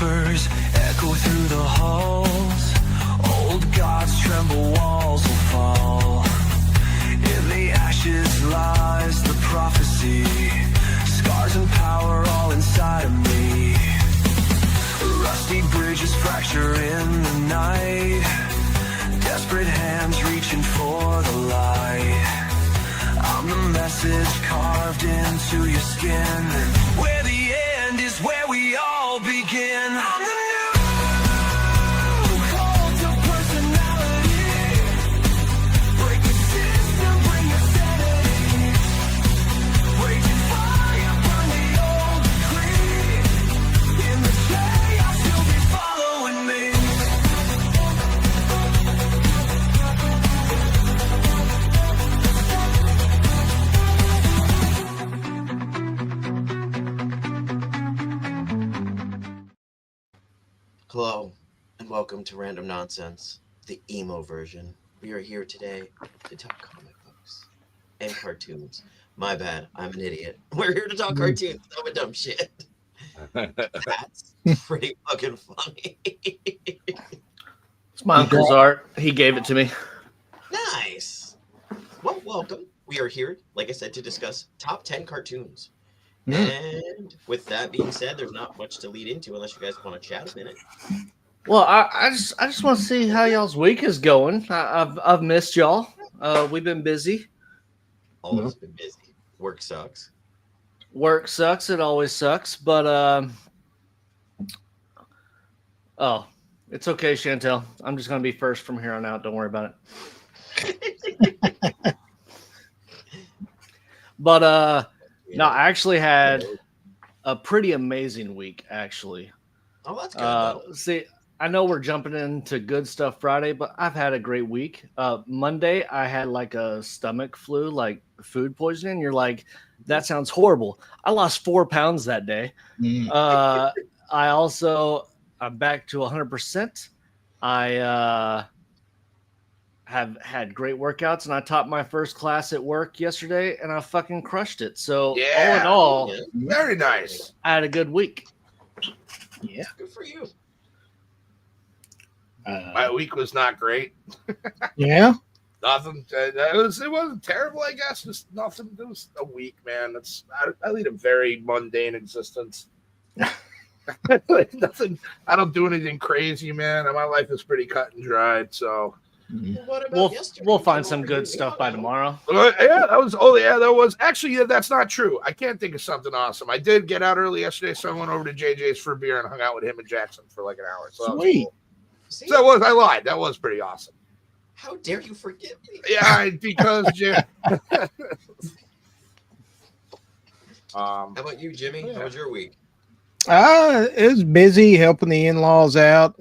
whispers echo through the halls. Old gods tremble, walls will fall. In the ashes lies the prophecy. Scars and power all inside of me. Rusty bridges fracture in the night. Desperate hands reaching for the light. I'm the message carved into your skin. Where the end is where we all begin. I'm the new cult of personality. Break the system, bring your sanity. Raging fire, burn the old decree. In the chaos, you'll be following me. Hello, and welcome to Random Nonsense, the emo version. We are here today to talk comic books and cartoons. My bad, I'm an idiot. We're here to talk cartoons. I'm a dumb shit. That's pretty fucking funny. It's my uncle's art. He gave it to me. Nice. Well, welcome. We are here, like I said, to discuss top 10 cartoons. And with that being said, there's not much to lead into unless you guys want to chat a minute. Well, I just want to see how y'all's week is going. I've missed y'all. We've been busy. Always been busy. Work sucks. Work sucks. It always sucks. But oh, it's okay, Chantel. I'm just gonna be first from here on out. Don't worry about it. But no, I actually had a pretty amazing week, actually. Oh, that's good. See, I know we're jumping into good stuff Friday, but I've had a great week. Monday, I had like a stomach flu, like food poisoning. You're like, that sounds horrible. I lost 4 pounds that day. I'm back to 100%. I have had great workouts, and I taught my first class at work yesterday, and I fucking crushed it. So all in all, very nice. I had a good week. Yeah, good for you. My week was not great. Yeah, nothing. It wasn't terrible, I guess. Just nothing. It was a week, man. I lead a very mundane existence. Nothing. I don't do anything crazy, man. And my life is pretty cut and dried. So. What about we'll find some good stuff by tomorrow. That was actually that's not true. I can't think of something awesome. I did get out early yesterday, so I went over to JJ's for a beer and hung out with him and Jackson for like an hour. So sweet. I lied. That was pretty awesome. How dare you forget me? Yeah, because how about you, Jimmy? How was your week? It was busy helping the in-laws out.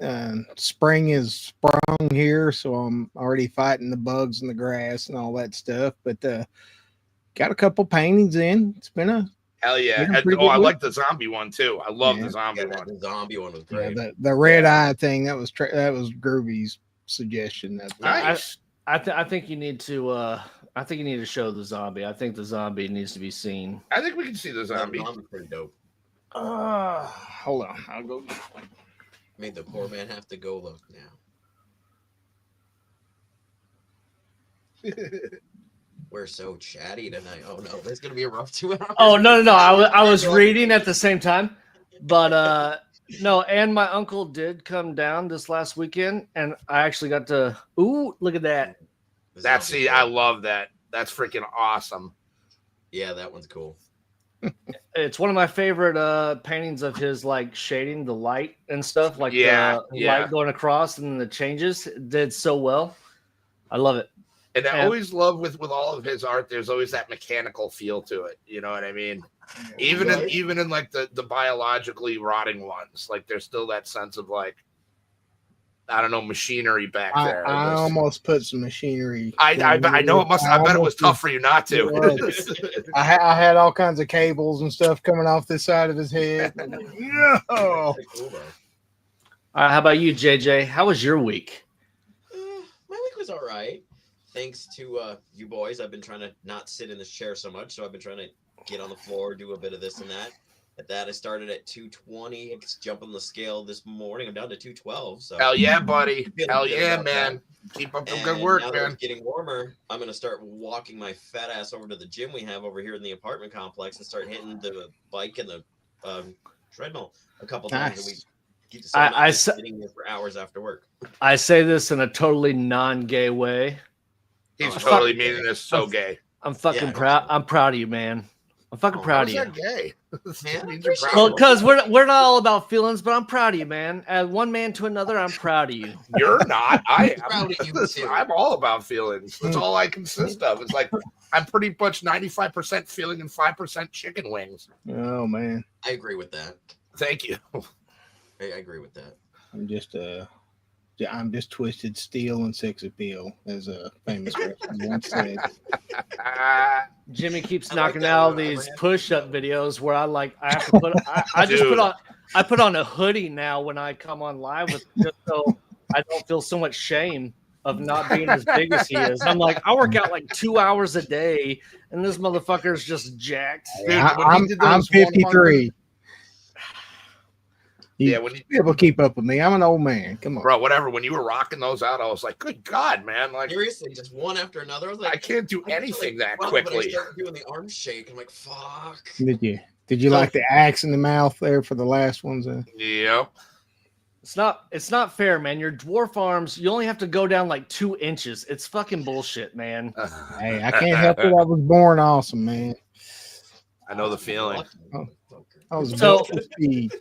Spring is sprung here, so I'm already fighting the bugs in the grass and all that stuff. But got a couple paintings in. It's been a hell yeah. I like the zombie one too. I love the zombie one. The zombie one was great. Yeah, the red eye thing that was Groovy's suggestion. That's nice. I think you need to. I think you need to show the zombie. I think the zombie needs to be seen. I think we can see the zombie. The zombie's pretty dope. Hold on. I'll go. Made the poor man have to go look now. We're so chatty tonight. Oh no, it's gonna be a rough 2 hours. Oh no. I was reading at the same time, but no. And my uncle did come down this last weekend, and I actually got to. Ooh, look at that. I love that. That's freaking awesome. Yeah, that one's cool. It's one of my favorite paintings of his, like shading the light and stuff, like the light going across and the changes. It did so well. I love it. And I always love with all of his art, there's always that mechanical feel to it. You know what I mean? Even in like the biologically rotting ones, like there's still that sense of like, I don't know, machinery back there. I almost put some machinery. I know it must. I bet it was tough for you not to. I had all kinds of cables and stuff coming off this side of his head. No. How about you, JJ? How was your week? My week was all right. Thanks to you boys, I've been trying to not sit in this chair so much, so I've been trying to get on the floor, do a bit of this and that. At that, I started at 220. It's jumping the scale this morning. I'm down to 212. So Hell yeah, buddy. feeling Hell good yeah, about man. that. Keep up the And good work, now that man. it's getting warmer, I'm gonna start walking my fat ass over to the gym we have over here in the apartment complex and start hitting the bike and the treadmill a couple times a week. So I'm not just sitting there for hours after work. I say this in a totally non-gay way. He's Oh, totally fuck. meaning this so gay. I'm fucking Yeah, proud. I'm proud of you, man. I'm fucking proud of How's you. that gay? Man, Means you're proud Well, of him. because we're not all about feelings, but I'm proud of you, man. As one man to another, I'm proud of you. You're not. I am. Proud of you too. I'm all about feelings. That's all I consist of. It's like I'm pretty much 95% feeling and 5% chicken wings. Oh man, I agree with that. Thank you. I agree with that. I'm just twisted steel and sex appeal, as a famous wrestler once said. Jimmy keeps I like knocking that out one. these push-up videos where I have to put I put on a hoodie now when I come on live with just so I don't feel so much shame of not being as big as he is. I'm like, I work out like 2 hours a day, and this motherfucker's just jacked. Dude, I'm 53. Yeah, when you be able to keep up with me, I'm an old man. Come on, bro, whatever. When you were rocking those out, I was like, "Good God, man!" Like, Seriously, just one after another. I was like, I can't do I anything feel that like, when I quickly. started doing the arm shake, I'm like, fuck. Did you like the axe in the mouth there for the last ones? Yep. It's not fair, man. Your dwarf arms, you only have to go down like 2 inches. It's fucking bullshit, man. Hey, I can't help it. I was born awesome, man. I know the feeling. I was So- built for speed.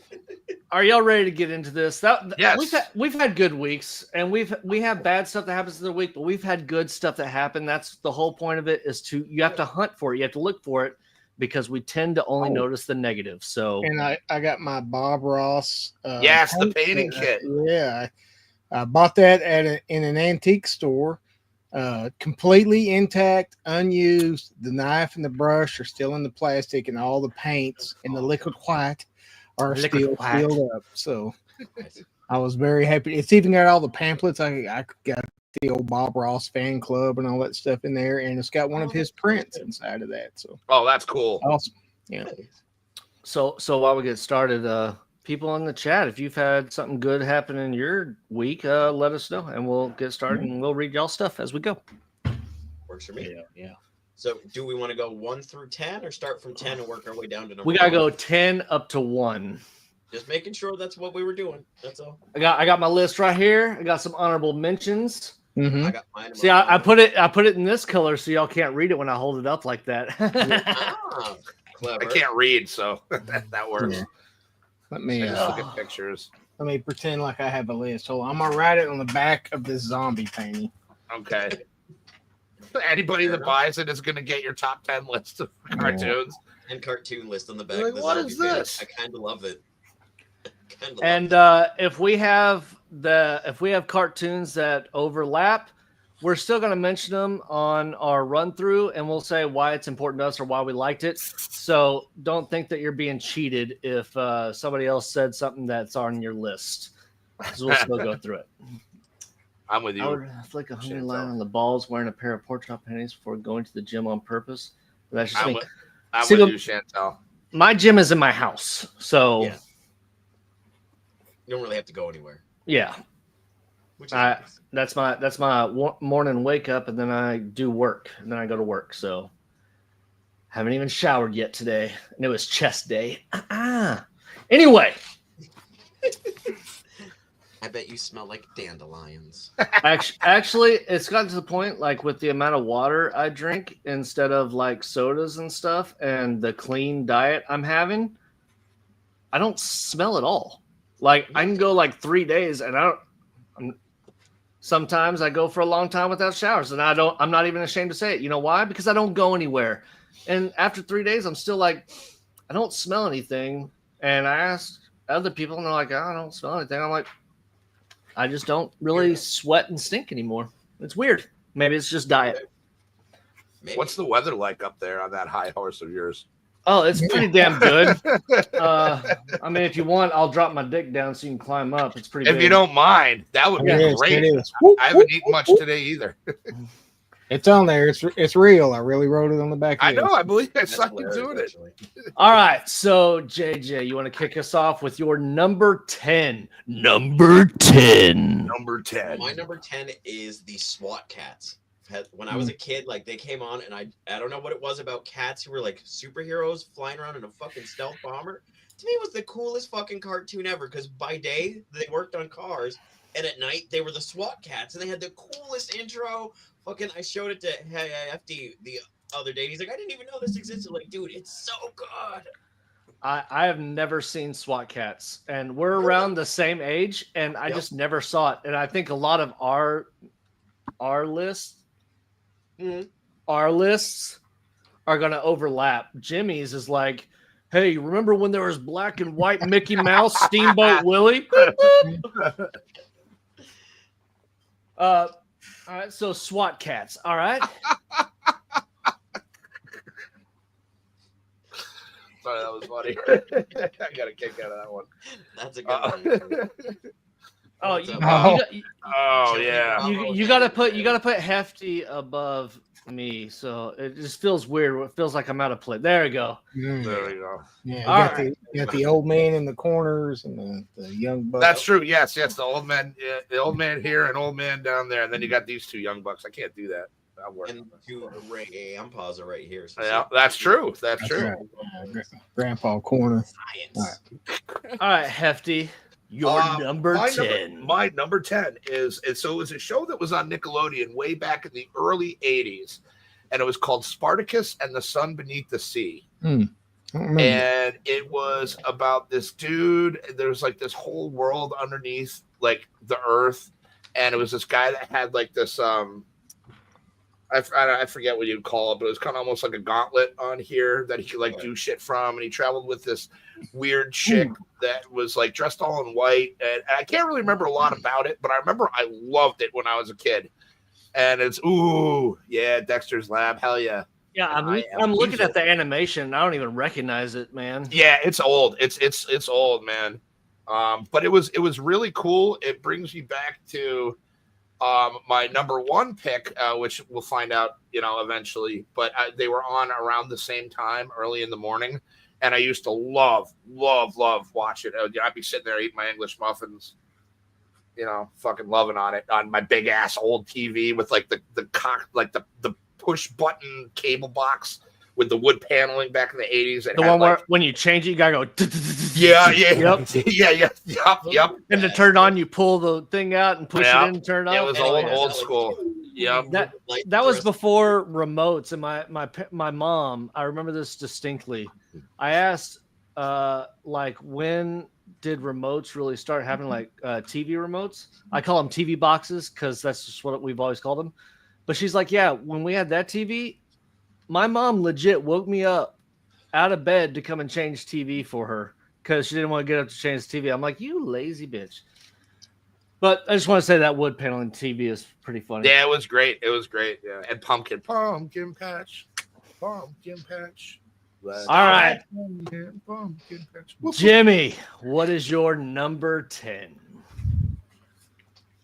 Are y'all ready to get into this? Yes. We've had good weeks, and we have bad stuff that happens in the week, but we've had good stuff that happen. That's the whole point of it, is you have to hunt for it. You have to look for it, because we tend to only notice the negative. So, And I got my Bob Ross. Yes, the painting kit. Yeah, I bought that in an antique store, completely intact, unused. The knife and the brush are still in the plastic, and all the paints and the liquid white are still filled up. So I was very happy. It's even got all the pamphlets. I got the old Bob Ross fan club and all that stuff in there, and it's got one of his prints inside of that. So Oh, that's cool. awesome. Yeah. so while we get started, people in the chat, if you've had something good happen in your week, let us know, and we'll get started, and we'll read y'all stuff as we go. Works for me. Yeah. So, do we want to go 1 through 10, or start from 10 and work our way down to number? We gotta 1? go 10 up to 1. Just making sure that's what we were doing. That's all. I got my list right here. I got some honorable mentions. Mm-hmm. I got mine. See, I put it in this color so y'all can't read it when I hold it up like that. Ah, clever. I can't read, so that works. Yeah. Let I me just look at pictures. let me pretend like I have a list. Hold on. I'm gonna write it on the back of this zombie painting. Okay. Anybody that buys it is going to get your top 10 list of cartoons. And cartoon list on the back. Like, of the what zombie is page. this? I kind of love it. And if we have cartoons that overlap, we're still going to mention them on our run through, and we'll say why it's important to us or why we liked it. So don't think that you're being cheated if somebody else said something that's on your list, because we'll still go through it. I'm with I you. would flick a honey line on the balls wearing a pair of pork chop panties before going to the gym on purpose. But that's just me. I'm See, with you, Chantel. My gym is in my house, so Yeah. You don't really have to go anywhere. yeah. Which is nice. That's my morning wake up, and then I do work, and then I go to work. So haven't even showered yet today, and it was chest day. Anyway, I bet you smell like dandelions. actually, it's gotten to the point, like, with the amount of water I drink instead of like sodas and stuff, and the clean diet I'm having, I don't smell at all. Like, I can go like 3 days, and sometimes I go for a long time without showers, and I'm not even ashamed to say it. You know why? Because I don't go anywhere. And after 3 days, I'm still like, I don't smell anything. And I asked other people, and they're like, I don't smell anything. I'm like, I just don't really sweat and stink anymore. It's weird. Maybe it's just diet. Maybe. What's the weather like up there on that high horse of yours? Oh, it's pretty damn good. I mean, if you want, I'll drop my dick down so you can climb up. It's pretty If big. you don't mind, that would be It is, great. it is. I haven't eaten much today either. It's on there. It's real. I really wrote it on the back. I Of know. this. I believe I That's saw you hilarious, doing it. actually. All right, so JJ, you want to kick us off with your number 10? Number 10. Number 10. My number 10 is the SWAT cats. When I was a kid, like they came on, and I don't know what it was about cats who were like superheroes flying around in a fucking stealth bomber. To me, it was the coolest fucking cartoon ever. Because by day they worked on cars, and at night they were the SWAT cats, and they had the coolest intro. Fucking, I showed it to FD the other day. He's like, I didn't even know this existed. Like, dude, it's so good. I have never seen SWAT cats, and we're around the same age, and I just never saw it. And I think a lot of our lists are going to overlap. Jimmy's is like, hey, remember when there was black and white Mickey Mouse, Steamboat Willie? All right, so SWAT cats. All right. Sorry, that was funny. I got a kick out of that one. That's a good one. Oh, yeah. You gotta put Hefty above me, so it just feels weird. It feels like I'm out of place. There we go. There we go. Yeah, you got the old man in the corners and the young bucks. That's true. Yes, the old man, the old man here and old man down there, and then you got these two young bucks. I can't do that. And two reggae. I'm pausing right here. So yeah, that's true. That's true. Right. Grandpa corner. Science. All right, Hefty. Your number 10. My number 10 is so it was a show that was on Nickelodeon way back in the early 80s, and it was called Spartacus and the Sun Beneath the Sea. And it was about this dude. There was like this whole world underneath like the earth, and it was this guy that had like this I forget what you'd call it, but it was kind of almost like a gauntlet on here that he could like do shit from. And he traveled with this weird chick that was like dressed all in white. And I can't really remember a lot about it, but I remember I loved it when I was a kid. And it's, Dexter's Lab. Hell yeah. Yeah, I'm looking at the animation. I don't even recognize it, man. Yeah, it's old. It's old, man. But it was really cool. It brings me back to my number one pick, which we'll find out, eventually. But they were on around the same time, early in the morning, and I used to love watch it. I'd be sitting there eating my English muffins, fucking loving on it on my big ass old TV with like the push button cable box with the wood paneling back in the 80s. The one where when you change it, you gotta go. Yep. And to turn on, you pull the thing out and push it in and turn it on. It was old school. Yep. That was before remotes. And my mom, I remember this distinctly. I asked, when did remotes really start having like TV remotes? I call them TV boxes because that's just what we've always called them. But she's like, yeah, when we had that TV, my mom legit woke me up out of bed to come and change TV for her because she didn't want to get up to change the TV. I'm like, you lazy bitch. But I just want to say that wood paneling TV is pretty funny. Yeah, it was great. Yeah, and pumpkin patch. All right, pumpkin patch. Jimmy, what is your number 10?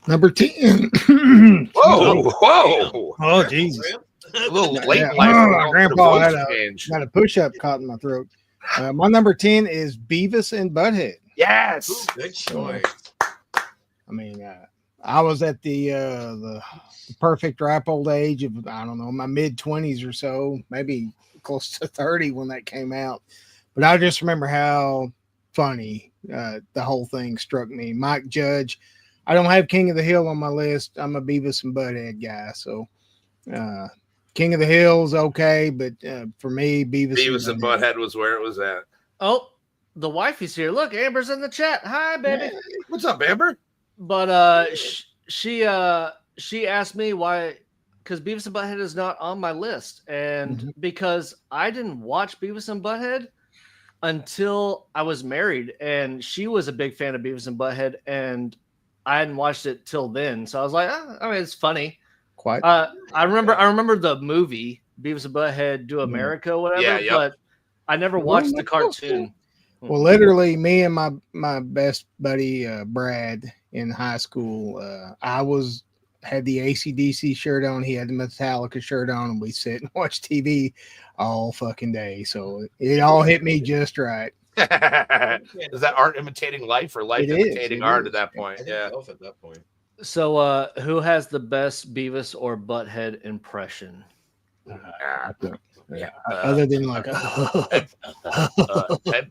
Number 10. Whoa! Oh, Jesus. A little late in My life. grandpa had a push-up caught in my throat. My number 10 is Beavis and Butthead. Yes. Ooh, good choice. I mean, I was at the perfect ripe old age of, I don't know, my mid-20s or so, maybe close to 30 when that came out. But I just remember how funny the whole thing struck me. Mike Judge. I don't have King of the Hill on my list. I'm a Beavis and Butthead guy. So King of the Hill's okay, but for me, Beavis and Butthead was where it was at. Oh, the wifey's here. Look, Amber's in the chat. Hi, baby. Hey, what's up, Amber? But she asked me why, because Beavis and Butthead is not on my list, and because I didn't watch Beavis and Butthead until I was married, and she was a big fan of Beavis and Butthead, and I hadn't watched it till then. So I was like, it's funny. Quite. I remember the movie Beavis and Butthead Do America, whatever. Yeah, but I never watched the cartoon. Well, literally, me and my best buddy Brad in high school, I was had the AC/DC shirt on. He had the Metallica shirt on, and we sit and watch TV all fucking day. So it all hit me just right. Is that art imitating life or life It is, imitating it art is. at that I point? think Yeah. both at that point. So, who has the best Beavis or Butthead impression? Yeah. Other than like, Hey,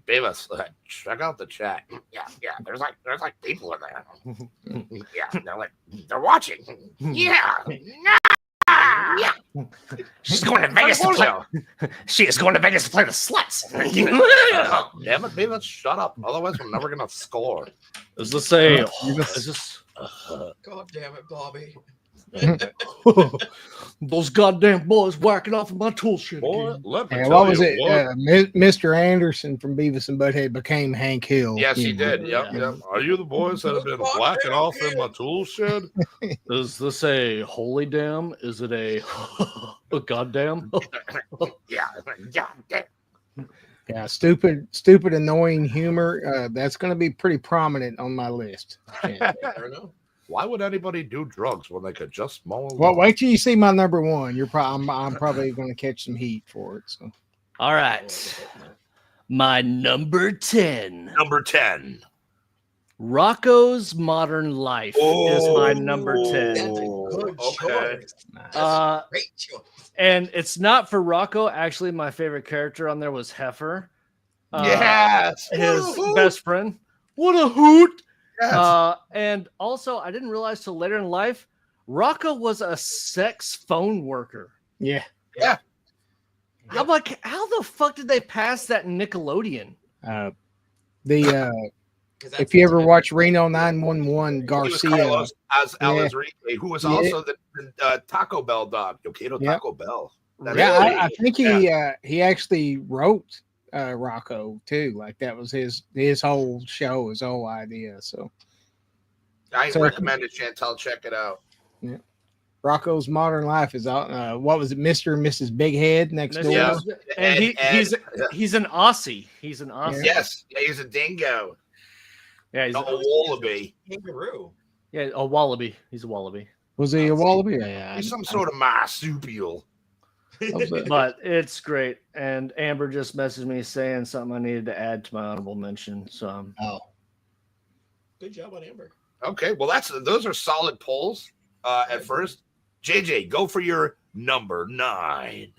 Beavis, check out the chat. Yeah. There's like people in there. Yeah, they're watching. Yeah. Yeah. She's going to Vegas to play. Portfolio. She is going to Vegas to play the sluts. Damn it, Beavis, shut up. Otherwise, we're never gonna score. Is this a? Beavis. Is this? God damn it, Bobby. Those goddamn boys whacking off of my tool shed. Boy, let me yeah, tell what was you it? Mr. Anderson from Beavis and Butthead became Hank Hill. Yes, he you know. did. Yep. Yeah. Are you the boys that have been blacking off in my tool shed? Is this a holy damn? Is it a goddamn? Yeah. Yeah, stupid, annoying humor. That's going to be pretty prominent on my list. Yeah. Fair enough. Why would anybody do drugs when they could just mow a Well, lawn? wait till you see my number one. I'm probably going to catch some heat for it. So All right. My number 10. Number 10. Rocco's Modern Life is my number 10. That's a good Okay. choice. Great choice. And it's not for Rocco. Actually, my favorite character on there was Heifer. Yes. His Woo-hoo. best friend. What a hoot! Yes. And also, I didn't realize till later in life, Rocco was a sex phone worker. yeah, I'm like, how the fuck did they pass that in Nickelodeon? the 'Cause that's if you ever the- watch Reno 911, He was Garcia. Carlos as Yeah. Alizrique, who was Yeah. also the Taco Bell dog. Yo quiero Yep. Taco Bell. That's Yeah, really- I think he actually wrote Rocco too. Like that was his whole show, his whole idea. So I So- recommend it, Chantel. Check it out. Rocco's Modern Life is out. What was it, Mr. and Mrs. Big Head next door? Yeah. And Ed. he's an Aussie. He's an Aussie. Yes. Yeah, he's a dingo. Yeah, he's Not a wallaby. Kangaroo. a wallaby. He's a wallaby. Was he a wallaby? Yeah, He's some sort of marsupial. But it's great. And Amber just messaged me saying something I needed to add to my honorable mention. So Oh, Good job on Amber. Okay, well those are solid polls. At first, JJ, go for your number 9.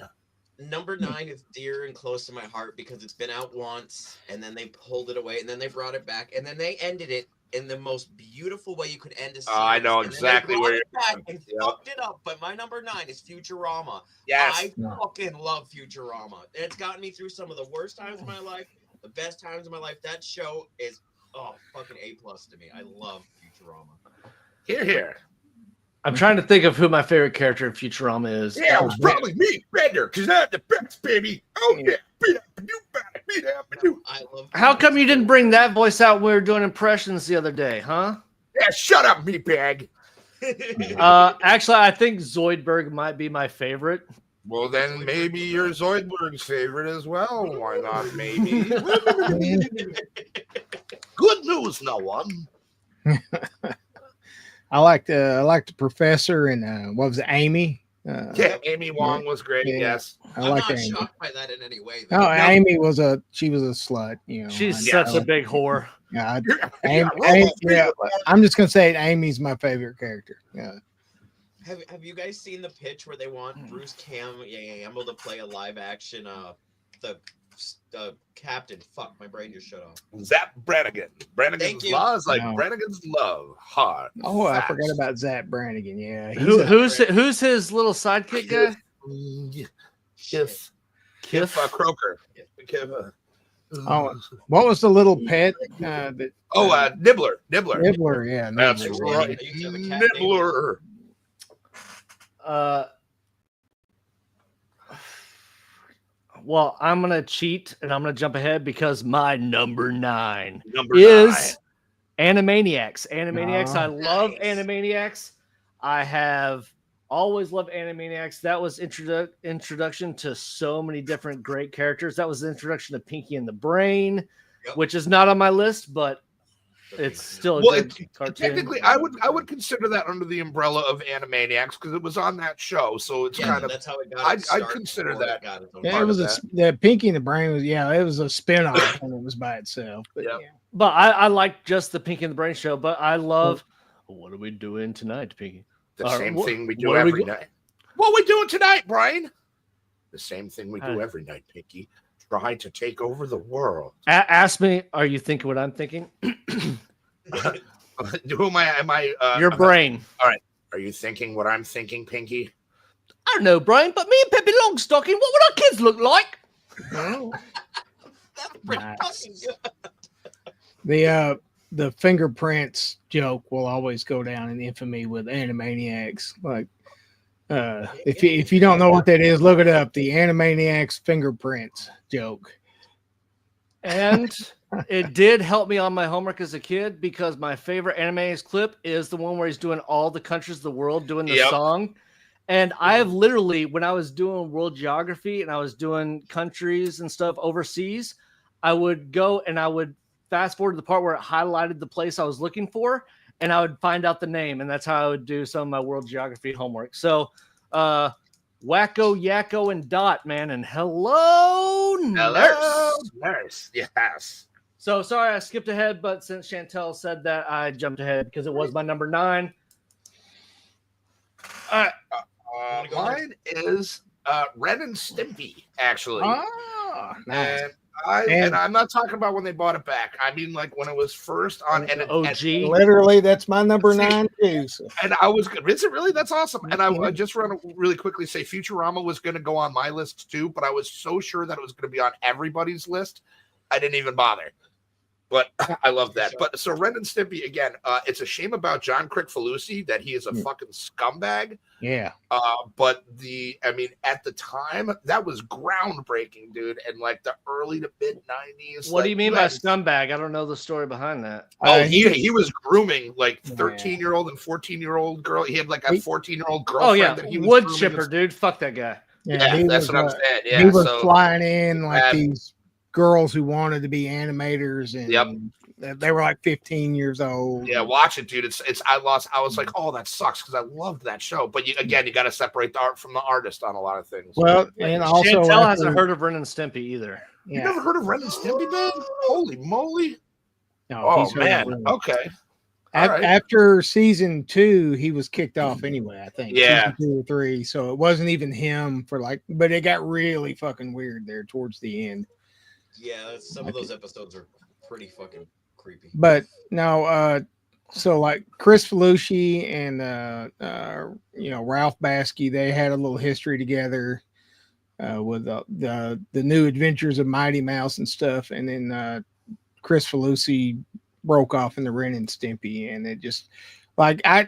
Number 9 is dear and close to my heart because it's been out once and then they pulled it away and then they brought it back and then they ended it in the most beautiful way you could end a series. I know and then they exactly brought where it you're back going. and Yep. fucked it up. But my number 9 is Futurama. Yes. I No. fucking love Futurama. It's gotten me through some of the worst times of my life, the best times of my life. That show is fucking A+ to me. I love Futurama. Here. I'm trying to think of who my favorite character in Futurama is. Yeah, it was probably me, Bender, because I'm the best, baby. Oh, yeah. I love. How come you didn't bring that voice out when we were doing impressions the other day, huh? Yeah, shut up, meatbag. Actually, I think Zoidberg might be my favorite. Well, then maybe you're Zoidberg's favorite as well. Why not? Maybe. Good news, no one. I liked the professor and what was it, Amy? Yeah, Amy Wong was great. Yeah. Yes. I I'm liked not Amy. shocked by that in any way. Oh, Though. Amy was a slut. You know, She's I- such a big whore. Yeah, Yeah, yeah, I'm just gonna say it, Amy's my favorite character. Yeah. Have you guys seen the pitch where they want Bruce Campbell to play a live action the captain? Fuck, my brain just shut off. Zap Brannigan. Thank Brannigan's you. law is like No. Brannigan's love. Hard. Oh, I Facts. forgot about Zach Brannigan. Yeah. Who's his little sidekick guy? Kiff. Kiff. Croker. Kiff, Oh, what was the little pet that Nibbler. Nibbler. Nibbler? Yeah, That's Nibbler. right. I used to have a cat Nibbler. Well, I'm gonna cheat and I'm gonna jump ahead because my number 9 Number is Animaniacs. Animaniacs. Oh, I love nice. Animaniacs. I have always loved Animaniacs. That was introduction to so many different great characters. That was the introduction to Pinky and the Brain, Yep. which is not on my list, but It's still a Well, good cartoon. technically, I would consider that under the umbrella of Animaniacs because it was on that show. So it's kind of that's how it got. I'd consider that. Yeah, it was the Pinky and the Brain was it was a spinoff when it was by itself. But Yep. yeah. But I like just the Pinky and the Brain show. But I love. What are we doing tonight, Pinky? The same thing we do what are we every night. What are we doing tonight, Brian? The same thing we do every night, Pinky. Trying to take over the world. Ask me, are you thinking what I'm thinking? Who am I? Your brain. All right. Are you thinking what I'm thinking, Pinky? I don't know, Brian, but me and Pippi Longstocking, what would our kids look like? Nice. The fingerprints joke will always go down in infamy with Animaniacs. Like, if you don't know what that is, look it up. The Animaniacs fingerprints joke. And it did help me on my homework as a kid because my favorite Animaniacs clip is the one where he's doing all the countries of the world doing the song. And I have literally, when I was doing world geography and I was doing countries and stuff overseas, I would go and I would fast forward to the part where it highlighted the place I was looking for, and I would find out the name, and that's how I would do some of my world geography homework. So, Wacko, Yakko, and Dot, man, and hello, nurse. Yes. So, sorry, I skipped ahead, but since Chantel said that, I jumped ahead because it was my number 9. Mine is Ren and Stimpy, actually. Nice. And I'm not talking about when they bought it back. I mean, like when it was first on OG. Literally, that's my number 9 too. So. And I was good. Is it really? That's awesome. And I just want to really quickly say Futurama was going to go on my list too, but I was so sure that it was going to be on everybody's list, I didn't even bother. But I love that. But so Ren and Stimpy again. It's a shame about John Crickfalusi that he is a fucking scumbag. Yeah. But at the time that was groundbreaking, dude. And like the early to mid 90s. What do you mean by scumbag? I don't know the story behind that. Oh, he was grooming like 13-year-old and 14-year-old girl. He had like a 14-year-old girlfriend. Oh yeah, that he was wood chipper, dude. Fuck that guy. Yeah, that's what I'm saying. Yeah, he was flying in like these girls who wanted to be animators, and they were like 15 years old. Yeah, watch it, dude. I was like, oh, that sucks because I loved that show. But you got to separate the art from the artist on a lot of things. Well, and also Chantel hasn't heard of Ren and Stimpy either. You never heard of Ren and Stimpy, man? Holy moly! No, man. Okay. After season 2, he was kicked off anyway, I think. Yeah. Season 2 or 3. So it wasn't even him for but it got really fucking weird there towards the end. Yeah, some of those episodes are pretty fucking creepy. But no, so like Chris Felucci and Ralph Baskey, they had a little history together with the New Adventures of Mighty Mouse and stuff, and then Chris Felucci broke off in the Ren and Stimpy, and it just like I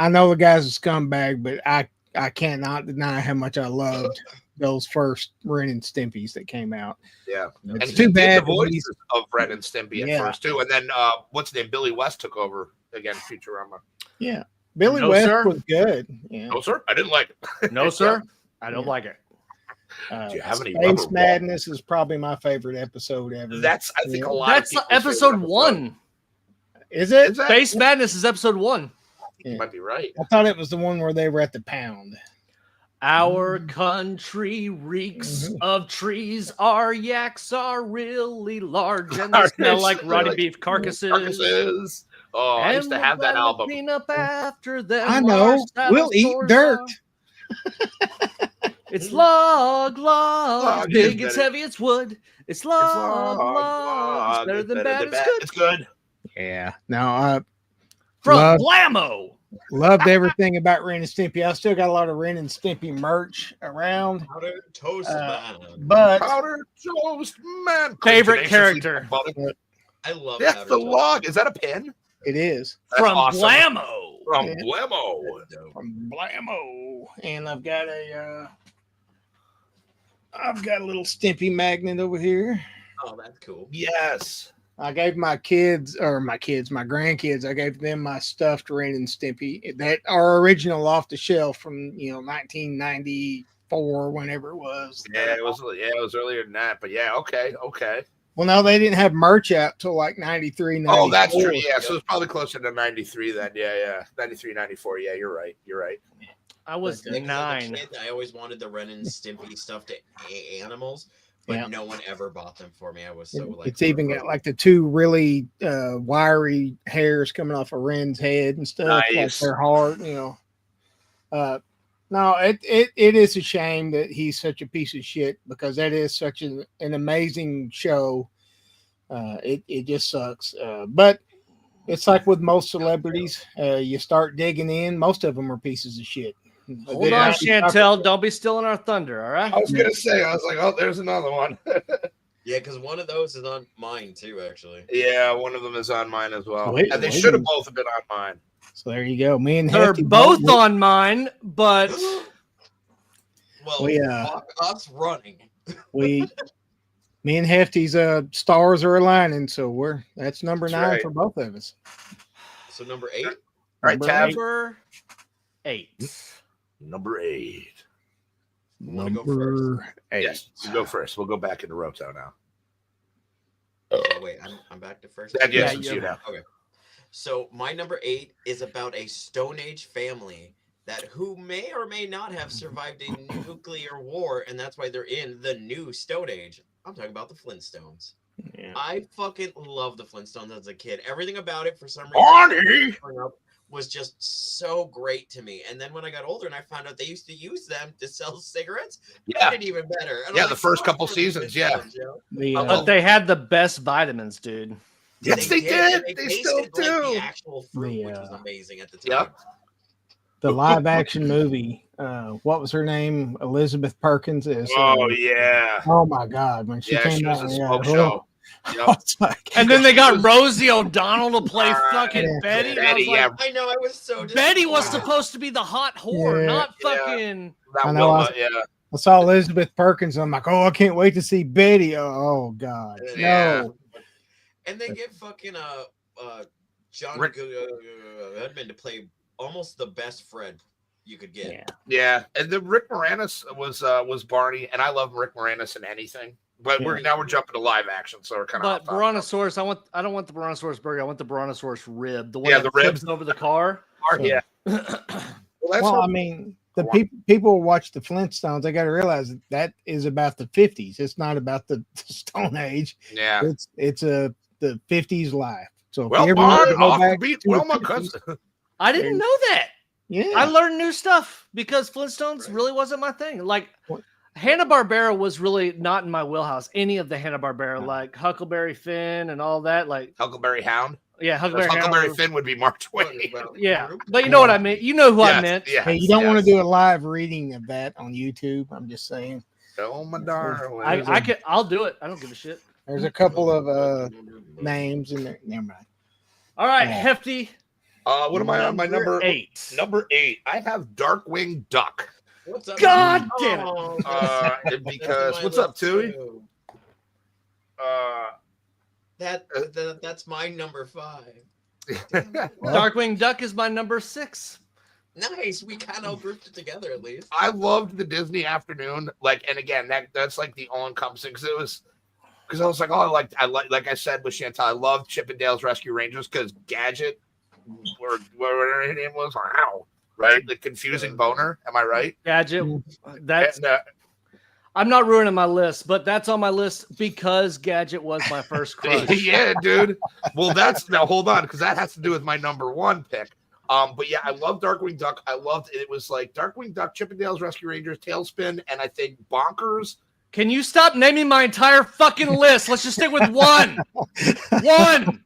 know the guy's a scumbag, but I cannot deny how much I loved those first Ren and Stimpies that came out. Yeah, it's and too bad the voices of Ren and Stimpy at first too, and then what's his name? Billy West took over again. Futurama. Yeah, Billy West was good. Yeah. No sir, I didn't like it. No sir, I don't like it. Do you have any Space Madness is probably my favorite episode ever. That's I think a lot. That's episode 1. Is it? Space Madness is episode 1. You might be right. I thought it was the one where they were at the pound. Our country reeks of trees. Our yaks are really large and they smell like rotting beef carcasses. Oh, I used to have that album. Clean up after them. I know. We'll eat dirt. It's log. Big, it's heavy, it's wood. It's log. It's better than bad. It's good. Yeah. Now, from Blammo. Loved everything about Ren and Stimpy. I still got a lot of Ren and Stimpy merch around. Powdered Toast Man. But Powdered Toast Man. Favorite character. I love that's the log. Is that a pin? It is. That's from awesome. Blammo. From Blammo. From Blammo. And I've got a little Stimpy magnet over here. Oh, that's cool. Yes. I gave my grandkids, I gave them my stuffed Ren and Stimpy that are original off the shelf from 1994, whenever it was. Yeah, it was earlier than that, but yeah, okay. Well, no, they didn't have merch out till like 93, 94. Oh, that's true. Yeah, so it's probably closer to 93 then. Yeah. 93, 94. Yeah, you're right. I was But, 9. As a kid, I always wanted the Ren and Stimpy stuffed animals, but Yeah. no one ever bought them for me. I was so like. It's even got like the two really wiry hairs coming off of Ren's head and stuff, like Nice. their heart, No, it is a shame that he's such a piece of shit because that is such an amazing show. It just sucks. But it's like with most celebrities, you start digging in, most of them are pieces of shit. Hold on, Chantel. Don't be stealing our thunder, all right? I was going to say, I was like, oh, there's another one. Yeah, because one of those is on mine too, actually. Yeah, one of them is on mine as well. Wait, and they wait. should have both been on mine. So there you go. Me and They're Hefty both on mine, but Well, We, fuck us running. me and Hefty's stars are aligning, so that's number That's 9 right. for both of us. So number 8. All right, Number Tab. number 8. Number 8. Wanna go Number 8. Yes, you go first. We'll go back into Roto now. Oh, wait, I'm back to first. Yes, Yeah, it's you're you now. Okay. So my number 8 is about a Stone Age family who may or may not have survived a nuclear war, and that's why they're in the new Stone Age. I'm talking about the Flintstones. Yeah. I fucking love the Flintstones as a kid. Everything about it, for some reason, Arnie! growing up, was just so great to me. And then when I got older and I found out they used to use them to sell cigarettes, Yeah. made it even better. And Yeah, I'm the like, first fuck couple the seasons, yeah. Flintstones, yo. The, I But love they had the best vitamins, dude. Yes, they and did. They tasted still like do. the actual fruit, which was amazing at the time. Yep. the live action movie. What was her name? Elizabeth Perkins is. Oh, yeah. Oh my God! When she Yeah, came she was out, a yeah, smoke oh, show. I Yep. was like, And then they got Rosie O'Donnell to play Right. fucking Yeah. Betty. And I Betty, was like, I know, I was so Betty was disappointed. supposed to be the hot whore, Yeah. not Yeah. fucking. That I know, Wilma, yeah. I saw Elizabeth Perkins. I'm like, oh, I can't wait to see Betty. Oh God, Yeah. no. And they get fucking John Rick- Goodman to play almost the best Fred you could get. Yeah. Yeah, and then Rick Moranis was Barney, and I love Rick Moranis in anything. But we're jumping to live action, so we're kind of. But Brontosaurus, I don't want the Brontosaurus burger. I want the Brontosaurus rib. The one Yeah, that the flips ribs. over the car. Yeah. Well, that's Well, what- I mean, the people who watch the Flintstones, they got to realize that is about the 50s. It's not about the Stone Age. yeah. It's the 50s life. So if Well, you ever want to Barn, go back Austin beat to the Wilma 50s, cousin. I didn't know that. yeah, I learned new stuff because Flintstones really wasn't my thing. Like Hanna-Barbera was really not in my wheelhouse. Any of the Hanna-Barbera, like Huckleberry Finn and all that. Like, Huckleberry Hound. yeah, Huckleberry, Huckleberry Hound. Finn would be Mark Twain. Yeah, but you know what I mean. You know who I meant. Yes, hey, you don't want yes. to do a live reading of that on YouTube. I'm just saying. Oh my darling. I'll do it. I don't give a shit. There's a couple of names in there. Never mind. All right, Yeah. Hefty. What am I on? My number 8. Number 8. I have Darkwing Duck. What's up? God damn it. Oh, Because that's what's my up, Tui? list, too. Uh, That's my number 5. Darkwing Duck is my number 6. Nice. We kind of grouped it together at least. I loved the Disney afternoon. Like, and again, that's like the all-encompassing because I was like, oh, like I said with Chantal, I loved Chippendale's Rescue Rangers because Gadget, or whatever her name was, wow, right? The confusing boner. Am I right? Gadget. That's. And, I'm not ruining my list, but that's on my list because Gadget was my first crush. yeah, dude. Well, now hold on, because that has to do with my number 1 pick. But yeah, I love Darkwing Duck. I loved it. It was like Darkwing Duck, Chippendale's Rescue Rangers, Tailspin, and I think Bonkers. Can you stop naming my entire fucking list? Let's just stick with one. One.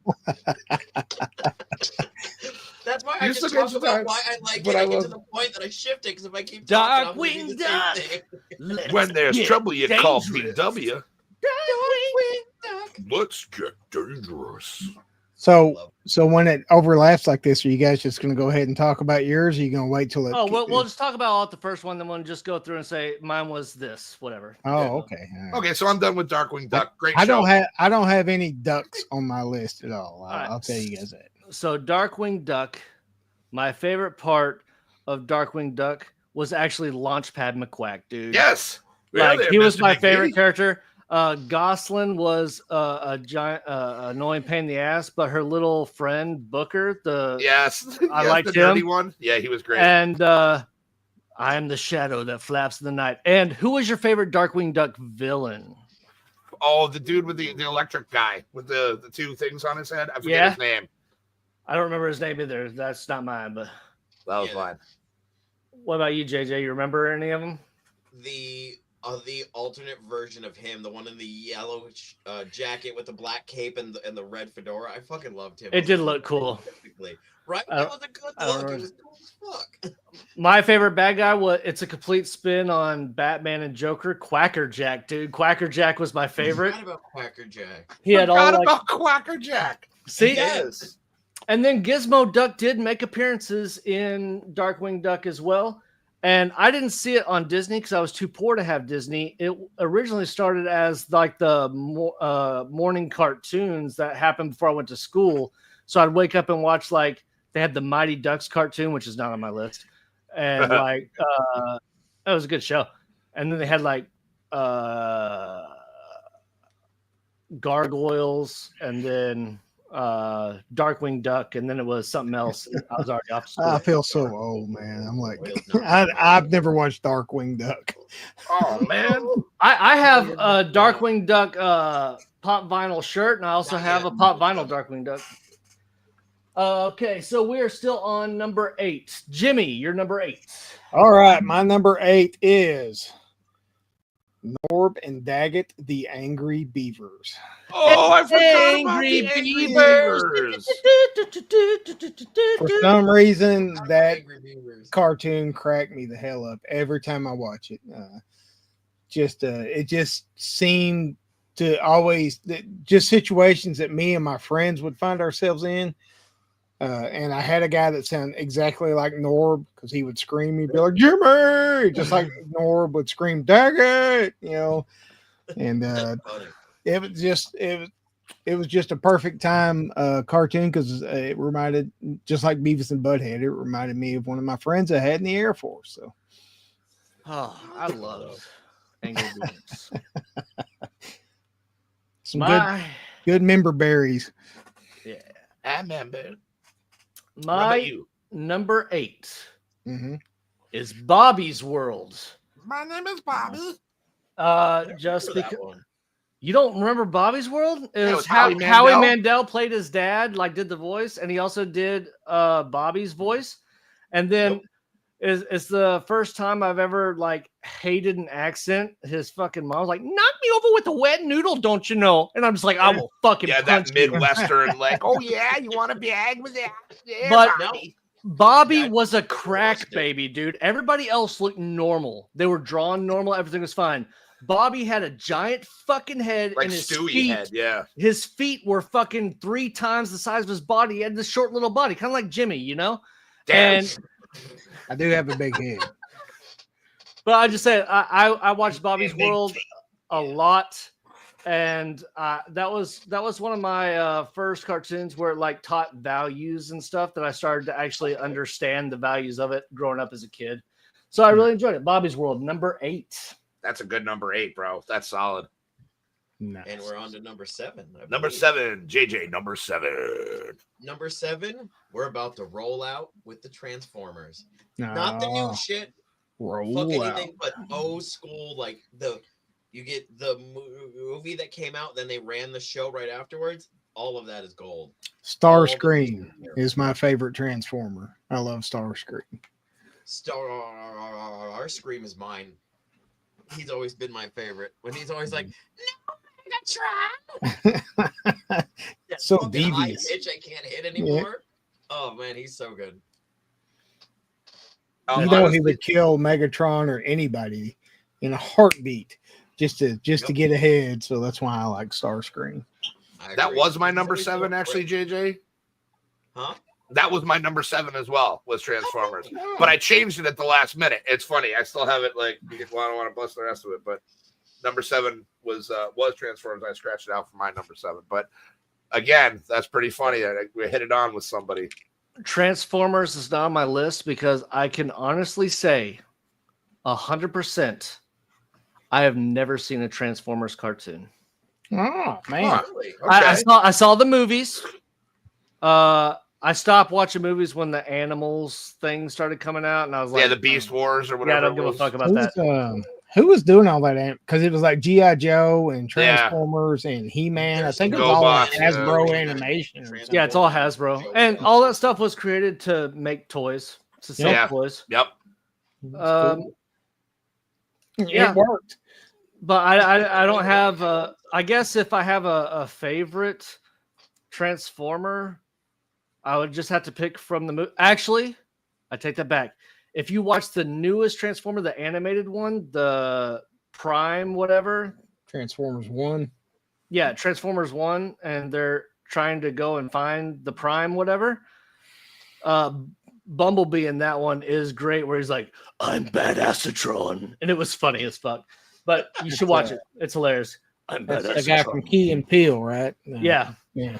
That's why I You're just so talk good about sometimes, why I like but it. I I get to love- the point that I shift it because if I keep talking, I'm gonna do Darkwing the same Duck. thing. Let's When there's get trouble, you call dangerous. BW. Darkwing Duck. Let's get dangerous. So when it overlaps like this, are you guys just going to go ahead and talk about yours? Or are you going to wait till it? Oh, we'll just talk about all the first one, then we'll just go through and say mine was this, whatever. Oh, okay. All right. Okay, so I'm done with Darkwing Duck. Great I show. don't have any ducks on my list at all. right. I'll tell you guys that. So Darkwing Duck, my favorite part of Darkwing Duck was actually Launchpad McQuack, dude. Yes. Like There, he was Mr. my McGee. favorite character. Goslin was a giant, annoying pain in the ass, but her little friend Booker, Yes, I yes, liked the dirty him. one. Yeah, he was great. And I am the shadow that flaps in the night. And who was your favorite Darkwing Duck villain? Oh, the dude with the electric guy with the two things on his head. I forget Yeah. his name. I don't remember his name either. That's not mine. But That was Yeah. fine. what about you, JJ? You remember any of them? The alternate version of him, the one in the yellow jacket with the black cape and the red fedora. I fucking loved him. It did look cool. Right? I It was a good I don't look. It remember. was cool as fuck. My favorite bad guy was it's a complete spin on Batman and Joker. Quacker Jack, dude. Quacker Jack was my favorite. Forgot about Quacker Jack. He had all Forgot like about Quacker Jack. see, Yes. and then Gizmo Duck did make appearances in Darkwing Duck as well. And I didn't see it on Disney because I was too poor to have Disney. It originally started as like the morning cartoons that happened before I went to school. So I'd wake up and watch like they had the Mighty Ducks cartoon, which is not on my list, and like that was a good show. And then they had like Gargoyles, and then Darkwing Duck, and then it was something else. I was already off school. I feel so old, man. I'm like, Well, no. I've never watched Darkwing Duck. Oh man. I have a Darkwing Duck pop vinyl shirt, and I also Not have yet. a pop vinyl Darkwing Duck. Okay, so we are still on number 8. Jimmy, you're number 8. All right, my number 8 is Norb and Daggett, the Angry Beavers. Oh, I forgot Angry about the Angry Beavers. Beavers. For some reason, that Angry Beavers. cartoon cracked me the hell up every time I watch it. It just seemed to always just situations that me and my friends would find ourselves in. And I had a guy that sounded exactly like Norb because he would scream. He'd be like, Jimmy, just like Norb would scream, Daggett, you know. And That's funny. it was just a perfect time cartoon because it reminded, just like Beavis and Butthead, it reminded me of one of my friends I had in the Air Force. So Oh, I love Angry Beavers. some My good member berries. I remember. What my about you? number 8 Mm-hmm. is Bobby's World. My name is Bobby. Just Remember that because one. you don't remember Bobby's World? it Is was Howie Howie Mandel. Mandel played his dad, like did the voice, and he also did Bobby's voice. And then Nope. it's the first time I've ever like hated an accent. His fucking mom's like, knock me over with a wet noodle, don't you know? And I'm just like, I will fucking Yeah, punch that you. Midwestern, like, oh yeah, you want to bag with that? Yeah, But- Bobby. Bobby Yeah, was a never crack watched it. baby, dude. Everybody else looked normal. They were drawn normal. Everything was fine. Bobby had a giant fucking head, Like and his Stewie feet, head, yeah. his feet were fucking 3 times the size of his body. He had this short little body, kind of like Jimmy, you know? Damn. And I do have a big head. but I just said I watched Bobby's And big World feet, a lot, and that was one of my first cartoons where it like taught values and stuff that I started to actually understand the values of it growing up as a kid. So I really enjoyed it. Bobby's World, number 8. That's a good number 8, bro. That's solid. Nice. And we're on to number 7. I Number believe. 7, JJ, number 7. Number 7, we're about to roll out with the Transformers. No, Not the new shit. roll Fuck out. anything but old school, like you get the movie that came out, then they ran the show right afterwards. All of that is gold. Starscream is my favorite Transformer. I love Starscream. Starscream is mine. He's always been my favorite. When he's always like, that So fucking high devious. pitch I can't hit anymore. Oh man, he's so good. Oh, You know he honestly, would kill Megatron or anybody in a heartbeat just to get ahead. So that's why I like Starscream. I that agree. was my He's number always 7, so actually, great. JJ. Huh? That was my number 7 as well, was Transformers. But I changed it at the last minute. It's funny. I still have it like, well, I don't want to bust the rest of it, but number 7 was Transformers. I scratched it out for my number 7. But again, that's pretty funny that we hit it on with somebody. Transformers is not on my list because I can honestly say 100% I have never seen a Transformers cartoon. Oh man, Really? Okay. I saw the movies. I stopped watching movies when the animals thing started coming out, and I was like, Yeah, the Beast Wars or yeah, whatever. I don't give a fuck about that. who was doing all that? Because it was like GI Joe and Yeah. Transformers and He Man. I There's think it was Go all Boss, like yeah. Hasbro animation. Or something. Yeah, it's all Hasbro, and all that stuff was created to make toys, to sell Yeah. toys. Yep. It's Um, cool. yeah. It worked. But I don't have I guess if I have a favorite Transformer, I would just have to pick from the movie. Actually, I take that back. If you watch the newest Transformer, the animated one, the Prime, whatever. Transformers 1. Yeah, Transformers 1, and they're trying to go and find the Prime, whatever. Bumblebee in that one is great, where he's like, I'm Badassatron. And it was funny as fuck. But you should watch it. It's hilarious. I'm That's Badassatron. the guy from Key and Peele, right? Yeah. Yeah.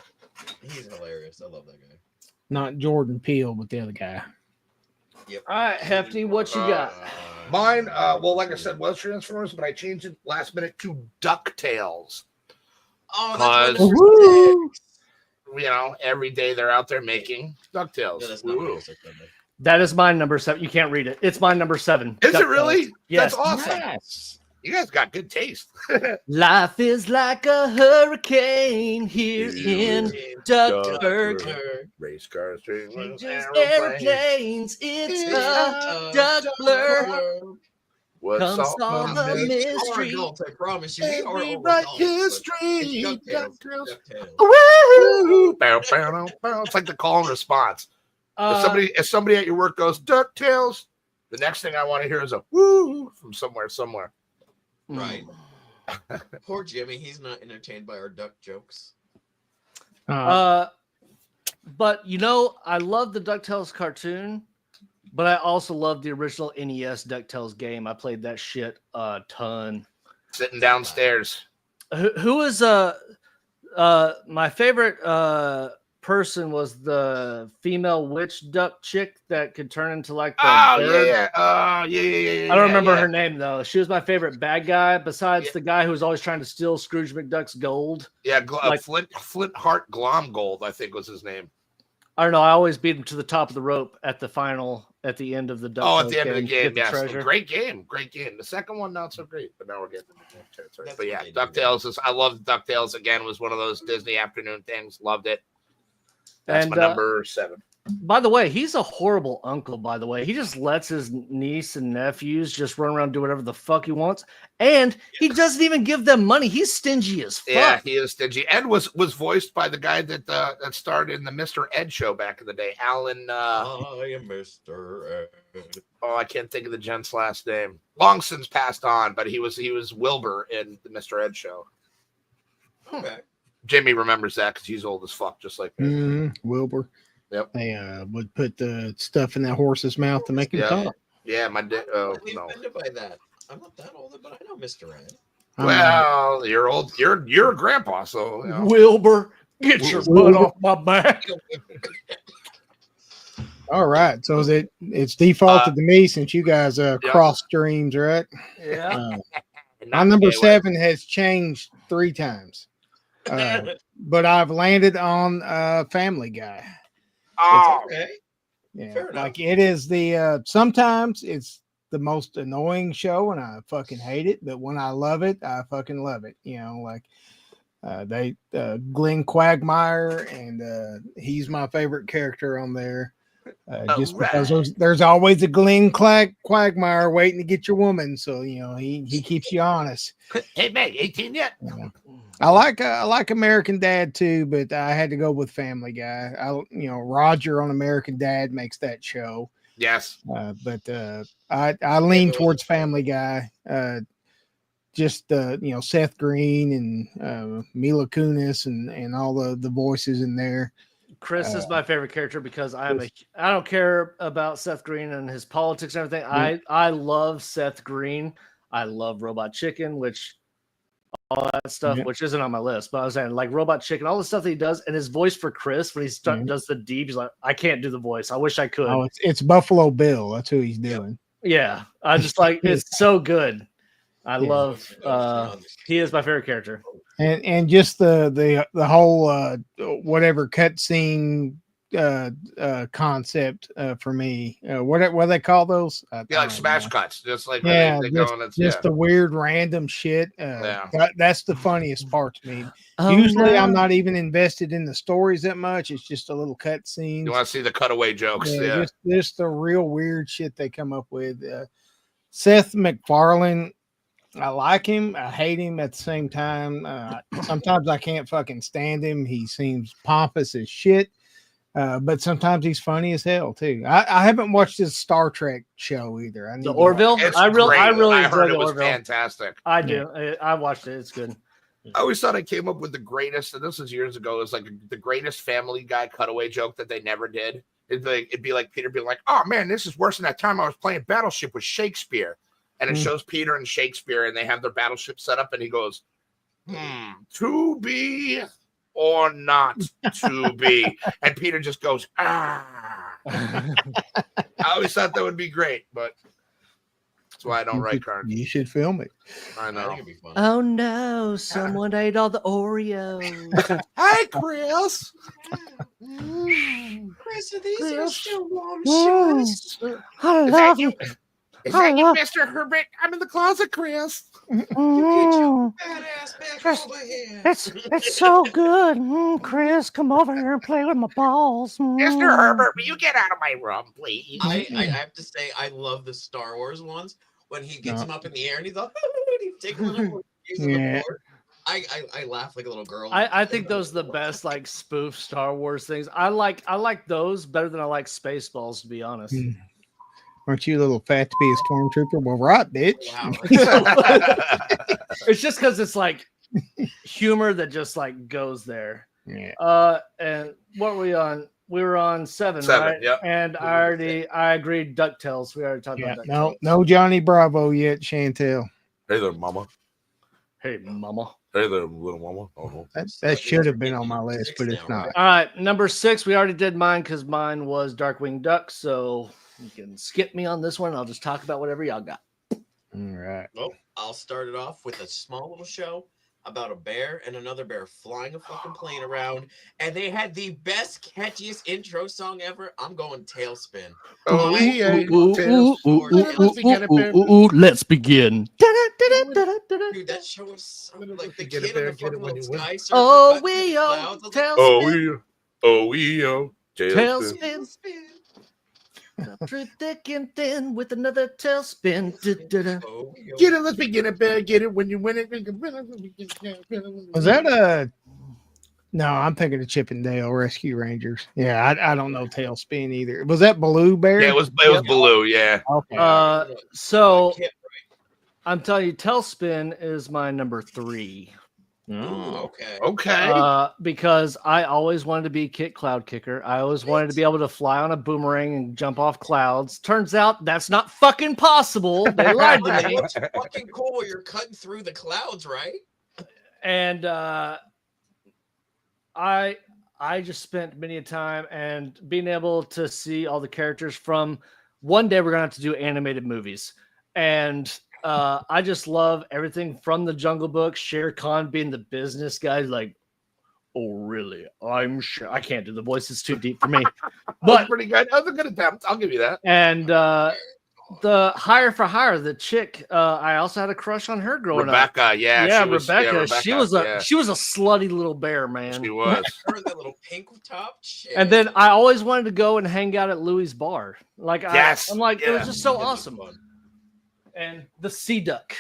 He's hilarious. I love that guy. Not Jordan Peele, but the other guy. Yep. All right, Hefty, what you got? Mine, well, like I said, was Transformers, but I changed it last minute to DuckTales. Oh, Cause- that's my Woo! You know, every day they're out there making DuckTales. Yeah, that's not Woo. my second number. That is my number 7. You can't read it. It's my number 7. Is it really? Yes. That's awesome. Nice. You guys got good taste. Life is like a hurricane here in Duckburg. Race cars, trains, Just aeroplanes. airplanes, it's a duck blur. What's Comes all the mystery? mystery. Adults, I promise you. We are We over write adults, history. but it's DuckTales. DuckTales. Woo! Bow, bow, bow. It's like the call and response. Uh, If somebody at your work goes DuckTales, the next thing I want to hear is a woo from somewhere. Right. Poor Jimmy. He's not entertained by our duck jokes. But you know, I love the DuckTales cartoon, but I also love the original NES DuckTales game. I played that shit a ton. Sitting downstairs. Who was my favorite person was the female witch duck chick that could turn into like the bird. Yeah. I don't remember her name though. She was my favorite bad guy besides the guy who was always trying to steal Scrooge McDuck's gold. Yeah, like- Flint Heart Glomgold, I think was his name. I don't know. I always beat him to the top of the rope at the end of the DuckTales Oh, at the end of the to game, get the yes. treasure. Great game. The second one, not so great, but now we're getting into the territory. That's But yeah, what they do. DuckTales is, I love DuckTales again, was one of those Disney afternoon things. Loved it. That's And, my number 7. By the way, he's a horrible uncle, by the way. He just lets his niece and nephews just run around and do whatever the fuck he wants. And he doesn't even give them money. He's stingy as fuck. Yeah, he is stingy. Ed was voiced by the guy that starred in the Mr. Ed show back in the day. Alan I am Mr. Ed. I can't think of the gent's last name. Long since passed on, but he was Wilbur in the Mr. Ed show. Okay. Jimmy remembers that because he's old as fuck, just like me. Wilbur. Yep. They would put the stuff in that horse's mouth to make him Yeah. talk. Yeah, my oh I'd be no. offended by that. I'm not that old, but I know Mr. Ed. Well, you're old. You're a grandpa, so you know. Wilbur, get your butt off my back. All right. So it's defaulted to me since you guys cross streams, right? Yeah. My number 7 has changed 3 times. But I've landed on Family Guy. Oh, Okay. Yeah. Fair enough. Like it is the sometimes it's the most annoying show and I fucking hate it, but when I love it, I fucking love it. You know, like Glenn Quagmire, and he's my favorite character on there. Just because there's always a Glenn Quagmire waiting to get your woman, so you know he keeps you honest. Hey, Meg, 18 yet? I like American Dad too, but I had to go with Family Guy. Roger on American Dad makes that show. Yes. But I lean towards Family Guy. Seth Green and Mila Kunis and all the voices in there. Chris is my favorite character because I don't care about Seth Green and his politics and everything. I love Seth Green. I love Robot Chicken, all that stuff, which isn't on my list, but I was saying like Robot Chicken, all the stuff that he does, and his voice for Chris when he does the deep, he's like, I can't do the voice. I wish I could. Oh, it's Buffalo Bill. That's who he's doing. Yeah, I just like it's so good. I Yeah. love. He is my favorite character. And just the whole whatever cutscene concept for me. What do they call those? I Yeah, like don't smash know. cuts, just like Yeah, they go and it's just the weird random shit. Yeah. That's the funniest part to me. Oh, Usually, no. I'm not even invested in the stories that much. It's just a little You cutscenes. want to see the cutaway jokes? Yeah. Just the real weird shit they come up with. Seth MacFarlane, I like him. I hate him at the same time. Sometimes I can't fucking stand him. He seems pompous as shit. But sometimes he's funny as hell too. I haven't watched his Star Trek show either. I need The to watch Orville. It's I really I enjoy heard the it was Orville. fantastic. I do. I watched it. It's good. I always thought I came up with the greatest, and this was years ago. It was like the greatest Family Guy cutaway joke that they never did. It'd be like Peter being like, "Oh man, this is worse than that time I was playing Battleship with Shakespeare," and it shows Peter and Shakespeare, and they have their battleship set up, and he goes, "To be or not to be," and Peter just goes, "Ah." I always thought that would be great, but that's why I don't write cards. You should film it. I I know. think it'd be fun. Oh no! Someone ate all the Oreos. Hey, Chris. Chris, are these Chris. still warm shoes? I Is love that you? Is that you, Mr. Herbert? I'm in the closet, Chris. Mm, Badass back Chris, over here. it's so good. Chris, come over here and play with my balls. Mr. Herbert, will you get out of my room, please? I have to say, I love the Star Wars ones when he gets him up in the air and he's like, he's taking little using the Yeah. board. I laugh like a little girl. I think those are the best like spoof Star Wars things. I like those better than I like Spaceballs, to be honest. Aren't you a little fat to be a stormtrooper? Well, right, bitch. Wow. It's just because it's like humor that just like goes there. Yeah. And what were we on? We were on 7, Seven, right? yep. And I agreed DuckTales. We already talked Yeah. about DuckTales. No Johnny Bravo yet, Chantel. Hey there, mama. Hey, mama. Hey there, little mama. Oh, That should have been on my list, but it's not. All right, number 6. We already did mine because mine was Darkwing Duck. So you can skip me on this one. I'll just talk about whatever y'all got. All right. Well, I'll start it off with a small little show about a bear and another bear flying a fucking plane around, and they had the best, catchiest intro song ever. I'm going Tailspin. Oh, I Let's begin. Dude, that show was so, like the Get it, kid bear, on the get it fucking when little you win. sky surfer. Oh, cut we through the clouds. I was like, tailspin. oh, Tailspin. Tailspin. Through thick and thin with another tailspin. Oh, we Get it, let's begin it, bear. Get it when you win it. Was that a? No, I'm thinking of Chip and Dale Rescue Rangers. Yeah, I don't know Tailspin either. Was that Blue Bear? Yeah, it was Baloo, yeah. Okay. So Kid, I'm telling you, Tailspin is my number 3. Ooh, okay. Okay. Because I always wanted to be Kit Cloud Kicker. I always wanted to be able to fly on a boomerang and jump off clouds. Turns out that's not fucking possible. They lied to me. What's fucking cool? You're cutting through the clouds, right? And I just spent many a time and being able to see all the characters from one day we're gonna have to do animated movies. And I just love everything from the Jungle Book. Shere Khan being the business guy, like, oh really? I'm sure I can't do the voice; it's too deep for me. But But pretty good. That was a good attempt. I'll give you that. and the Hire for Hire, the chick, I also had a crush on her growing up. Rebecca, Yeah, she was, Rebecca. She was a yeah, she was a slutty little bear, man. she was. Her that little pink top. Shit. And then I always wanted to go and hang out at Louis' bar. Like Yes, I'm like, it was yeah. just so That'd be awesome. fun. And the Sea Duck.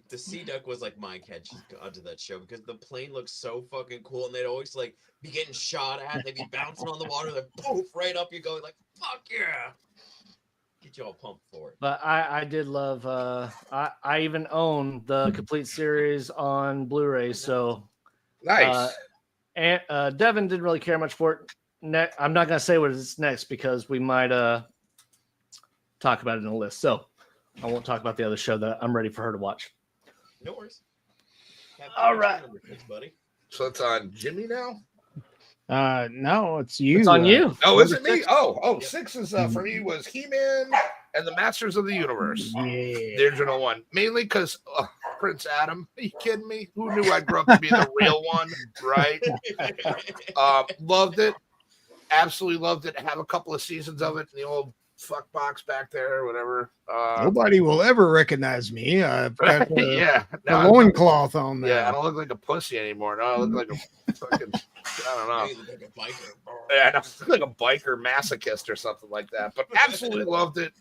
The Sea Duck was like my catch onto that show because the plane looked so fucking cool, and they'd always like be getting shot at. They'd be bouncing on the water, then poof, right up you go, like fuck yeah, get you all pumped for it. But I did love. I even own the complete series on Blu-ray. So Nice. and Devin didn't really care much for it. I'm not gonna say what is next because we might talk about it in a list. So I won't talk about the other show that I'm ready for her to watch. No worries. All right. buddy. So it's on Jimmy now? No, it's you. It's on you. Oh, is it me? 6. Oh, 6 is for me was He-Man, and the Masters of the Universe. Yeah. The original one. Mainly because Prince Adam. Are you kidding me? Who knew I'd grow up to be the real one, right? Loved it. Absolutely loved it. Have a couple of seasons of it in the old fuck box back there or whatever. Nobody will ever recognize me. I've got yeah. the Now loincloth on there. yeah, I don't look like a pussy anymore. No, I look like a fucking, I don't know. You look like a biker. Yeah, I look like a biker masochist or something like that. But absolutely loved it.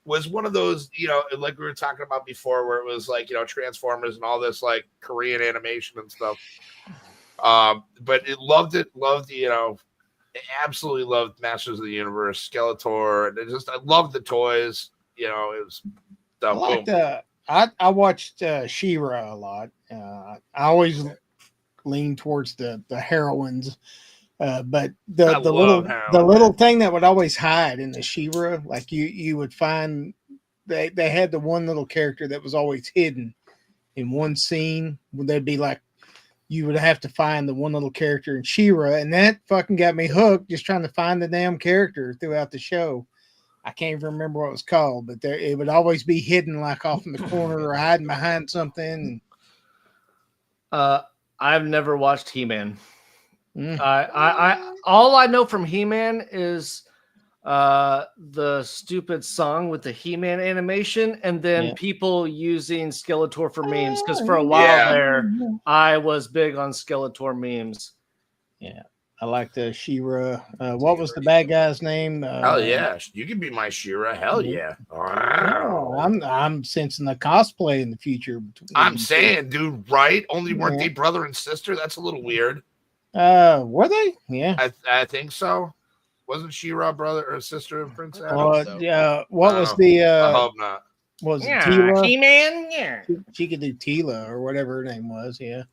Was one of those, like we were talking about before, where it was like, Transformers and all this like Korean animation and stuff. But it loved, absolutely loved Masters of the Universe, Skeletor, and I loved the toys. It was I watched She-Ra a lot. I always lean towards the heroines, but the little thing that would always hide in the She-Ra, like you would find they had the one little character that was always hidden in one scene. They'd be like, you would have to find the one little character in She-Ra, and that fucking got me hooked just trying to find the damn character throughout the show. I can't even remember what it was called, but it would always be hidden like off in the corner or hiding behind something. I've never watched He-Man. I all I know from He-Man is the stupid song with the He-Man animation, and then people using Skeletor for memes. Because for a while there, I was big on Skeletor memes. Yeah, I like the She-Ra. What was the bad guy's name? Hell yeah, you can be my She-Ra. Hell yeah. Oh, I'm sensing the cosplay in the future. I'm saying, dude, right? Only weren't they brother and sister? That's a little weird. Were they? Yeah, I think so. Wasn't She-Ra brother or sister of Prince Adam? What was the? I hope not. Was it Tila? He-Man, yeah. She could do Tila or whatever her name was. Yeah,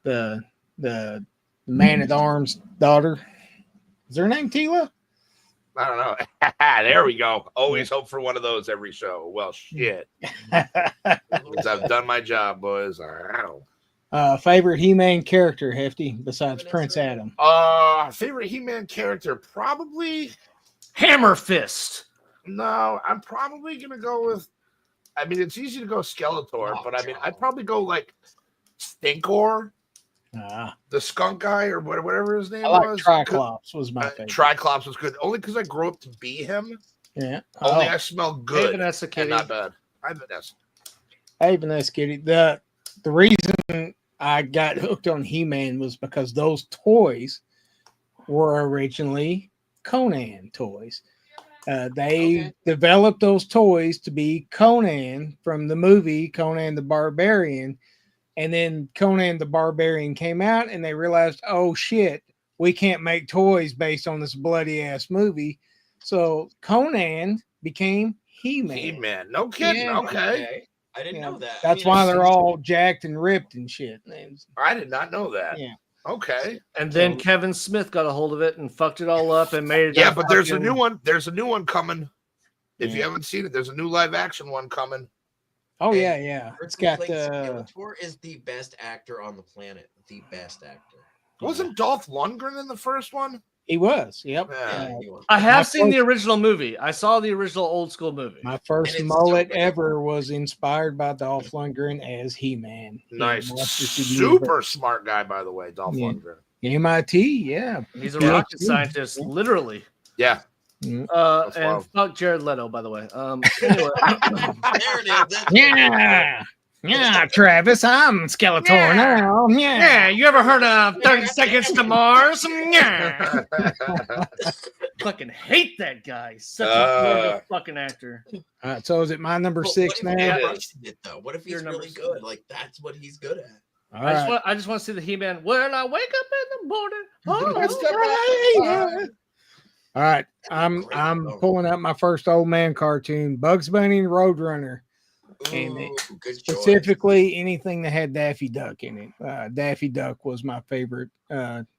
the Man at Arms daughter. Is her name Tila? I don't know. There we go. Always hope for one of those every show. Well, shit. Because I've done my job, boys. Favorite He-Man character, Hefty, besides Prince Adam? Favorite He-Man character, probably Hammer Fist. No, I'm probably gonna go with. I mean, it's easy to go Skeletor, but I mean, I'd probably go like Stinkor, the skunk guy, or whatever his name was. Triclops was my favorite. Triclops was good, only because I grew up to be him. Yeah. Only I smell good. Hey, Vanessa Kitty. Not bad. Hi, Vanessa. Hey, Vanessa Kitty. The reason I got hooked on He-Man was because those toys were originally Conan toys. They developed those toys to be Conan from the movie Conan the Barbarian. And then Conan the Barbarian came out and they realized, oh shit, we can't make toys based on this bloody ass movie. So Conan became He-Man. He-Man. No kidding. Yeah. Okay. I didn't know that. That's why they're all jacked and ripped and shit. I did not know that. Yeah. Okay. And then Kevin Smith got a hold of it and fucked it all up and made it. Yeah, but there's a new one. There's a new one coming. If you haven't seen it, there's a new live action one coming. Oh yeah. It's got Skeletor is the best actor on the planet. The best actor. Wasn't Dolph Lundgren in the first one? He was. Yep. Yeah, he was. I have seen the original movie. I saw the original old school movie. My first mullet ever was inspired by Dolph Lundgren as He-Man. Nice. Super smart guy, by the way, Dolph Lundgren. MIT, yeah. He's a rocket scientist, literally. Yeah. And fuck Jared Leto, by the way. Anyway. There it is. Yeah, Travis, I'm Skeletor now. Yeah, you ever heard of 30 Seconds to Mars? Yeah. Fucking hate that guy. Such a fucking actor. All right, so is it my number 6 now? What if he's really good? Like, that's what he's good at. I just want to see the He-Man. When I wake up in the morning. All right, I'm pulling up my first old man cartoon, Bugs Bunny and Roadrunner. And specifically anything that had Daffy Duck in it. Daffy Duck was my favorite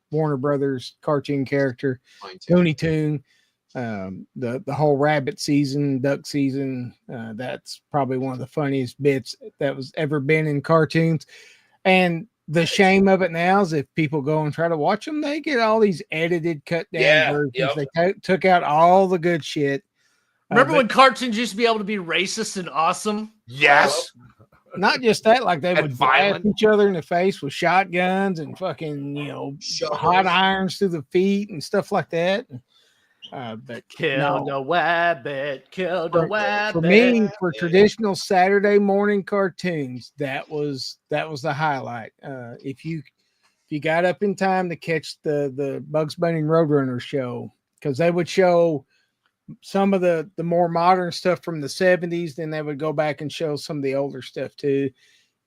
Warner Brothers cartoon character. Looney Tune, the whole rabbit season, duck season. That's probably one of the funniest bits that was ever been in cartoons. And the shame of it now is if people go and try to watch them, they get all these edited, cut down versions. They took out all the good shit. Remember but when cartoons used to be able to be racist and awesome? Yes. not just that, like they And would violent. blast each other in the face with shotguns and fucking, hot irons through the feet and stuff like that. But Kill the wabbit, kill the wabbit. for me, for traditional Saturday morning cartoons, that was the highlight. If you got up in time to catch the Bugs Bunny and Roadrunner show, because they would show some of the more modern stuff from the 70s, then they would go back and show some of the older stuff too.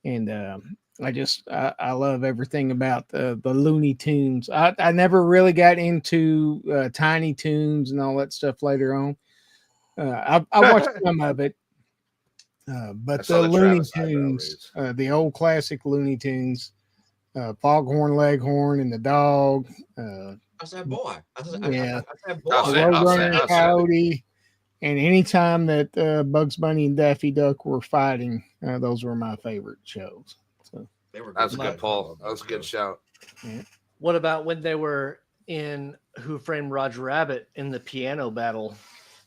And I love everything about the Looney Tunes. I never really got into Tiny Toons and all that stuff later on. I watched some of it, but the Looney Tunes, the old classic Looney Tunes, Foghorn Leghorn and the dog. I said boy. I said boy. Roadrunner, Coyote, and anytime that Bugs Bunny and Daffy Duck were fighting, those were my favorite shows. So That's a good pull. That was a good shout. Yeah. What about when they were in Who Framed Roger Rabbit in the piano battle?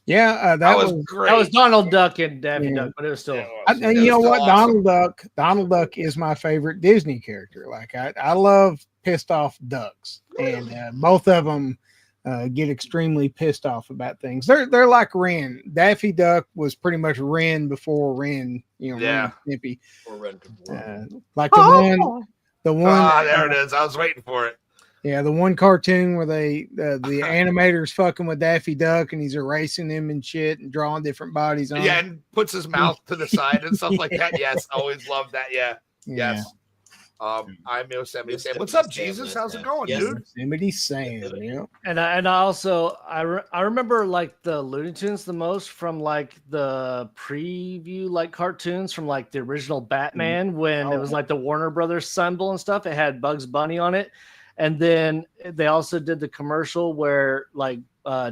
Yeah, that was great. That was Donald Duck and Daffy Duck, but it was still. and you know what? Awesome. Donald Duck is my favorite Disney character. Like I love pissed off ducks, and both of them get extremely pissed off about things. They're like Ren. Daffy Duck was pretty much Ren before Ren. Ren and Snippy. Like the one. Ah, there it is. I was waiting for it. Yeah, the one cartoon where the animator's fucking with Daffy Duck and he's erasing him and shit and drawing different bodies on. Yeah, and puts his mouth to the side and stuff like that. Yes, always loved that. Yeah. Yes. I'm Yosemite Sam. What's up, Jesus? How's it going, dude? Yosemite Sam. Yeah. And I also I remember like the Looney Tunes the most from like the preview like cartoons from like the original Batman when it was like the Warner Brothers symbol and stuff. It had Bugs Bunny on it. And then they also did the commercial where like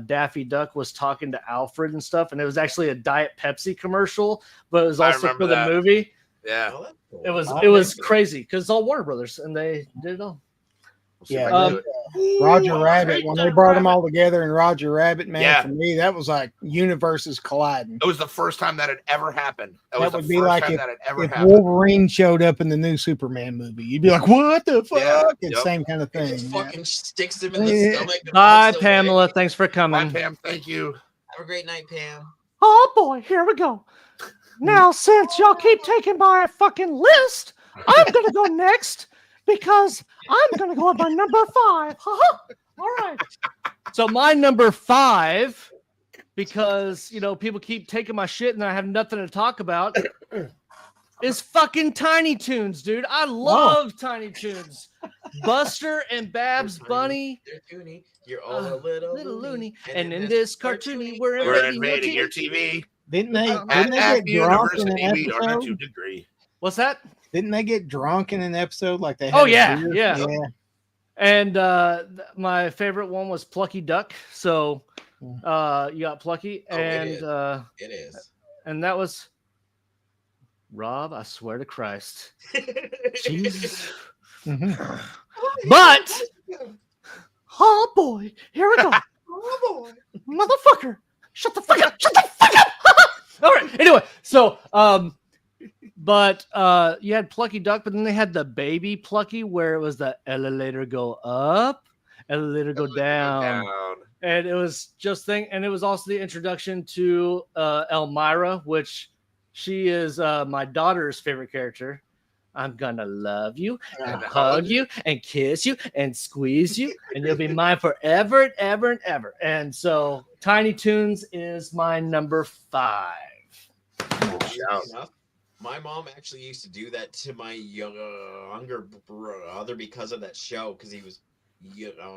Daffy Duck was talking to Alfred and stuff. And it was actually a Diet Pepsi commercial, but it was also for the movie. Yeah. It was crazy because it's all Warner Brothers and they did it all. Yeah, Roger Rabbit, when they brought them all together in Roger Rabbit, man, for me, that was like universes colliding. It was the first time that had ever happened. That would be like if Wolverine showed up in the new Superman movie. You'd be like, what the fuck? Yeah. It's the same kind of thing. It just fucking sticks him in the stomach. Bye, Pamela. Thanks for coming. Bye, Pam. Thank you. Have a great night, Pam. Oh, boy. Here we go. Now, since y'all keep taking my fucking list, I'm going to go next. Because I'm going to go with my number 5. All right. So my number 5, because, people keep taking my shit and I have nothing to talk about, is fucking Tiny Toons, dude. I love Tiny Toons. Buster and Babs Bunny. They're toony. You're all a little loony. And in this cartoony, we're invading your TV. Didn't they at get drunk in an University, we are episode? to degree. What's that? Didn't they get drunk in an episode like they had? Oh, yeah. And my favorite one was Plucky Duck. So you got Plucky. And it is. And that was Rob, I swear to Christ. Jesus. But oh, boy. Here we go. Oh, boy. Motherfucker. Shut the fuck up. Shut the fuck up. all right. Anyway, so but you had Plucky Duck, but then they had the baby Plucky where it was the elevator go up, elevator go down. And it was just and it was also the introduction to Elmira, which she is my daughter's favorite character. I'm gonna love you and hug you and kiss you and squeeze you, and you'll be mine forever and ever and ever. And so Tiny Toons is my number 5. My mom actually used to do that to my younger brother because of that show, because he was younger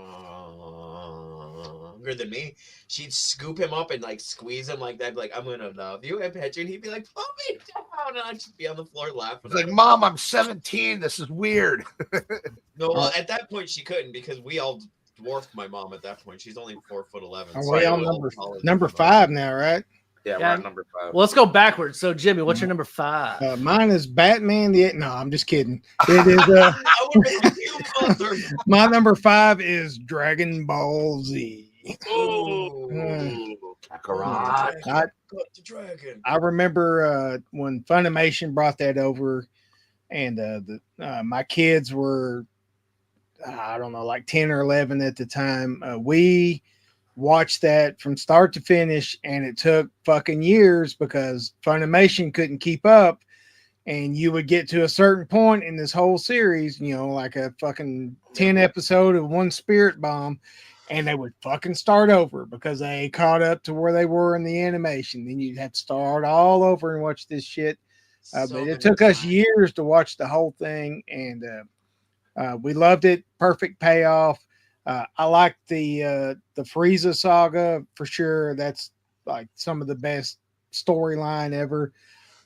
than me. She'd scoop him up and like squeeze him like that, like, I'm gonna love you and pet you, and he'd be like, put me down, and I'd just be on the floor laughing. It's like, Mom, I'm 17. This is weird. No, well, at that point she couldn't, because we all dwarfed my mom at that point. She's only 4'11". Are we on number 5 now, right? Yeah, we're on number 5. Well, let's go backwards. So, Jimmy, what's your number 5? Mine is Batman. No, I'm just kidding. It is. My number 5 is Dragon Ball Z. Oh, Kakarot. The dragon. I remember when Funimation brought that over, and my kids were, I don't know, like 10 or 11 at the time. We watched that from start to finish, and it took fucking years because Funimation couldn't keep up. And you would get to a certain point in this whole series, like a fucking 10 episode of One Spirit Bomb, and they would fucking start over because they caught up to where they were in the animation. Then you'd have to start all over and watch this shit. But it took us years to watch the whole thing, and we loved it. Perfect payoff. I like the Frieza saga for sure. That's like some of the best storyline ever.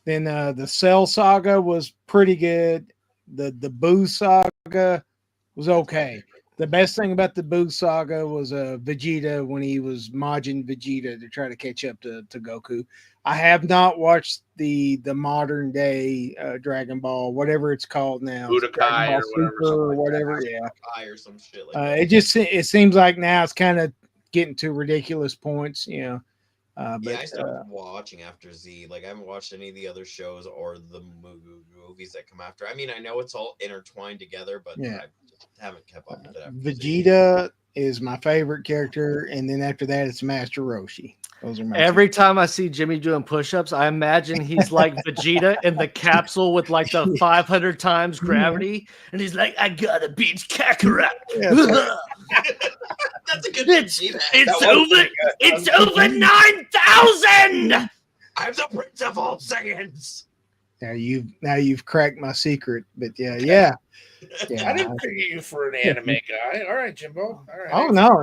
Then the Cell saga was pretty good. The Boo saga was okay. The best thing about the Boo saga was Vegeta when he was Majin Vegeta to try to catch up to Goku. I have not watched the modern day Dragon Ball, whatever it's called now, Budokai or whatever. Yeah, or some shit like that. it seems like now it's kind of getting to ridiculous points, But I started watching after Z. Like I haven't watched any of the other shows or the movies that come after. I mean, I know it's all intertwined together, but I just haven't kept up with it. Vegeta is my favorite character, and then after that, it's Master Roshi. Those are my Every time I see Jimmy doing push-ups, I imagine he's like Vegeta in the capsule with like the 500 times gravity, and he's like, "I gotta beat Kakarot." That's a good. It's over 9,000. I'm the Prince of all Saiyans. Now you've cracked my secret, but yeah. I didn't figure you for an anime guy. All right, Jimbo. All right. Oh no.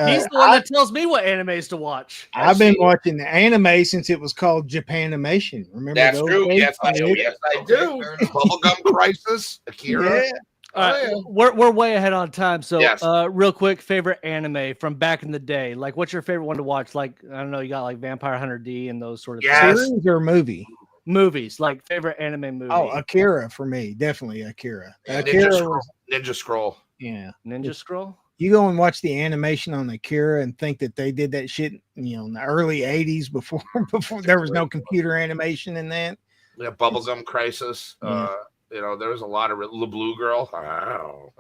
He's the one that tells me what animes to watch. I've been watching the anime since it was called Japanimation. Remember That's those true. days? Yes, I do. Yes, I do. Bubblegum Crisis, Akira. Yeah. We're way ahead on time. So, real quick, favorite anime from back in the day. Like, what's your favorite one to watch? Like, I don't know, you got like Vampire Hunter D and those sort of things. Series or movie? Movies, like favorite anime movie. Oh, Akira for me, definitely Akira. Yeah, Ninja Scroll. Yeah, Ninja Scroll. You go and watch the animation on Akira and think that they did that shit, in the early '80s before there was no computer animation in that. Yeah, Bubblegum Crisis. There was a lot of the Blue Girl. Wow.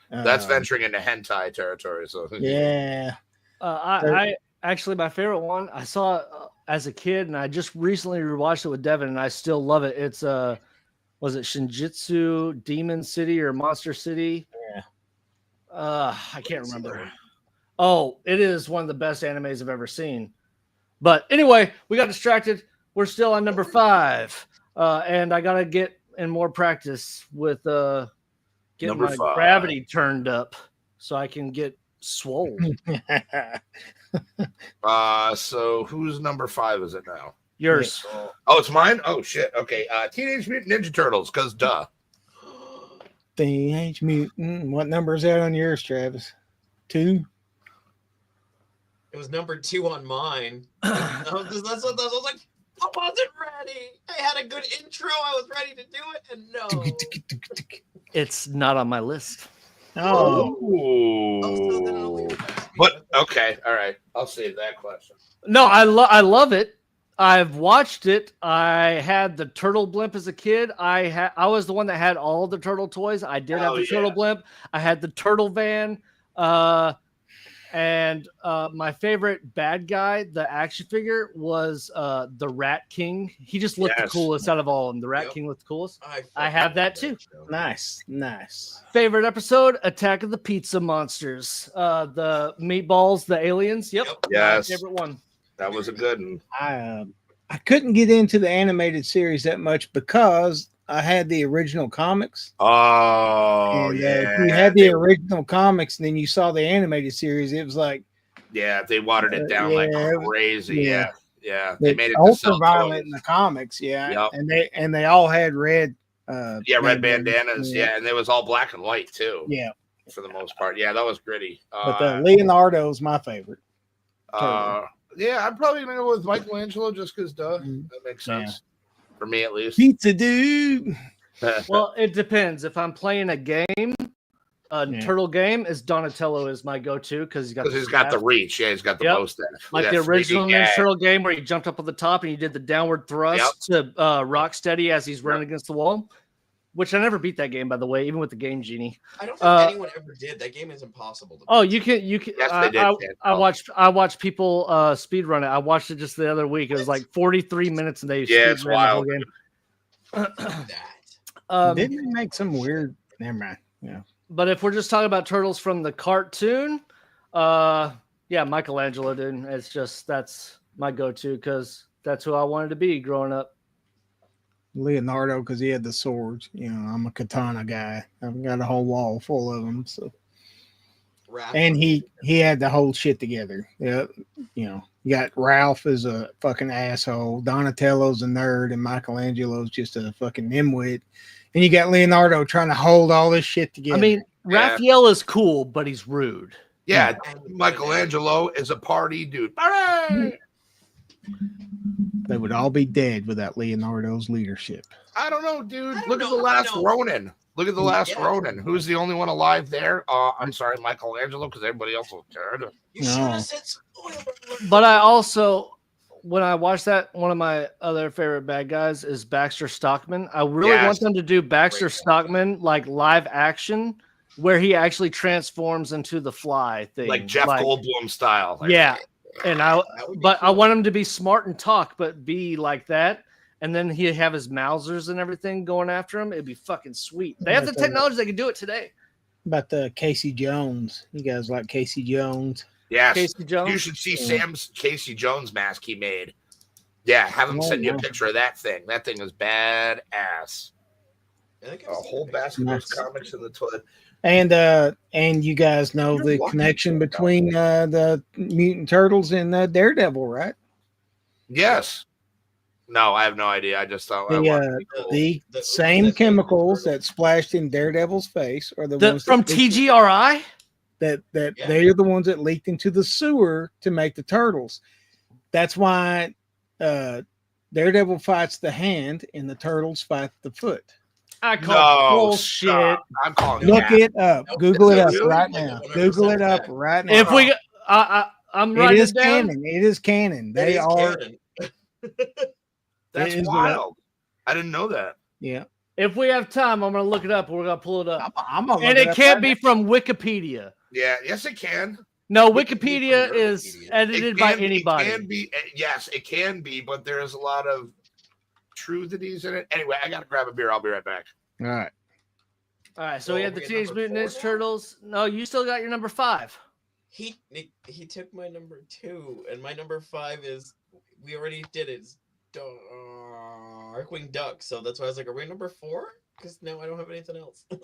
That's venturing into hentai territory. So yeah. I actually, my favorite one I saw as a kid, and I just recently rewatched it with Devin, and I still love it. It's was it Shinjitsu Demon City or Monster City? Yeah. I can't remember. Oh, it is one of the best animes I've ever seen. But anyway, we got distracted. We're still on number 5, and I gotta get in more practice with getting my gravity turned up so I can get swole. So whose number 5 is it now? Yours. Oh, it's mine? Oh shit. Okay. Teenage Mutant Ninja Turtles, because duh. Teenage Mutant. What number is that on yours, Travis? 2? It was number 2 on mine. That's what I was like. I wasn't ready. I had a good intro. I was ready to do it, and no. It's not on my list. Oh. But okay, all right. I'll save that question. No, I love it. I've watched it. I had the turtle blimp as a kid. I was the one that had all the turtle toys. I did have the turtle blimp. I had the turtle van. And my favorite bad guy, the action figure, was the Rat King. He just looked the coolest out of all of them. The Rat King looked the coolest. I have that too. Nice. Favorite episode: Attack of the Pizza Monsters. The meatballs, the aliens. Yep. Yes. My favorite one. That was a good one. I couldn't get into the animated series that much because I had the original comics. Oh, and, if you had the original comics and then you saw the animated series, it was like, they watered it down like crazy. Yeah. They made it ultra violent in the comics. Yeah. Yep. And they all had red. Red bandanas. Yeah. And it was all black and white too. Yeah. For the most part. Yeah, that was gritty. But Leonardo's my favorite. Yeah, I'm probably gonna go with Michelangelo just because that makes sense. For me at least. Pizza dude. Well, it depends. If I'm playing a game, Yeah. turtle game is Donatello is my go-to because he's got the reach. Yeah, he's got the Yep. most. Like that the original 3D Ninja gag. Turtle game where he jumped up on the top and he did the downward thrust to rock steady as he's running against the wall. Which I never beat that game, by the way, even with the Game Genie. I don't think anyone ever did. That game is impossible to beat. Oh, you can. Yes, they did. I watched people speed run it. I watched it just the other week. It was like 43 minutes, and they it's speed ran the whole wild. game. Didn't they make some weird? Never mind. Yeah. But if we're just talking about turtles from the cartoon, yeah, Michelangelo, dude. It's just that's my go-to because that's who I wanted to be growing up. Leonardo, because he had the swords. You know, I'm a katana guy. I've got a whole wall full of them. So, and he had the whole shit together. Yeah, you know, you got Ralph as a fucking asshole, Donatello's a nerd, and Michelangelo's just a fucking nimwit. And you got Leonardo trying to hold all this shit together. I mean, Raphael is cool, but he's rude. Yeah, Michelangelo is a party dude. Party! They would all be dead without Leonardo's leadership. I don't know, dude. Look at the last Ronin. Look at the last Ronin. Who's the only one alive there? I'm sorry, Michelangelo, because everybody else was dead. You should have said spoiler. But I also, when I watched that, one of my other favorite bad guys is Baxter Stockman. I really want them to do Baxter Stockman like live action, where he actually transforms into the Fly thing, like Jeff Goldblum style. Yeah, and I want him to be smart and talk, but be like that. And then he'd have his Mausers and everything going after him. It'd be fucking sweet. They have the technology that can do it today. About the Casey Jones. You guys like Casey Jones? Yes. Casey Jones? You should see Sam's Casey Jones mask he made. Yeah, have him send you a picture of that thing. That thing is badass. A whole basket of comics in the toilet. And you guys know the connection between the Mutant Turtles and Daredevil, right? Yes. No, I have no idea. I just thought the same chemicals that splashed in Daredevil's face are the ones from TGRI. They are the ones that leaked into the sewer to make the turtles. That's why Daredevil fights the hand and the turtles fight the foot. I call bullshit. I'm calling. Look it up. Google it up right now. Google it up right now. If we, I'm writing it down. Canon. It is canon. They are. That's wild. I didn't know that. Yeah. If we have time, I'm going to look it up. We're going to pull it up. And it can't be from Wikipedia. Yeah. Yes, it can. No, Wikipedia is edited by anybody. It can be. Yes, it can be, but there's a lot of truths in it. Anyway, I got to grab a beer. I'll be right back. All right. So we have the Teenage Mutant Ninja Turtles. No, you still got your number 5. He took my number 2, and my number 5 is we already did it. Darkwing Duck. So that's why I was like, are we number 4? Because now I don't have anything else. All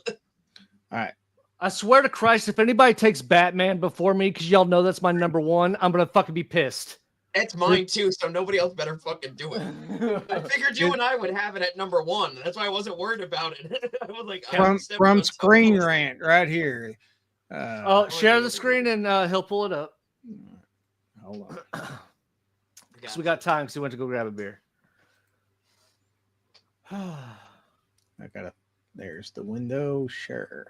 right. I swear to Christ, if anybody takes Batman before me, because y'all know that's my number 1, I'm gonna fucking be pissed. It's mine too, so nobody else better fucking do it. I figured you and I would have it at number 1. That's why I wasn't worried about it. I was like, from Screen Rant right here. Share the screen and he'll pull it up. Hold on. So we got time because we went to go grab a beer. There's the window. Sure.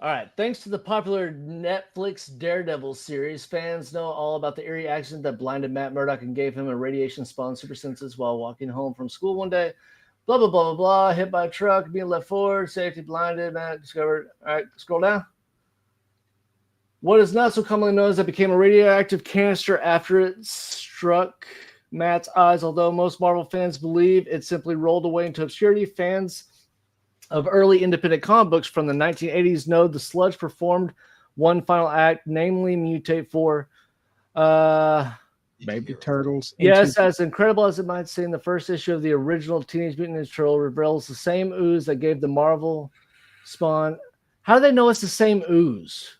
All right. Thanks to the popular Netflix Daredevil series, fans know all about the eerie accident that blinded Matt Murdock and gave him a radiation-spawned super senses while walking home from school one day. Blah, blah, blah, blah, blah. Hit by a truck, being left forward, safety blinded, Matt discovered. All right, scroll down. What is not so commonly known is that it became a radioactive canister after it struck Matt's eyes. Although most Marvel fans believe it simply rolled away into obscurity, fans of early independent comic books from the 1980s know the sludge performed one final act, namely mutate for Baby Turtles. Yes, as incredible as it might seem, the first issue of the original Teenage Mutant Ninja Turtle reveals the same ooze that gave the Marvel spawn. How do they know it's the same ooze?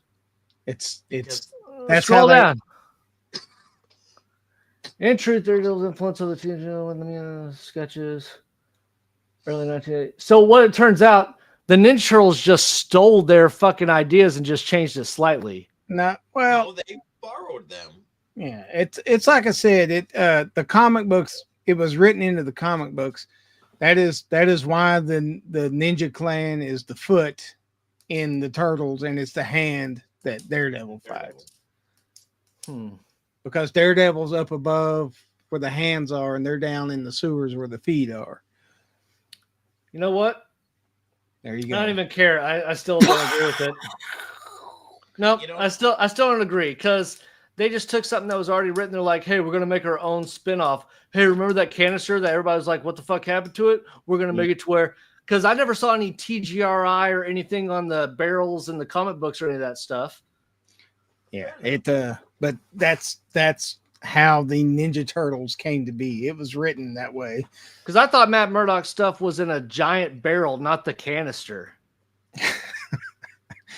That's scroll down. In truth, there's influence of the Teenage Mutant sketches. Early 1980s. So what it turns out, the Ninja Turtles just stole their fucking ideas and just changed it slightly. No, they borrowed them. Yeah, it's like I said, the comic books, it was written into the comic books That is why the Ninja Clan is the foot in the Turtles, and it's the hand that Daredevil fights. Because Daredevil's up above where the hands are, and they're down in the sewers where the feet are. You know what? There you I go. don't even care. I still don't agree with it. No, I still don't agree because they just took something that was already written. They're like, hey, we're gonna make our own spinoff. Hey, remember that canister that everybody was like, what the fuck happened to it? We're gonna make it to where, because I never saw any TGRI or anything on the barrels in the comic books or any of that stuff. Yeah, but that's how the Ninja Turtles came to be. It was written that way. Because I thought Matt Murdock's stuff was in a giant barrel, not the canister.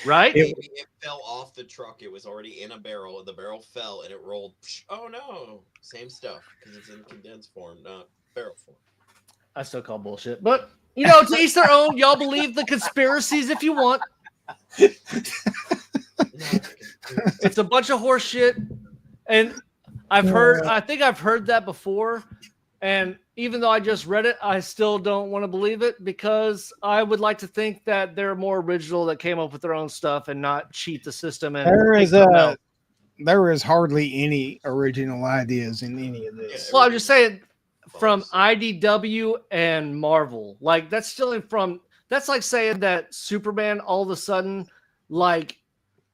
Right? Maybe it fell off the truck. It was already in a barrel. The barrel fell and it rolled. Oh no! Same stuff because it's in condensed form, not barrel form. I still call bullshit, but you know, to each their own. Y'all believe the conspiracies if you want. It's a bunch of horse shit, and I think I've heard that before, and even though I just read it, I still don't want to believe it because I would like to think that they're more original, that came up with their own stuff and not cheat the system. And there is hardly any original ideas in any of this. Well, I'm just saying, from IDW and Marvel, like that's stealing from. That's like saying that Superman all of a sudden like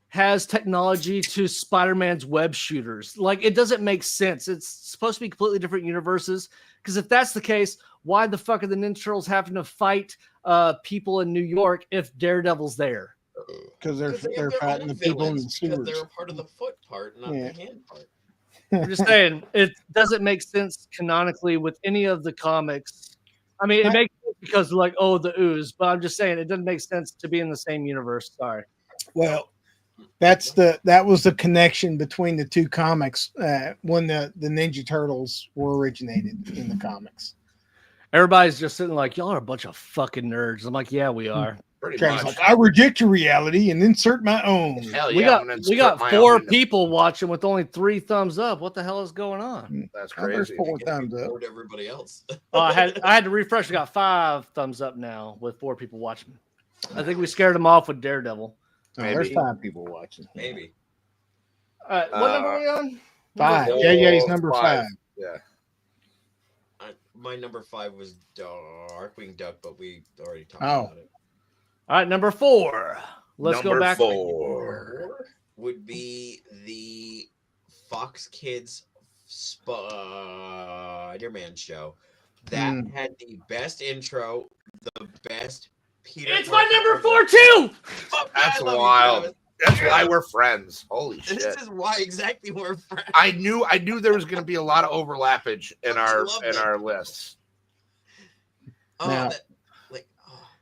has technology to Spider-Man's web shooters. Like it doesn't make sense. It's supposed to be completely different universes. Because if that's the case, why the fuck are the Ninja Turtles having to fight people in New York if Daredevil's there? Because they're fighting the people in the sewers. Because they're a part of the foot part, not the hand part. I'm just saying, it doesn't make sense canonically with any of the comics. I mean, it makes sense because like, oh, the ooze, but I'm just saying it doesn't make sense to be in the same universe. Sorry. Well, that was the connection between the two comics when the Ninja Turtles were originated in the comics. Everybody's just sitting like, y'all are a bunch of fucking nerds. I'm like, yeah, we are. Pretty much. Like, I reject your reality and insert my own. Hell we yeah, got 4 people watching with only 3 thumbs up. What the hell is going on? That's There's crazy. 4 thumbs up. Everybody else. I had to refresh. I got 5 thumbs up now with 4 people watching. I think we scared them off with Daredevil. There's 5 people watching. Maybe. All right, what number are we on? 5. JJ's number 5. Yeah. My number 5 was Darkwing Duck, but we already talked Oh. about it. All right, number 4. Let's go back. 4 would be the Fox Kids Spider-Man show that had the best intro, the best Peter. It's my number 4 too. That's wild. That's why we're friends. Holy shit! This is why exactly we're friends. I knew there was going to be a lot of overlappage in our lists. Oh, Now-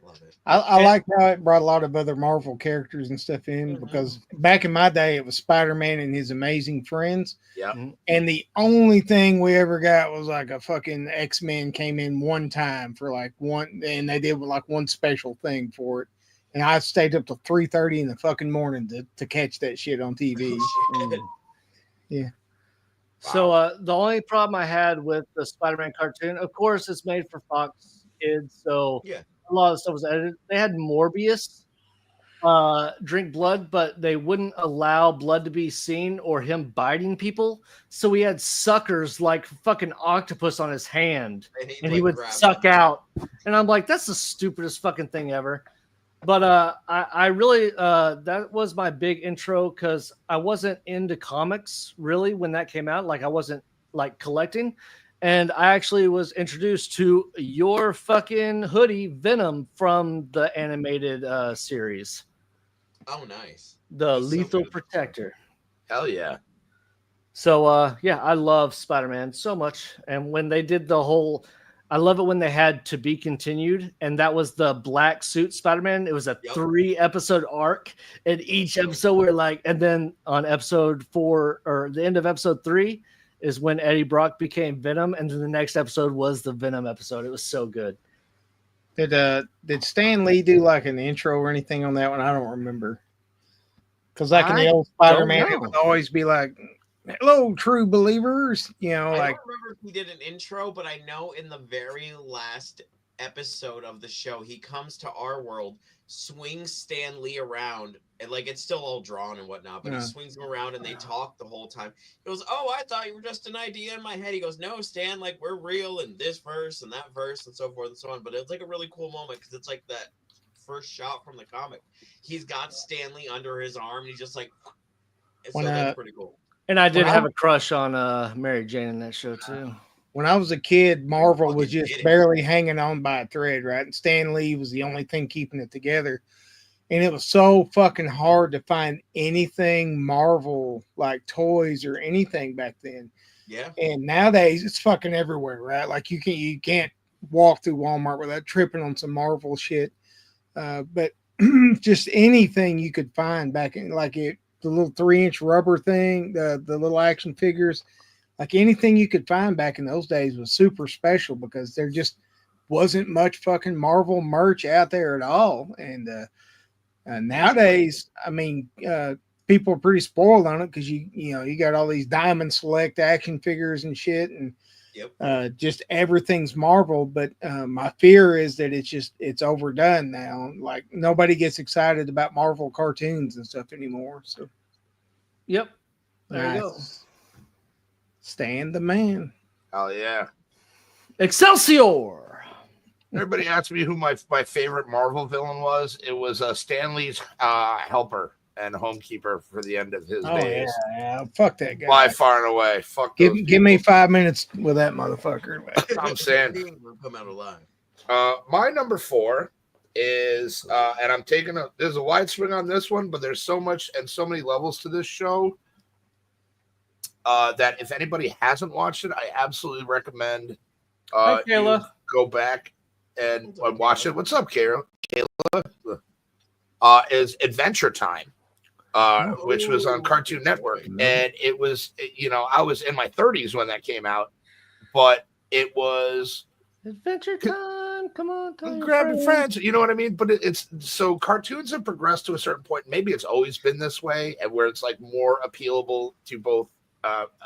love it. I like how it brought a lot of other Marvel characters and stuff in because back in my day it was Spider-Man and his amazing friends. Yeah. And the only thing we ever got was like a fucking X-Men came in one time for like one, and they did like one special thing for it. And I stayed up till 3:30 in the fucking morning to catch that shit on TV. Yeah. So the only problem I had with the Spider-Man cartoon, of course, it's made for Fox Kids, so a lot of stuff was edited. They had Morbius drink blood, but they wouldn't allow blood to be seen or him biting people. So he had suckers like fucking octopus on his hand, and he would suck out. And I'm like, that's the stupidest fucking thing ever. But I really that was my big intro because I wasn't into comics really when that came out. Like I wasn't like collecting, and I actually was introduced to your fucking hoodie Venom from the animated series. Oh, nice. The He's so Lethal good. Protector. Hell yeah. So yeah, I love Spider-Man so much, and when they did the whole. I love it when they had To Be Continued, and that was the black suit Spider-Man. It was a 3-episode arc, and each episode we were like, and then on episode 4 or the end of episode 3 is when Eddie Brock became Venom, and then the next episode was the Venom episode. It was so good. Did Stan Lee do like an intro or anything on that one? I don't remember. Because like in the old Spider-Man, it would always be like, "Hello, true believers," you know, I like. don't remember if he did an intro, but I know in the very last episode of the show, he comes to our world, swings Stan Lee around, and like it's still all drawn and whatnot, but he swings him around and they talk the whole time. He goes, "Oh, I thought you were just an idea in my head." He goes, "No, Stan, like we're real in this verse and that verse and so forth and so on." But it's like a really cool moment because it's like that first shot from the comic. He's got Stanley under his arm and he's just like, so that's pretty cool. And I did have a crush on Mary Jane in that show too. When I was a kid, Marvel was just barely hanging on by a thread, right? And Stan Lee was the only thing keeping it together. And it was so fucking hard to find anything Marvel, like toys or anything back then. Yeah. And nowadays it's fucking everywhere, right? Like you can't walk through Walmart without tripping on some Marvel shit. But just anything you could find back in, like the little 3-inch rubber thing, the little action figures. Like anything you could find back in those days was super special because there just wasn't much fucking Marvel merch out there at all. And nowadays, I mean, people are pretty spoiled on it because you got all these Diamond Select action figures and shit, and just everything's Marvel. But my fear is that it's overdone now. Like nobody gets excited about Marvel cartoons and stuff anymore. So, yep, there you go. Stan the man. Oh yeah. Excelsior. Everybody asked me who my favorite Marvel villain was. It was Stan Lee's helper and homekeeper for the end of his days. Yeah. Fuck that guy. By far and away. Fuck. Give me 5 minutes with that motherfucker. I'm saying. Come out alive. My number 4 is, and I'm taking there's a wide swing on this one, but there's so much and so many levels to this show. That if anybody hasn't watched it, I absolutely recommend Hi, Kayla. you go back and watch it. What's up, Kayla? Is Adventure Time, which was on Cartoon Network. And it was, I was in my 30s when that came out, but it was Adventure Time. Come on, grab your friends. You know what I mean? But it's so cartoons have progressed to a certain point. Maybe it's always been this way, and where it's like more appealable to both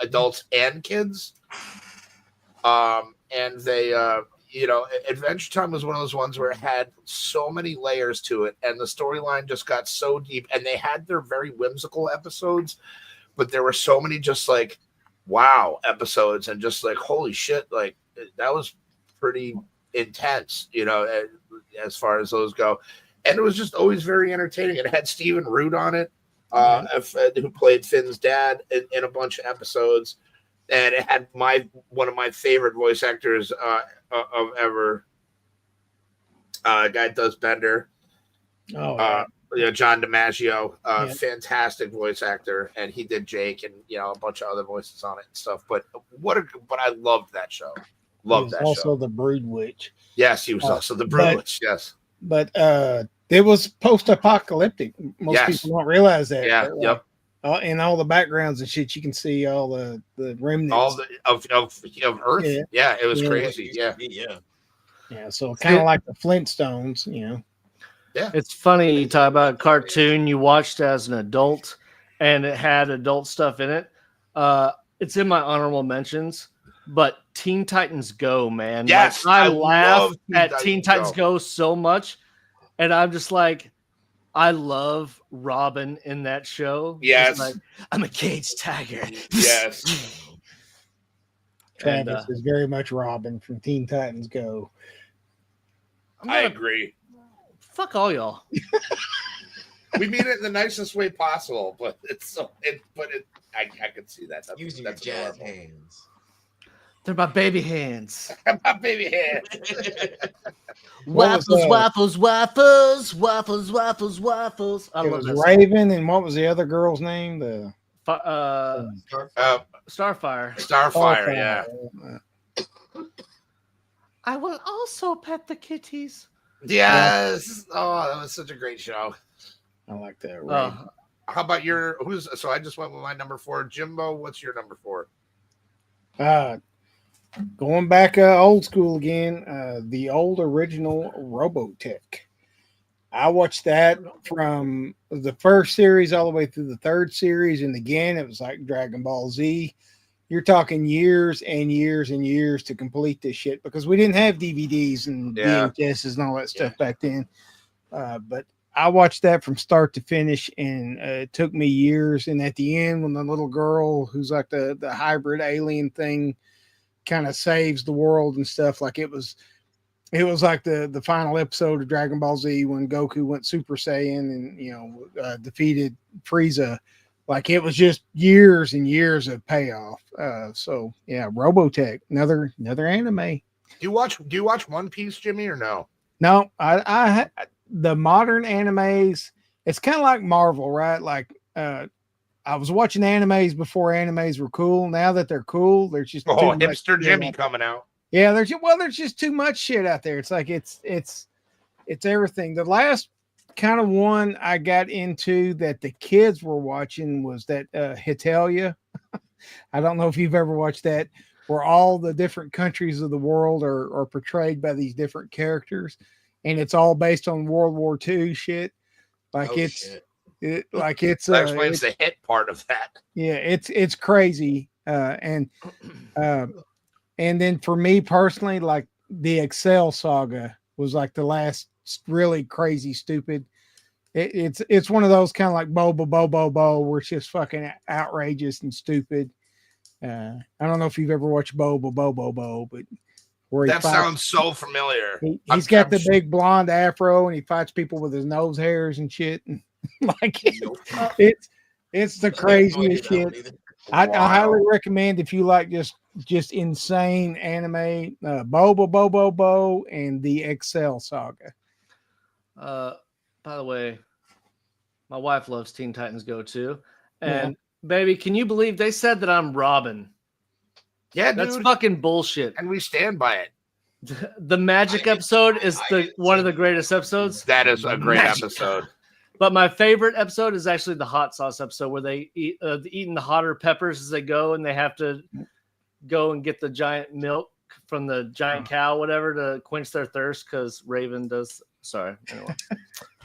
adults and kids. And they, Adventure Time was one of those ones where it had so many layers to it, and the storyline just got so deep. And they had their very whimsical episodes, but there were so many just like wow episodes, and just like holy shit, like that was pretty intense, as far as those go. And it was just always very entertaining. It had Stephen Root on it. Who played Finn's dad in a bunch of episodes, and it had one of my favorite voice actors of ever. Guy that does Bender. John DiMaggio, fantastic voice actor, and he did Jake and a bunch of other voices on it and stuff. But I loved that show. Loved that show. Also the Brood Witch. Yes, he was also the Brood Witch. Yes, but it was post-apocalyptic. Most people don't realize that. Yeah. Yep. In all the backgrounds and shit, you can see all the remnants. All of Earth. Yeah, it was crazy. Yeah. Yeah. So kind of like the Flintstones, Yeah. It's funny you talk about a cartoon you watched as an adult, and it had adult stuff in it. It's in my honorable mentions, but Teen Titans Go, man. Yes, I laugh at Teen Titans Go so much. And I'm just like, I love Robin in that show. Yes. Like, I'm a caged tiger. Yes. Travis is very much Robin from Teen Titans Go. I agree. Fuck all y'all. We mean it in the nicest way possible, but I could see that. Using your jazz hands. They're my baby hands. My baby hands. Waffles. I love that Raven, and what was the other girl's name? The Starfire. Starfire, yeah. I will also pet the kitties. Yes. Oh, that was such a great show. I like that. Raven. How about so I just went with my number 4. Jimbo, what's your number 4? Going back old school again, the old original Robotech. I watched that from the first series all the way through the third series, and again, it was like Dragon Ball Z. you're talking years and years and years to complete this shit because we didn't have DVDs and Yeah. VHSs and all that stuff back then. But I watched that from start to finish, and it took me years. And at the end, when the little girl who's like the hybrid alien thing kind of saves the world and stuff, like it was like the final episode of Dragon Ball Z when Goku went Super Saiyan and defeated Frieza. Like it was just years and years of payoff. So yeah, Robotech, another anime. Do you watch One Piece, Jimmy, or no? No, I the modern animes. It's kind of like Marvel, right? Like I was watching animes before animes were cool. Now that they're cool, there's just too much hipster Jimmy shit. coming out. Yeah, there's just too much shit out there. It's like it's everything. The last kind of one I got into that the kids were watching was that Hetalia. I don't know if you've ever watched that, where all the different countries of the world are portrayed by these different characters, and it's all based on World War II shit. Like Shit. Like it's That explains the hit part of that. yeah, it's crazy. And then for me personally, like the Excel saga was like the last really crazy stupid. It's one of those kind of like Bo, where it's just fucking outrageous and stupid. I don't know if you've ever watched Bo, but where he That fights, sounds so familiar. he's got the big blonde afro and he fights people with his nose hairs and shit. And like it's the craziest shit. I highly recommend if you like just insane anime, Bo, and the Excel saga. By the way, my wife loves Teen Titans Go too. And baby, can you believe they said that I'm Robin? Yeah, That's dude. fucking bullshit. And we stand by it. The magic episode is one of the greatest episodes. That is a great Magic. episode. But my favorite episode is actually the hot sauce episode where they eat eating the hotter peppers as they go, and they have to go and get the giant milk from the giant cow, whatever, to quench their thirst because Raven does. Sorry. Anyway.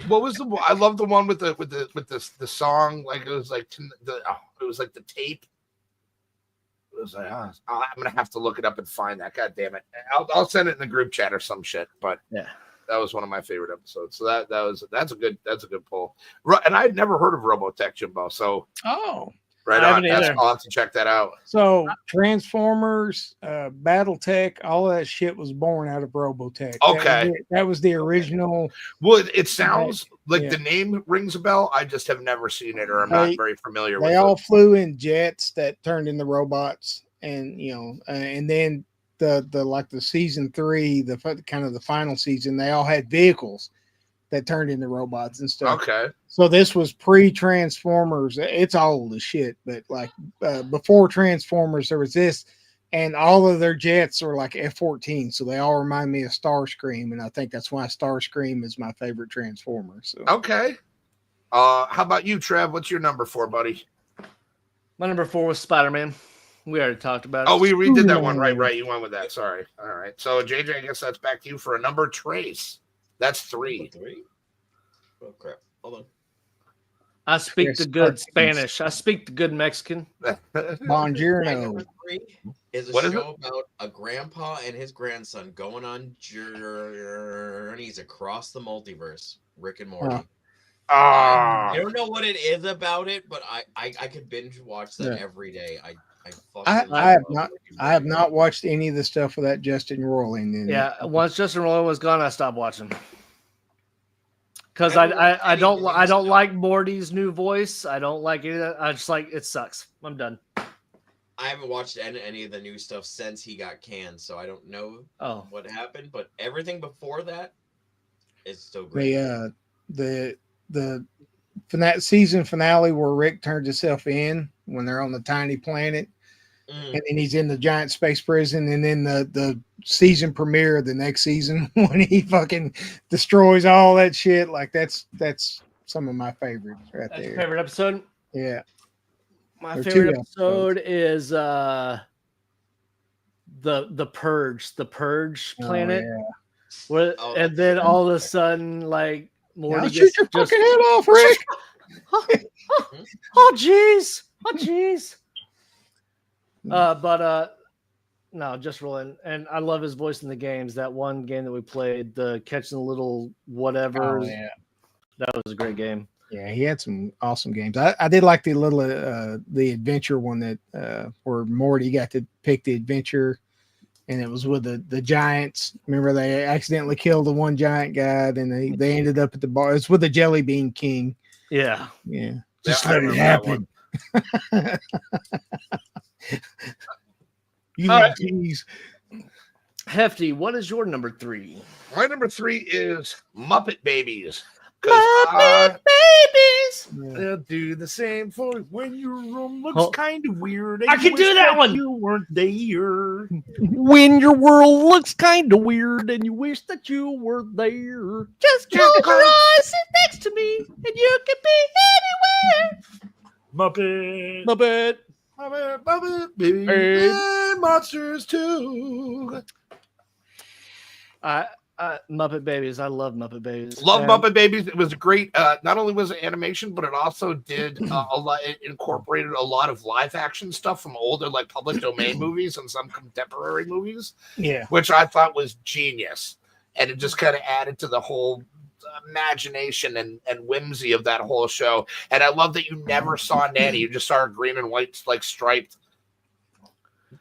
What was the? I love the one with the song. Like it was like it was like the tape. It was like I'm gonna have to look it up and find that. God damn it! I'll send it in the group chat or some shit. But yeah, that was one of my favorite episodes. So that's a good pull. And I'd never heard of Robotech, Jimbo. So right on. I'll have to check that out. So Transformers, BattleTech, all of that shit was born out of Robotech. Okay, that was the original. Well, it sounds like the name rings a bell. I just have never seen it, or I'm not very familiar with it. They all flew in jets that turned into robots, and and then the season 3, the kind of the final season, they all had vehicles that turned into robots and stuff. Okay. So this was pre-Transformers. It's old as shit, but like before Transformers, there was this, and all of their jets are like F-14, so they all remind me of Starscream, and I think that's why Starscream is my favorite Transformer. So. Okay. How about you, Trev? What's your number 4, buddy? My number 4 was Spider-Man. We already talked about it. Oh, we redid that one. Right. You went with that. Sorry. All right. So, JJ, I guess that's back to you for a number trace. That's 3. 3? Oh, crap. Hold on. I speak the good Spanish. I speak the good Mexican. Bonjour. Number 3 is a show about a grandpa and his grandson going on journeys across the multiverse. Rick and Morty. I don't know what it is about it, but I could binge watch that every day. I have not watched any of the stuff with that Justin Roiland in it. Yeah, once Justin Roiland was gone, I stopped watching. Because I don't like Morty's new voice. I don't like it. I just like it sucks. I'm done. I haven't watched any of the new stuff since he got canned, so I don't know what happened. But everything before that is so great. The season finale where Rick turns himself in when they're on the tiny planet, and then he's in the giant space prison, and then the season premiere of the next season when he fucking destroys all that shit. Like that's some of my favorites right there. Your favorite episode? Yeah. My favorite episode is the Purge, the Purge planet. Where and then all of a sudden, like Morty shoot your fucking head off, Rick. Oh jeez. No, just rolling. And I love his voice in the games. That one game that we played, the catching the little whatever. Oh, yeah. That was a great game. Yeah, he had some awesome games. I did like the little the adventure one that where Morty got to pick the adventure, and it was with the giants. Remember, they accidentally killed the one giant guy, then they ended up at the bar. It's with the Jelly Bean King. Yeah. Yeah, Just let it happen. You All little right. tease. Hefty, what is your number 3? My number 3 is Muppet Babies. Muppet babies. Yeah. They'll do the same for when your room looks Oh. kind of weird. I can do that one. You weren't there. When your world looks kind of weird and you wish that you were there. Just close your eyes, sit next to me, and you can be Muppet. Muppet. Muppet Babies. Babe. And Monsters too. Muppet Babies. I love Muppet Babies. Love And Muppet Babies. It was a great. Not only was it animation, but it also did a lot. It incorporated a lot of live action stuff from older, like public domain movies and some contemporary movies, Yeah. which I thought was genius. And it just kind of added to the whole imagination and whimsy of that whole show. And I love that you never saw Nanny. You just saw her green and white, like striped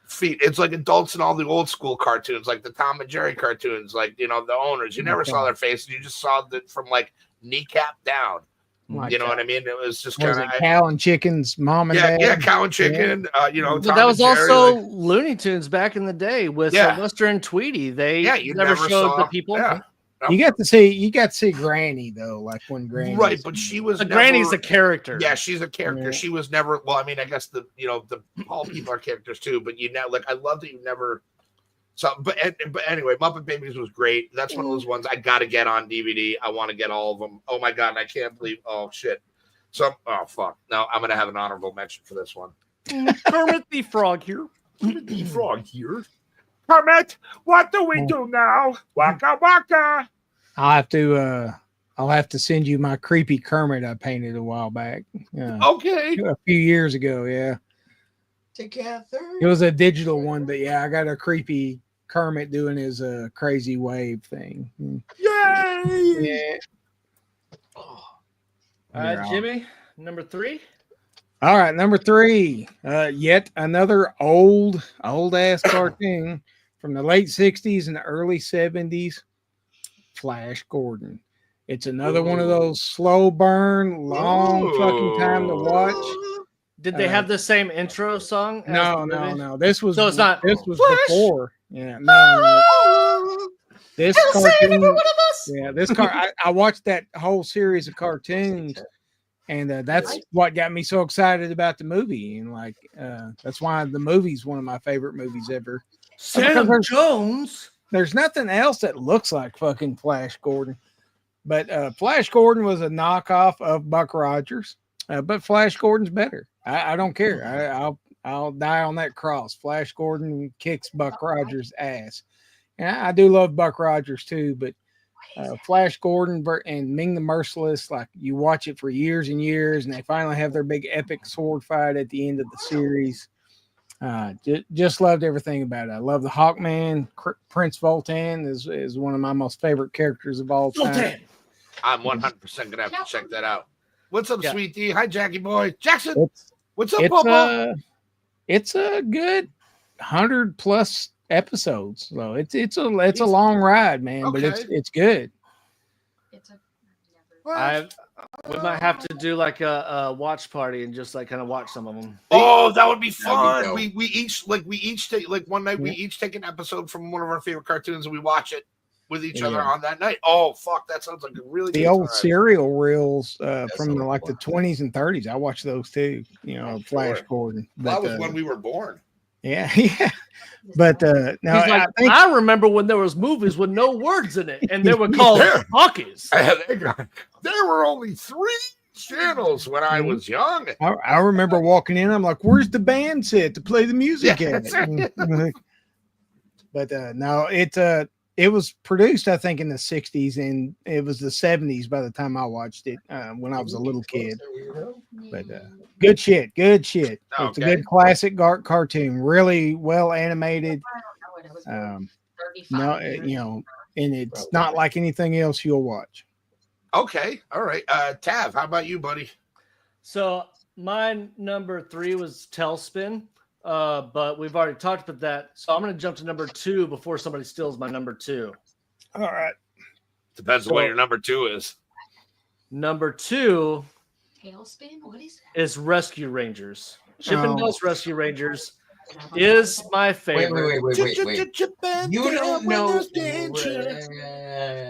feet. It's like adults in all the old school cartoons, like the Tom and Jerry cartoons, like, you know, the owners. You never saw their faces. You just saw that from like kneecap down. Like, You know what I mean? It was just what was kind it, of Cow and Chicken's mom and dad? yeah, Cow and Chicken. You know, But Tom that was and Jerry, also like- Looney Tunes back in the day with Yeah. Sylvester and Tweety. They you never showed saw the people. Yeah. You got to see Granny though, like when Granny. Right, but she was The never, Granny's a character. Yeah, she's a character. Yeah. She was never. Well, I mean, I guess the Paul people are characters too. But you know, like I love that you never. So, but anyway, Muppet Babies was great. That's one of those ones I got to get on DVD. I want to get all of them. Oh my god, and I can't believe. Oh shit. So, oh fuck. No, I'm gonna have an honorable mention for this one. Kermit the Frog here. The frog here. Kermit, what do we do now? Waka waka. I'll have to send you my creepy Kermit I painted a while back. Okay. A few years ago, yeah. Together. It was a digital one, but yeah, I got a creepy Kermit doing his crazy wave thing. Yay! Yeah. Oh, Jimmy, number 3. All right, number 3. Yet another old ass cartoon from the late 60s and the early 70s. Flash Gordon. It's another one of those slow burn, long fucking time to watch. Did they have the same intro song? as No, the movie? no. This was So it's not This was Flash. before. Yeah, no. This It'll save every cartoon. one of us. Yeah, this I watched that whole series of cartoons, and that's what got me so excited about the movie. And like, that's why the movie's one of my favorite movies ever. Sam Jones. There's nothing else that looks like fucking Flash Gordon. But Flash Gordon was a knockoff of Buck Rogers. But Flash Gordon's better. I don't care. I'll die on that cross. Flash Gordon kicks Buck Rogers' ass. And I do love Buck Rogers too, but Flash Gordon and Ming the Merciless, like you watch it for years and years, and they finally have their big epic sword fight at the end of the series. Just loved everything about it. I love the Hawkman. Prince Voltan is one of my most favorite characters of all time. I'm 100% gonna have to check that out. What's up, Yeah. Sweet D? Hi, Jackie boy. Jackson. What's up, It's Papa? it's a good 100+ episodes. So it's a long ride, man, but it's good. We might have to do like a watch party and just like kind of watch some of them. Oh, that would be That'd be fun. dope. We each take like one night. We each take an episode from one of our favorite cartoons and we watch it with each other on that night. Oh fuck, that sounds like a really The good old time. serial reels from sounds the, like fun. the 20s and 30s. I watched those too. You know, Flash sure. Gordon. That But, was when we were born. yeah, yeah. But no, He's like, I think I remember when there was movies with no words in it, and they were called Yeah. talkies. There were only 3 channels when I was young. I remember walking in. I'm like, "Where's the band set to play the music Yeah, at?" that's right. But no, it was produced, I think, in the 60s, and it was the 70s by the time I watched it when I was a little kid. But good shit. Good shit. It's a Okay. good classic cartoon. Really well animated. No, and it's not like anything else you'll watch. Okay. All right. Tav, how about you, buddy? So my number 3 was Tailspin, but we've already talked about that. So I'm going to jump to number 2 before somebody steals my number 2. All right. Depends on what your number 2 is. Number 2 Tailspin? What is that? is Rescue Rangers. Chip and Dale's Rescue Rangers is my favorite. Wait. You don't know.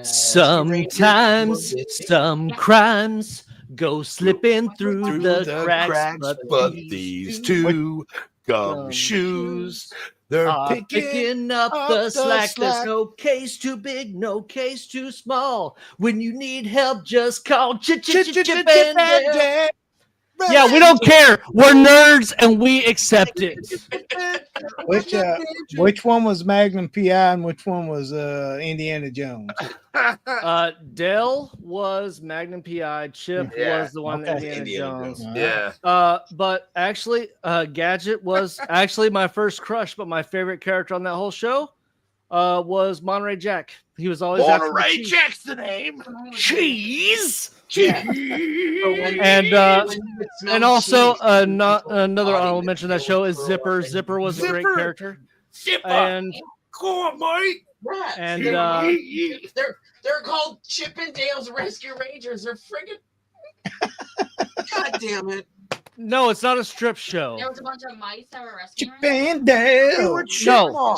Sometimes some crimes go slipping through the cracks, but these two gumshoes, they're picking up the slack. There's no case too big, no case too small. When you need help, just call Chip and Dale. Yeah, we don't care. We're nerds and we accept it. Which one was Magnum PI and which one was Indiana Jones? Dale was Magnum PI. Chip was the one Indiana Jones. Yeah. But actually, Gadget was actually my first crush. But my favorite character on that whole show was Monterey Jack. He was always Monterey Jack's the name. Cheese. Yeah. And also another honorable mention of that show is Zipper. Zipper was a great character. Zipper. And go on, Mike. And they're called Chip and Dale's Rescue Rangers. They're friggin' God damn it. No, it's not a strip show. There was a bunch of mice that were rescuing. Chip and Dale. No.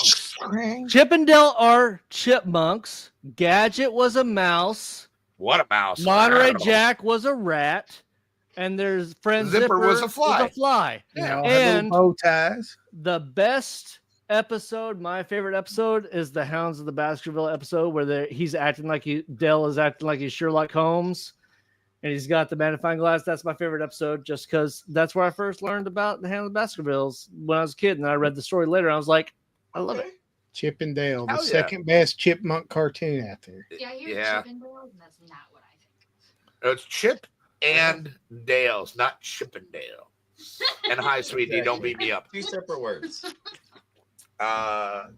Chip and Dale are chipmunks. Gadget was a mouse. What a mouse. Monterey Jack was a rat. And there's friend Zipper was a fly. Yeah. And bow ties. The best episode, my favorite episode, is the Hounds of the Baskerville episode where he's acting like Dale is acting like he's Sherlock Holmes. And he's got the magnifying glass. That's my favorite episode just because that's where I first learned about the Hounds of the Baskervilles when I was a kid. And I read the story later. And I was like, I love it. Chip and Dale, Hell the second best chipmunk cartoon out there. Yeah, I hear Chip and Dale, and that's not what I think. It's Chip and Dale's, not Chip and Dale. And hi, sweetie, don't beat me up. 2 separate words. All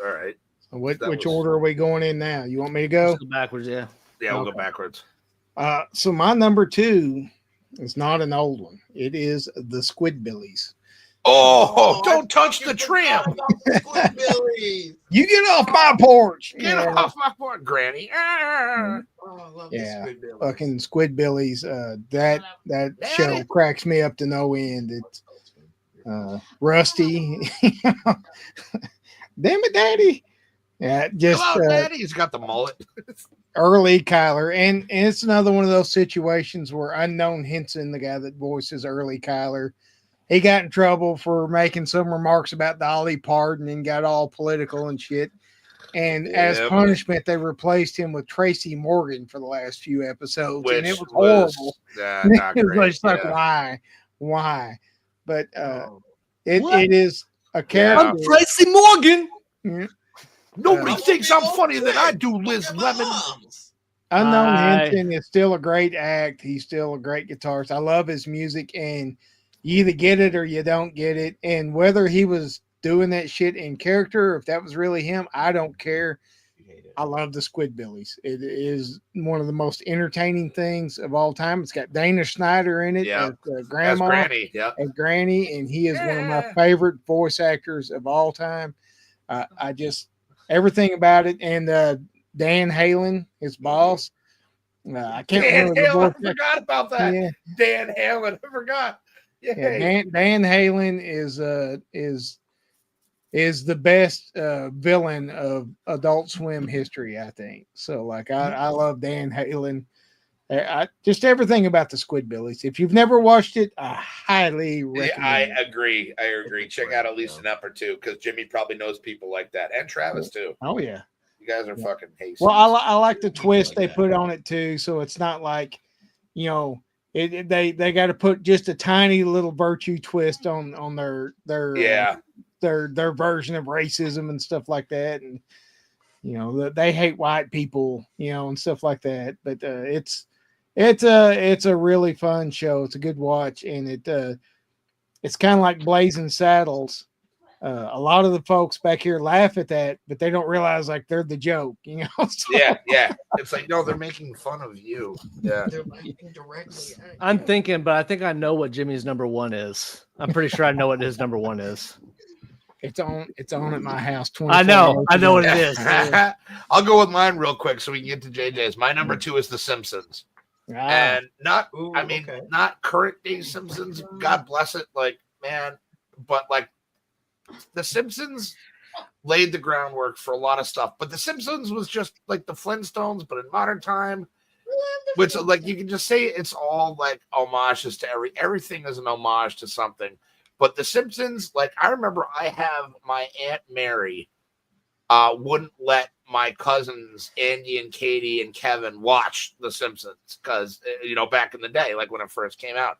right. Which order are we going in now? You want me to go? Let's go backwards, yeah. Yeah, we'll go backwards. So my number 2 is not an old one. It is the Squidbillies. Oh, don't touch the trim. You get off my porch. Get off my porch, Granny. Fucking Squidbillies. That show cracks me up to no end. It's Rusty. Damn it, Daddy. Yeah, just hello, Daddy. He's got the mullet. Early Kyler, and it's another one of those situations where Unknown Henson, the guy that voices Early Kyler, he got in trouble for making some remarks about Dolly Parton and got all political and shit. And as punishment, they replaced him with Tracy Morgan for the last few episodes, and it was horrible. It was like, why? But it is a character. I'm Tracy Morgan. Yeah. Nobody thinks I'm funnier than I do, Liz Lemon. Unknown Henson is still a great act. He's still a great guitarist. I love his music, and you either get it or you don't get it. And whether he was doing that shit in character, or if that was really him, I don't care. I love the Squidbillies. It is one of the most entertaining things of all time. It's got Dana Schneider in it as Grandma, as Granny, and he is one of my favorite voice actors of all time. I just everything about it, and Dan Halen, his boss. I can't remember the voice. I forgot about that. Yeah. Dan Halen, I forgot. Yeah, Dan Halen is the best villain of Adult Swim history, I think. So, like, I love Dan Halen. Just everything about the Squidbillies. If you've never watched it, I highly recommend I agree. Check out at least an up or two because Jimmy probably knows people like that, and Travis too. Oh yeah, you guys are fucking hasty. Well, I like the twist they put on it too. So it's not like, they got to put just a tiny little virtue twist on their version of racism and stuff like that. And you know, they hate white people, you know, and stuff like that. But it's a really fun show. It's a good watch, and it's kind of like Blazing Saddles. A lot of the folks back here laugh at that, but they don't realize like they're the joke, you know. So, Yeah. It's like, no, they're making fun of you. Yeah. They're laughing directly at I'm you. thinking, but I think I know what Jimmy's number one is. I'm pretty sure I know what his number one is. it's on at my house. I know what it is. I'll go with mine real quick so we can get to JJ's. My number 2 is The Simpsons. And not, Ooh, I mean, okay. not current day Simpsons. God bless it. Like, man, but like The Simpsons laid the groundwork for a lot of stuff. But The Simpsons was just like the Flintstones, but in modern time. Which, like, you can just say it's all like homages to everything is an homage to something. But The Simpsons, like, I remember I have my Aunt Mary wouldn't let my cousins Andy and Katie and Kevin watch The Simpsons because, you know, back in the day, like when it first came out.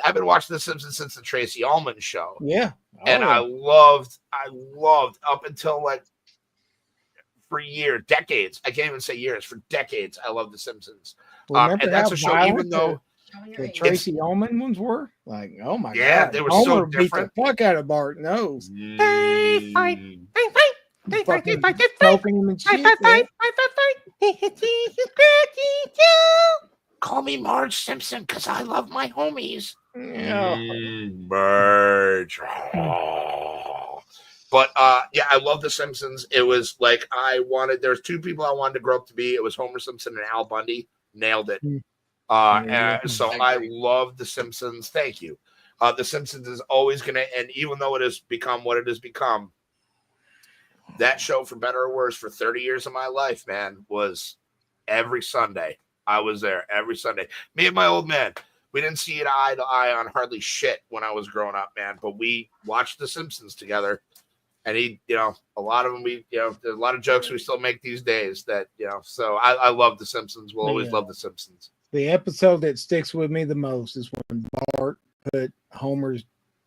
I've been watching The Simpsons since the Tracy Ullman show. Yeah. And I loved up until like for years, decades. I can't even say years, for decades. I love The Simpsons. Remember And that's how a show, violent even though the Tracy Ullman ones were? Like, oh my Yeah, god. they were Homer so beat the different. fuck out of Bart nose. They fight. They fight. They fight. They Fucking fight. They fight. choking him and shit. Fight. Fight. Fight. Fight. Fight. Fight. He's cracking too. call me Marge Simpson because I love my homies. Yeah. Marge. But yeah, I love The Simpsons. It was like there's two people I wanted to grow up to be. It was Homer Simpson and Al Bundy. Nailed it. So I love The Simpsons. Thank you. The Simpsons is always going to, and even though it has become what it has become, that show, for better or worse, for 30 years of my life, man, was every Sunday. I was there every Sunday. Me and my old man, we didn't see it eye to eye on hardly shit when I was growing up, man, but we watched The Simpsons together. And he, you know, a lot of them, there's a lot of jokes we still make these days that, so I love The Simpsons. We'll always love The Simpsons. The episode that sticks with me the most is when Bart put Homer's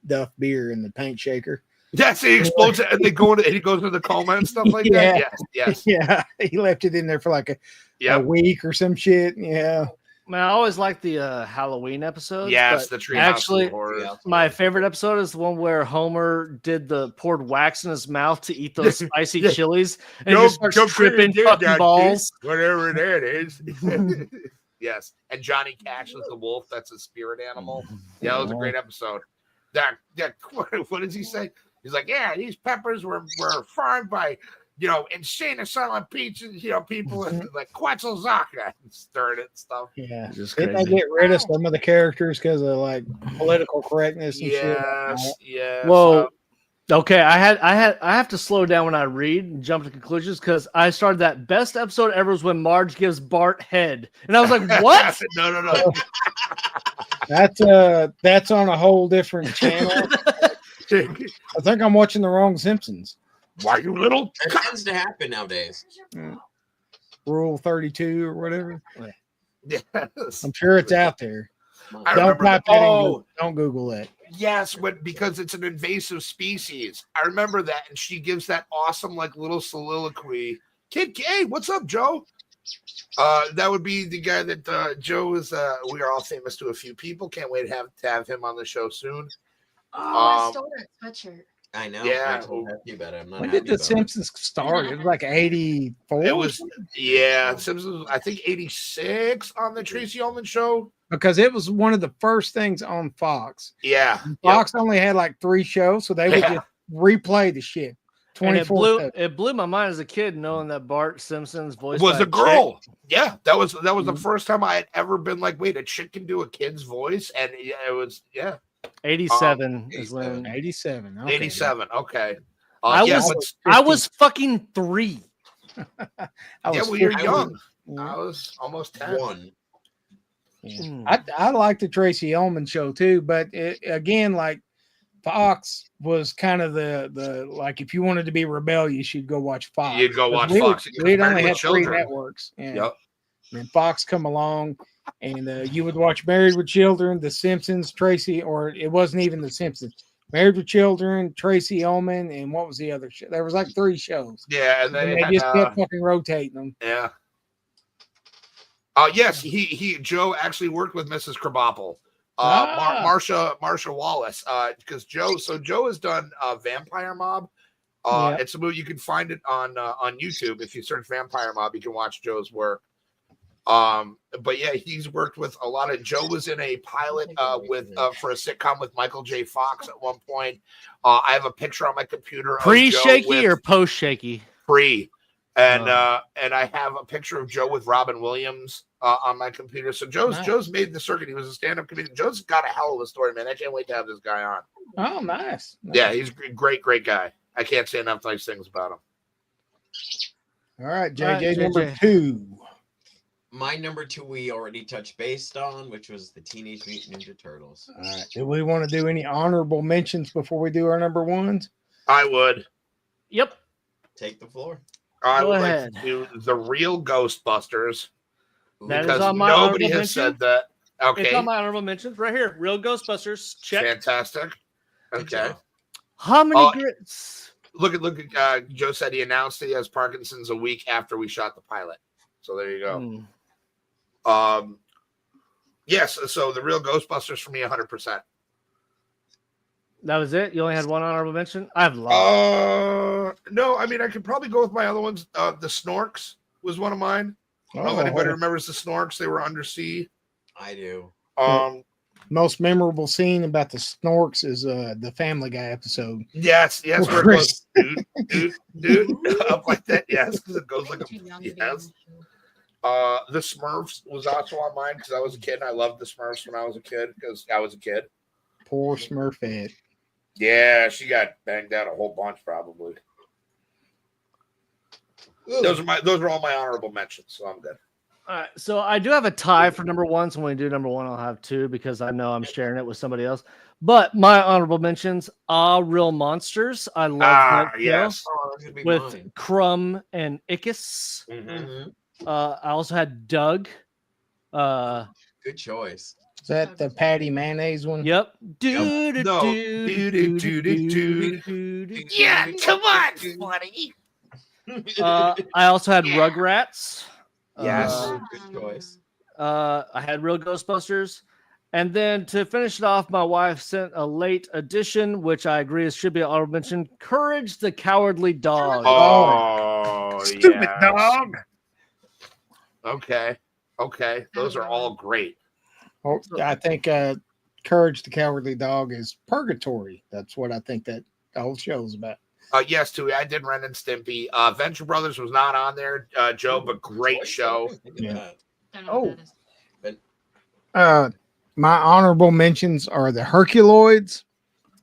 Duff beer in the paint shaker. Yes, he explodes it, and he goes into the coma and stuff like that. Yes. Yeah, he left it in there for like a week or some shit. Yeah. Man, I always like the Halloween episodes. Yes, but the Treehouse actually, of Horror. my favorite episode is the one where Homer poured wax in his mouth to eat those spicy chilies, and he just starts tripping fucking balls. Whatever that is. Yes, and Johnny Cash was the wolf. That's a spirit animal. Yeah, that was a great episode. What does he say? He's like, yeah, these peppers were farmed by, insane asylum pizzas, people like Quetzalcoatl and stirred it and stuff. Yeah. Just Didn't they crazy. get rid of some of the characters because of like political correctness and shit? Yes. Well, okay, I have to slow down when I read and jump to conclusions because I started that best episode ever was when Marge gives Bart head, and I was like, what? No. That's on a whole different channel. I think I'm watching the wrong Simpsons. Why, you little? It tends to happen nowadays. Rule 32 or whatever. Yes. I'm sure it's out there. I Don't remember type that. that in Oh, Google. Don't Google that. yes, because it's an invasive species. I remember that, and she gives that awesome like little soliloquy. Kid K, what's up, Joe? That would be the guy that Joe is. We are all famous to a few people. Can't wait to have him on the show soon. Oh, I stole that sweatshirt. I know. Yeah. I'm so happy about it. I'm not When happy did The about it. Simpsons start? It was like 84. It was Simpsons. I think 86 on the Tracy Ullman show. Because it was one of the first things on Fox. Yeah, Fox only had like 3 shows, so they would just replay the shit. And it 24. blew my mind as a kid knowing that Bart Simpson's voice was by a girl. chick. Yeah, that was the first time I had ever been like, wait, a chick can do a kid's voice, and it was 87 is when 87. Okay. 87. Okay, I was fucking 3. I was well, you're 15. young. Yeah. I was almost 10. One. I like the Tracy Ullman show too, but again, like Fox was kind of the like if you wanted to be rebellious, you'd go watch Fox. You'd go watch We Fox. We'd only Married had with 3 Children. networks. Yeah. Yep. And then Fox come along, and you would watch Married with Children, The Simpsons, Tracy, or it wasn't even The Simpsons. Married with Children, Tracy Ullman, and what was the other show? There was like 3 shows. Yeah, and And they they had, just kept fucking rotating them. yeah. Yes, he Joe actually worked with Mrs. Krabappel. Marsha Wallace. Because Joe has done Vampire Mob. Yeah. It's a movie, you can find it on YouTube. If you search Vampire Mob, you can watch Joe's work. But yeah, he's worked with a lot of. Joe was in a pilot for a sitcom with Michael J. Fox at one point. I have a picture on my computer. Pre-shaky or post-shaky? Pre. And I have a picture of Joe with Robin Williams on my computer. So Joe's made the circuit. He was a stand-up comedian. Joe's got a hell of a story, man. I can't wait to have this guy on. Oh, nice. Yeah, he's a great guy. I can't say enough nice things about him. All right, JJ, All right, number JJ. 2. My number 2 we already touched based on, which was the Teenage Mutant Ninja Turtles. All right. Do we want to do any honorable mentions before we do our number 1s? I would. Yep. Take the floor. I Go would ahead. like to do the real Ghostbusters That is because on my nobody honorable has said that. It's Okay, on my honorable mentions right here. Real Ghostbusters. Check. fantastic. Good Okay, job. How many Oh, grits? look at Joe said he announced he has Parkinson's a week after we shot the pilot. So there you go. Yes, so the real Ghostbusters for me, 100%. That was it? You only had one honorable mention? I have lots. No, I mean I could probably go with my other ones. The Snorks was one of mine. I don't know if anybody remembers the Snorks. They were undersea. I do. Most memorable scene about the Snorks is the Family Guy episode. Yes, where it goes, dude, up like that. Yes, because it goes like a yes. The Smurfs was also on mine because I was a kid. And I loved the Smurfs when I was a kid because I was a kid. Poor Smurfette. Yeah, she got banged out a whole bunch probably. Those are all my honorable mentions, so I'm good. All right, so I do have a tie for number 1. So when we do number 1, I'll have 2 because I know I'm sharing it with somebody else. But my honorable mentions are Real Monsters. I love that show Yes. Oh, that's gonna be with mine. Crumb and Ickis. Mhm. I also had Doug. Good choice. Is that the Patty Mayonnaise one? Yep. No. Yeah, come on, buddy. I also had Rugrats. Yes. Good choice. I had Real Ghostbusters. And then to finish it off, my wife sent a late edition, which I agree should be an honorable mention. Courage the Cowardly Dog. Oh, Stupid yes. dog. Okay. Those are all great. Oh, I think Courage the Cowardly Dog is purgatory. That's what I think that the whole show is about. Yes, too. I did Ren and Stimpy. Venture Brothers was not on there, Joe, but great show. Yeah. Don't know what that is. My honorable mentions are the Herculoids,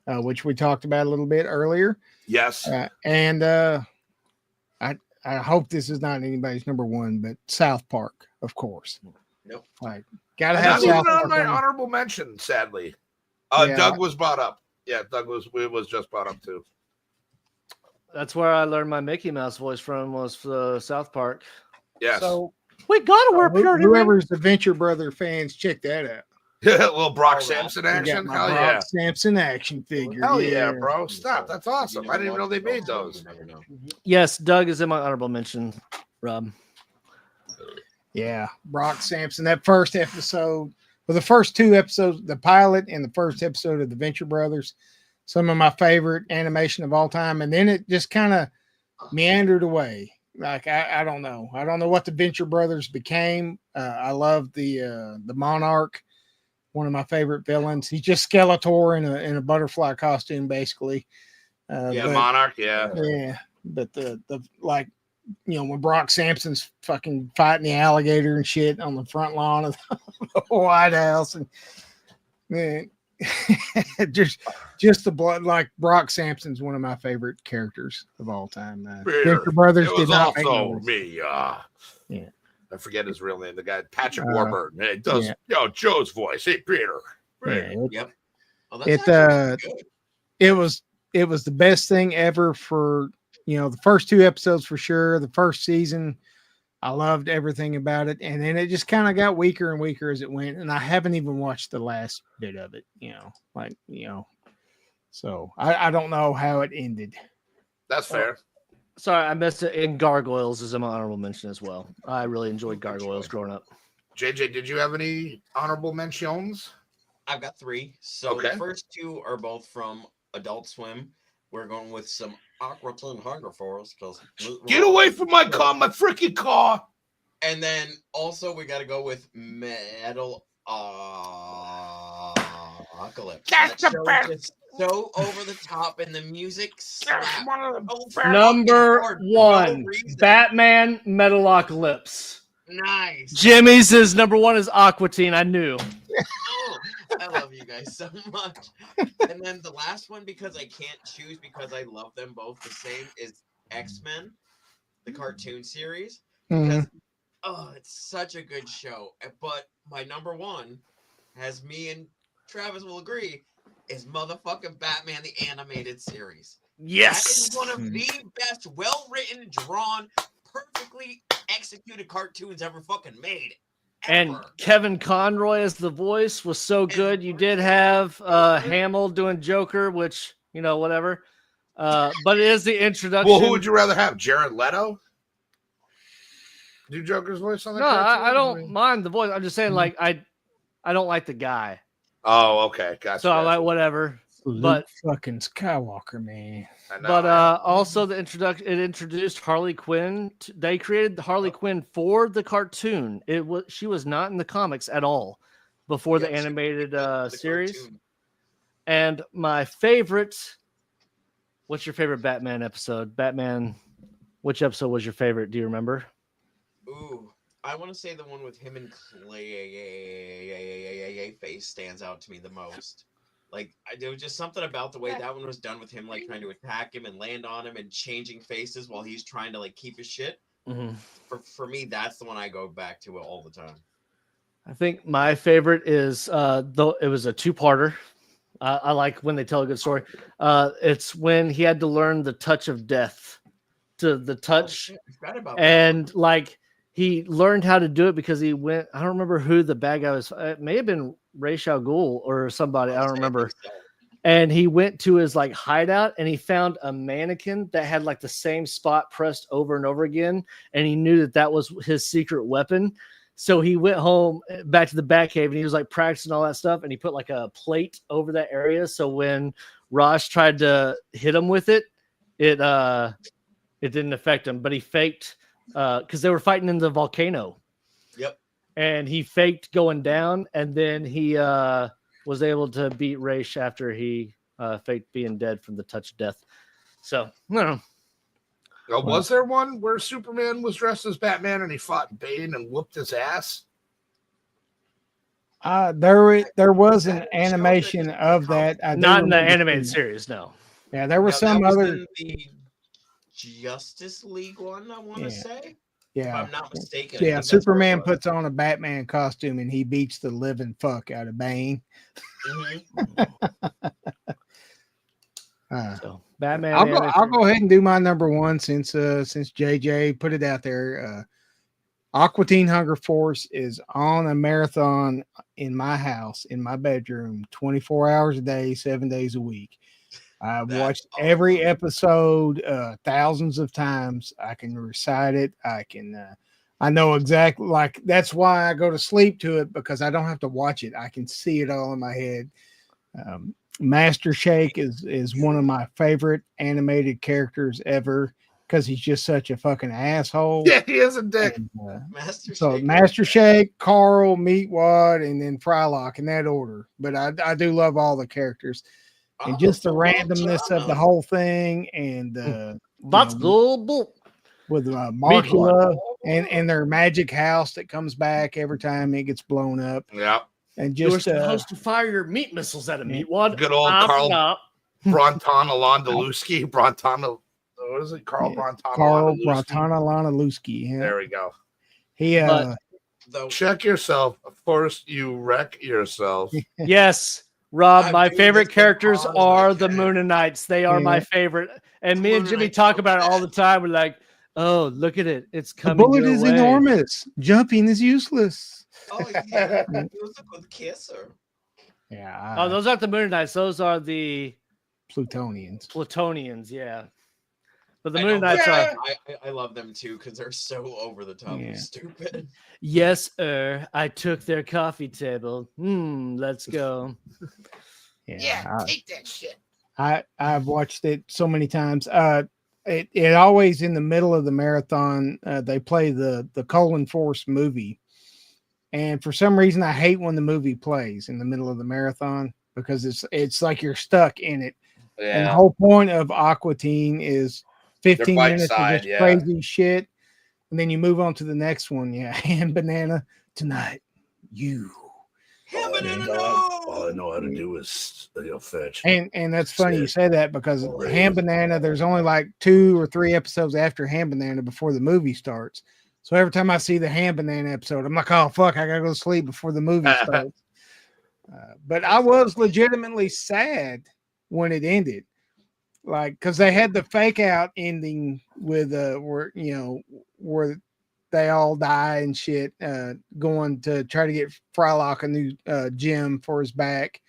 which we talked about a little bit earlier. Yes. And I hope this is not anybody's number 1, but South Park, of course. Nope. Like, gotta Not have even South on Park. my on. honorable mention, sadly. Yeah. Doug was brought up. Yeah, Doug was just brought up too. That's where I learned my Mickey Mouse voice from was South Park. Yes. So We gotta wear purity ring. whoever's the Venture Brother fans, check that out. little Brock Oh, Sampson We got action. my Hell Brock yeah. Sampson action figure. Hell yeah, bro. Stop. That's awesome. You I didn't even know they watch made those, those. you never know. Yes, Doug is in my honorable mention, Rob. Yeah, Brock Sampson. That first episode, well, the first 2 episodes, the pilot and the first episode of the Venture Brothers, some of my favorite animation of all time. And then it just kind of meandered away. Like I don't know. I don't know what the Venture Brothers became. I love the Monarch, one of my favorite villains. He's just Skeletor in a butterfly costume, basically. Yeah, but- Monarch. Yeah. Yeah, but the like, you know, when Brock Sampson's fucking fighting the alligator and shit on the front lawn of the White House, and man, just the blood. Like Brock Sampson's one of my favorite characters of all time. Venture Brothers It did was not make also those. me. Yeah. I forget his real name. The guy Patrick Warburton. It does. yeah. Joe's voice. Hey, Peter. Yeah, Yep. Oh, that's It, actually good. it was the best thing ever for, you know, the first 2 episodes for sure. The first season, I loved everything about it, and then it just kind of got weaker and weaker as it went. And I haven't even watched the last bit of it. You know, like, you know, So I don't know how it ended. That's fair. Sorry, I missed it. And Gargoyles is an honorable mention as well. I really enjoyed Gargoyles growing up. JJ, did you have any honorable mentions? I've got 3. So Okay. the first 2 are both from Adult Swim. We're going with some Aquatin Hunger Force because Get away from my car, my freaking car. And then also we got to go with Metal Apocalypse. That's That the show best. is just so over the top, and the music slaps. That's one of the so best. fucking Number hard for 1, no reason. Batman Metalocalypse. Nice. Jimmy's is number 1 is Aquatine. I knew. Oh, I love you guys so much. And then the last one, because I can't choose because I love them both the same, is X-Men, the cartoon series. Because it's such a good show. But my number 1, as me and Travis will agree, is motherfucking Batman the Animated Series. Yes. That is one of the best, well-written, drawn, perfectly executed cartoons ever fucking made. And Ever. Kevin Conroy as the voice was so good. You did have Hamill doing Joker, which, whatever. But it is the introduction. Well, who would you rather have? Jared Leto? Do Joker's voice on the No, cartoon? I don't mind the voice. I'm just saying, like, I don't like the guy. Oh, okay. Gotcha. So I'm like, whatever. Luke fucking Skywalker, man. But also the introduction, it introduced Harley Quinn. They created Harley Quinn for the cartoon. She was not in the comics at all before the animated series. Cartoon. And my favorite, what's your favorite Batman episode? Which episode was your favorite? Do you remember? Ooh, I want to say the one with him and Clayface stands out to me the most. Like, there was just something about the way that one was done with him, like, trying to attack him and land on him and changing faces while he's trying to, like, keep his shit. Mm-hmm. For me, that's the one I go back to all the time. I think my favorite is, though it was a 2-parter. I like when they tell a good story. It's when he had to learn the touch of death. The touch. I forgot about and, like, he learned how to do it because he went, I don't remember who the bad guy was. It may have been Ra's al Ghul or somebody. I don't remember. And he went to his like hideout and he found a mannequin that had like the same spot pressed over and over again. And he knew that was his secret weapon. So he went home back to the Batcave and he was like practicing all that stuff. And he put like a plate over that area. So when Rosh tried to hit him with it, it didn't affect him, but he faked because they were fighting in the volcano. Yep. And he faked going down, and then he was able to beat Ra's after he faked being dead from the touch of death. So, I don't know. Was there one where Superman was dressed as Batman and he fought Bane and whooped his ass? There was an animation of that. Not in the animated series, no. Yeah, there was some other. In the Justice League one, I want to say. Yeah, if I'm not mistaken. Yeah, Superman puts on a Batman costume and he beats the living fuck out of Bane. So Batman. I'll go ahead and do my number 1 since JJ put it out there. Aqua Teen Hunger Force is on a marathon in my house, in my bedroom, 24 hours a day, 7 days a week. I've watched every episode thousands of times. I can recite it. I know exactly, like, that's why I go to sleep to it, because I don't have to watch it. I can see it all in my head. Master Shake is one of my favorite animated characters ever, because he's just such a fucking asshole. Yeah, he is a dick. And, Master Shake, Carl, Meatwad, and then Frylock in that order. But I do love all the characters. And just the randomness of the whole thing, and that's good. With Markula and their magic house that comes back every time it gets blown up. Yeah, and you were just supposed to fire your meat missiles at a Meatwad. Good old Carl Brontana Londaluski. Brontana, what is it? Carl Brontana. Carl Brontana Londaluski. Yeah. There we go. He check yourself. First, you wreck yourself. Yes. Rob, my favorite characters are the Mooninites. They are my favorite. And me and Jimmy talk about it all the time. We're like, oh, look at it. It's coming. The bullet is enormous. Jumping is useless. Oh, yeah. It was a good kisser. Yeah. Oh, those aren't the Mooninites. Those are the Plutonians. Plutonians, yeah. But the I Moon know, Knights but are. I love them too because they're so over the top Yeah. and stupid. Yes, I took their coffee table. Let's go. Yeah, take that shit. I've watched it so many times. It always in the middle of the marathon they play the Colon Force movie, and for some reason I hate when the movie plays in the middle of the marathon because it's like you're stuck in it. And the Yeah, whole point of Aqua Teen is 15 bite minutes of side, just yeah. crazy shit, and then you move on to the next one. Yeah, and Banana tonight, you. Ham banana, All I no! know how to do is fetch. And that's funny you say that because Alright. Ham Banana, there's only like 2 or 3 episodes after Ham Banana before the movie starts. So every time I see the Ham Banana episode, I'm like, oh fuck, I gotta go to sleep before the movie starts. But I was legitimately sad when it ended, like because they had the fake out ending with where they all die and shit, going to try to get Frylock a new gym for his back.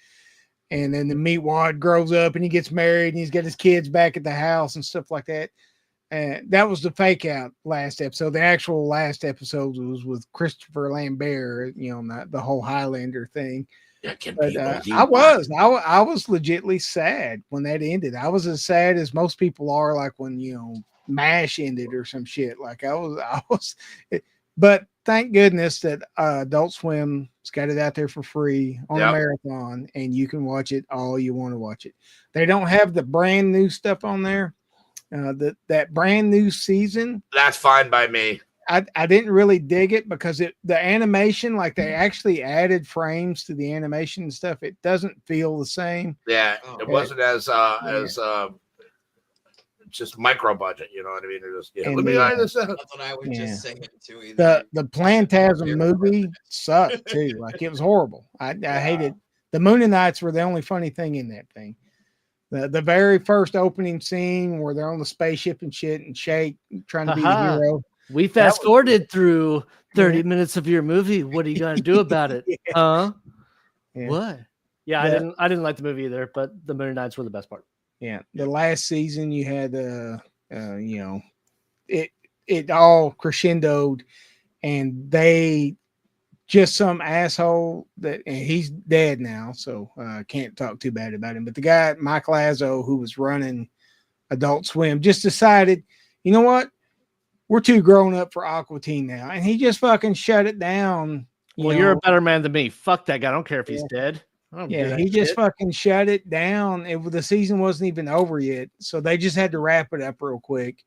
And then the Meatwad grows up and he gets married and he's got his kids back at the house and stuff like that. That was the fake out last episode. The actual last episode was with Christopher Lambert, not the whole Highlander thing. But I was legitimately sad when that ended. I was as sad as most people are, like when MASH ended or some shit. Like I was. But thank goodness that Adult Swim's got it out there for free on a marathon, and you can watch it all you want to watch it. They don't have the brand new stuff on there. That brand new season. That's fine by me. I didn't really dig it because the animation, like they actually added frames to the animation and stuff. It doesn't feel the same. Yeah, it wasn't as just micro budget. You know what I mean? It just let me eye this out. That's what I was just saying too. Either. The Plantasm movie sucked too. Like it was horrible. I hated the Moon Knights were the only funny thing in that thing. The very first opening scene where they're on the spaceship and shit and Shake trying to be the hero. We fast forwarded through 30 minutes of your movie. What are you gonna do about it? Huh? Yeah. What? Yeah, I didn't like the movie either, but the Moon Knights were the best part. Yeah. The last season you had it all crescendoed and they just some asshole and he's dead now, so can't talk too bad about him. But the guy, Mike Lazo, who was running Adult Swim, just decided, you know what? We're too grown up for Aqua Teen now. And he just fucking shut it down. You're a better man than me. Fuck that guy. I don't care if he's dead. He just fucking shut it down. The season wasn't even over yet. So they just had to wrap it up real quick.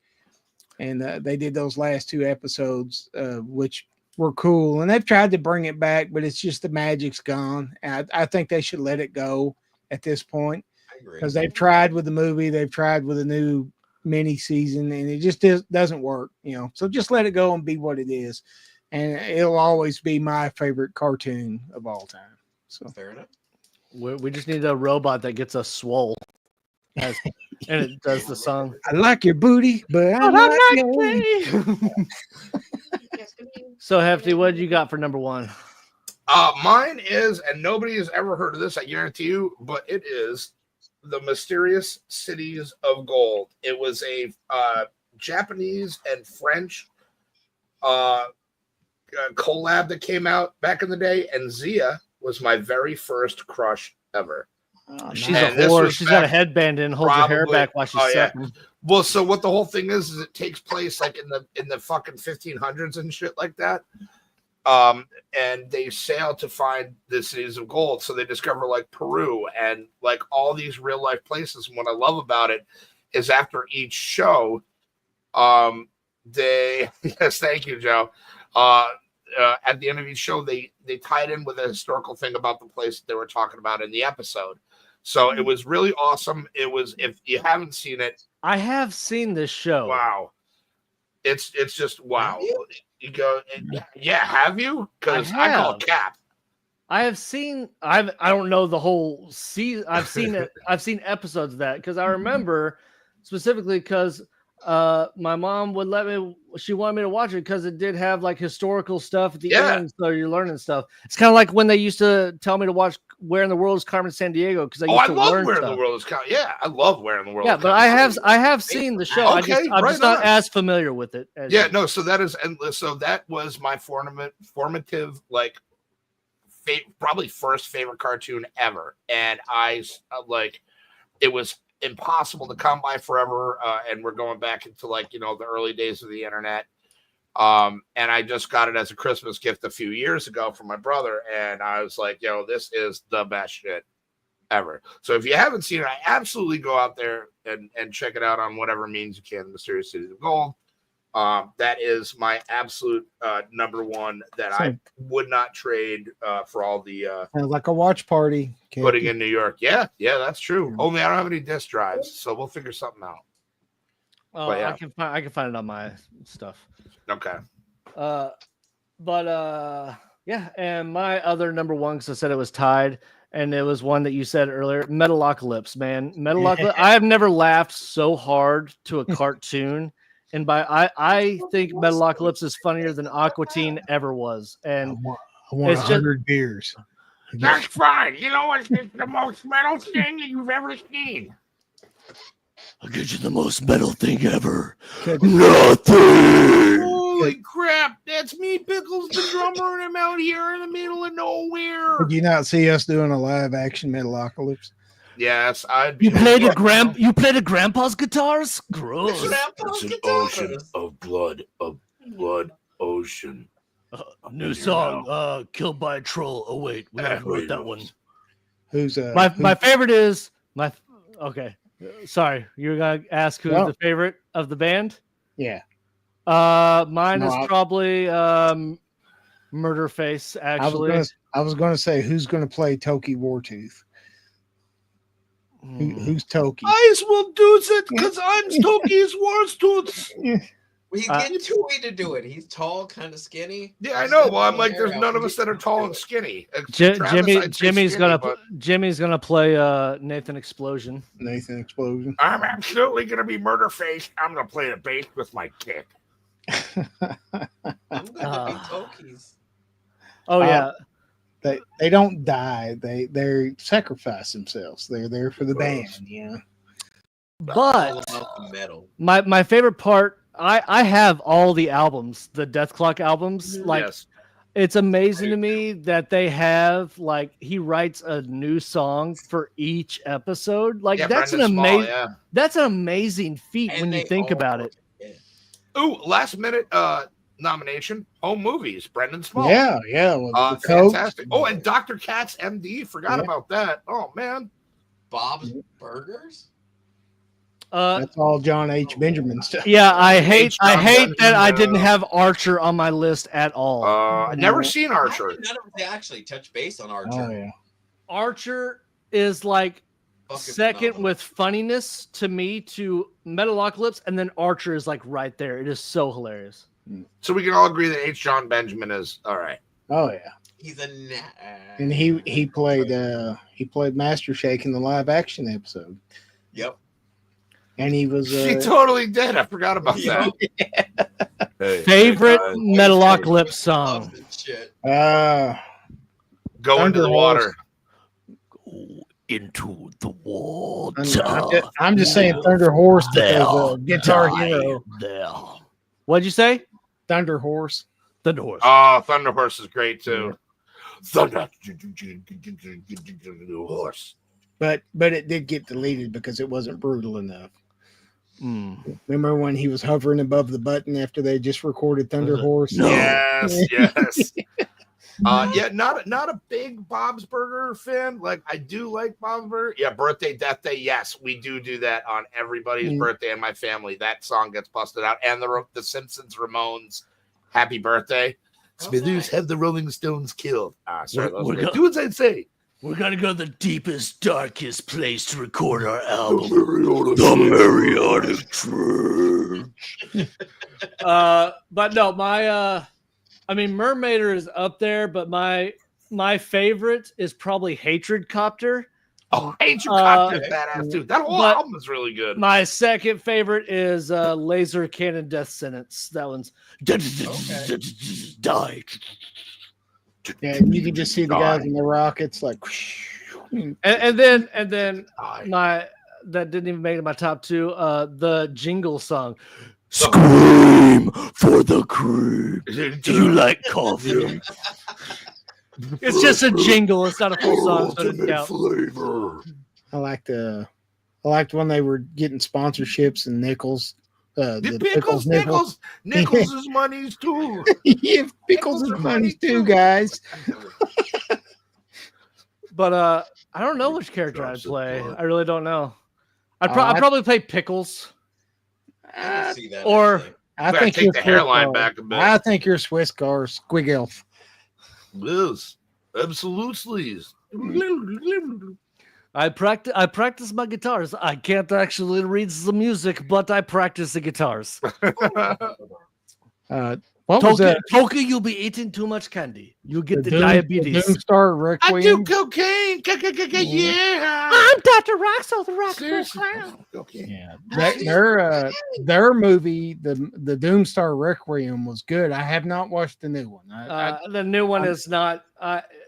And they did those last 2 episodes, which were cool. And they've tried to bring it back, but it's just the magic's gone. And I think they should let it go at this point. Because they've tried with the movie. They've tried with a new mini season and it just doesn't work, so just let it go and be what it is, and it'll always be my favorite cartoon of all time. So fair enough. We just need a robot that gets us swole and it does the song. I like your booty, but I'm not gay. So Hefty, what did you got for number 1? Mine is, and nobody has ever heard of this, I guarantee you, but it is The Mysterious Cities of Gold. It was a Japanese and French collab that came out back in the day, and Zia was my very first crush ever. She's a whore. She's got a headband in, holds her hair back while she's sucking. Yeah. Well, so what the whole thing is it takes place like in the fucking 1500s and shit like that. And they sail to find the cities of gold. So they discover like Peru and like all these real life places. And what I love about it is after each show, yes, thank you, Joe. At the end of each show, they tied in with a historical thing about the place that they were talking about in the episode. So it was really awesome. It was, if you haven't seen it, I have seen this show. Wow. It's just wow. You go, yeah, have you? Because I call cap. I have seen. I don't know the whole season. I've seen it. I've seen episodes of that because I remember specifically because my mom would let me. She wanted me to watch it because it did have like historical stuff at the end, so you're learning stuff. It's kind of like when they used to tell me to watch Where in the World is Carmen San Diego? Because I Oh, used I to love learn Where in stuff. the World is Carmen. Yeah, I love Where in the World. Yeah, is but Carmen. I have seen the show. Okay, I'm right just not on. as familiar with it. As Yeah, you. no. So that was my formative like probably first favorite cartoon ever, and I like it was impossible to come by forever, and we're going back into like the early days of the internet. And I just got it as a Christmas gift a few years ago from my brother, and I was like, this is the best shit ever. So if you haven't seen it, I absolutely go out there and check it out on whatever means you can. Mysterious Cities of Gold. That is my absolute number one that I would not trade for all the like a watch party. putting in New York. Yeah, that's true. Only I don't have any disc drives, so we'll figure something out. But yeah. I can find it on my stuff. Okay. Yeah, and my other number one, because I said it was tied, and it was one that you said earlier, Metalocalypse, man. Metalocalypse. I have never laughed so hard to a cartoon. And I think Metalocalypse is funnier than Aqua Teen ever was. And I want 100 beers. That's fine. You know what? It's the most metal thing that you've ever seen. I'll get you the most metal thing ever. Nothing. Holy crap. That's me, Pickles, the drummer, and I'm out here in the middle of nowhere. Did you not see us doing a live action Metalocalypse? Yes, I'd be. You played a grandpa's guitars? Gross. It's an ocean of blood, ocean. New song, Killed by a Troll. Oh, wait, we already wrote that one. Who's my favorite is my. Okay, sorry, you're gonna ask who's the favorite of the band? Yeah. Mine is probably Murderface. Actually, I was gonna say who's gonna play Toki Wartooth. Who's Toki? I will do it because I'm Toki's Wartooth. We get Tui to do it. He's tall, kind of skinny. Yeah, I know. Well, I'm like, there's none of us that are tall and skinny. Jimmy's gonna play Nathan Explosion. Nathan Explosion. I'm absolutely gonna be Murderface. I'm gonna play the bass with my kick. I'm gonna be Toki's. Oh yeah. They don't die. They sacrifice themselves. They're there for the band, But metal. My favorite part, I have all the albums, the Death Clock albums. Like it's amazing to me that they have he writes a new song for each episode. Like that's an amazing feat when you think about it. Ooh, last minute nomination, Home Movies, Brendan Small. Yeah. Fantastic. Oh, and Dr. Katz, MD. Forgot about that. Oh man. Bob's Burgers. That's all John H. Benjamin stuff. Yeah, I hate that I didn't have Archer on my list at all. I've never seen Archer. None of them actually touch base on Archer. Oh yeah. Archer is second with funniness to me to Metalocalypse, and then Archer is right there. It is so hilarious. So we can all agree that H. John Benjamin is all right. Oh yeah. He's and he played Master Shake in the live action episode. Yep. And he was she totally did. I forgot about that. Favorite Metalocalypse song. Go into the water. Go into the water. I'm just saying Thunder Horse because Guitar Hero. What'd you say? Thunder Horse. Thunder Horse. Oh, Thunder Horse is great too. Thunder Horse. But it did get deleted because it wasn't brutal enough. Remember when he was hovering above the button after they just recorded Thunder Horse? No. Yes. Not a big Bob's Burger fan. I do like Bob's Burger. Yeah, birthday, death day. Yes, we do that on everybody's birthday in my family. That song gets busted out, and the Simpsons Ramones, Happy Birthday. Smithers have the Rolling Stones killed. Sorry, do what I say. We're gonna go to the deepest, darkest place to record our album. The Mariatic Church. But no, Mermaider is up there, but my favorite is probably Hatred Copter. Oh, Hatred Copter is badass too. That whole album is really good. My second favorite is Laser Cannon Death Sentence. That one's die. Yeah, and you can just see the guys in the rockets like. And then my that didn't even make it my top two. The jingle song. Scream for the cream. Do you like coffee? It's just a jingle. It's not a full song. So it doesn't Ultimate count. flavor. I liked when they were getting sponsorships and nickels. The Pickles is money's too. Yeah, pickles and funnies too, guys. But I don't know which character I'd play. I really don't know. I'd I'd probably play Pickles. I can see that. Or- actually. I Better think take you're the hairline back a bit. I think you're Swiss car Squig Elf. Yes, absolutely. I practice my guitars. I can't actually read the music, but I practice the guitars. What was that? Toki, you'll be eating too much candy. You get the The diabetes. Doomstar I do Requiem. cocaine. Yeah. I'm Dr. Roxo, the Rock Seriously. Clown. Okay. Yeah, their movie, the Doomstar Requiem, was good. I have not watched the new one. The new one is not.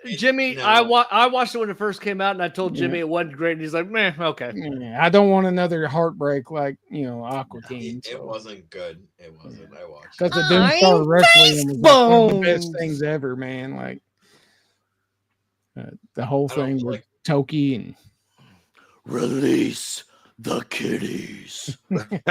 Jimmy, no. I watched it when it first came out, and I told Jimmy Yeah. it wasn't great. And he's like, "Meh, okay." I don't want another heartbreak like Aqua Teen. It wasn't good. It wasn't. I watched. Because the I'm Doomstar Requiem was like one of the best bones. things ever, man. Like the whole I don't thing feel with like- Toki and Release the kitties.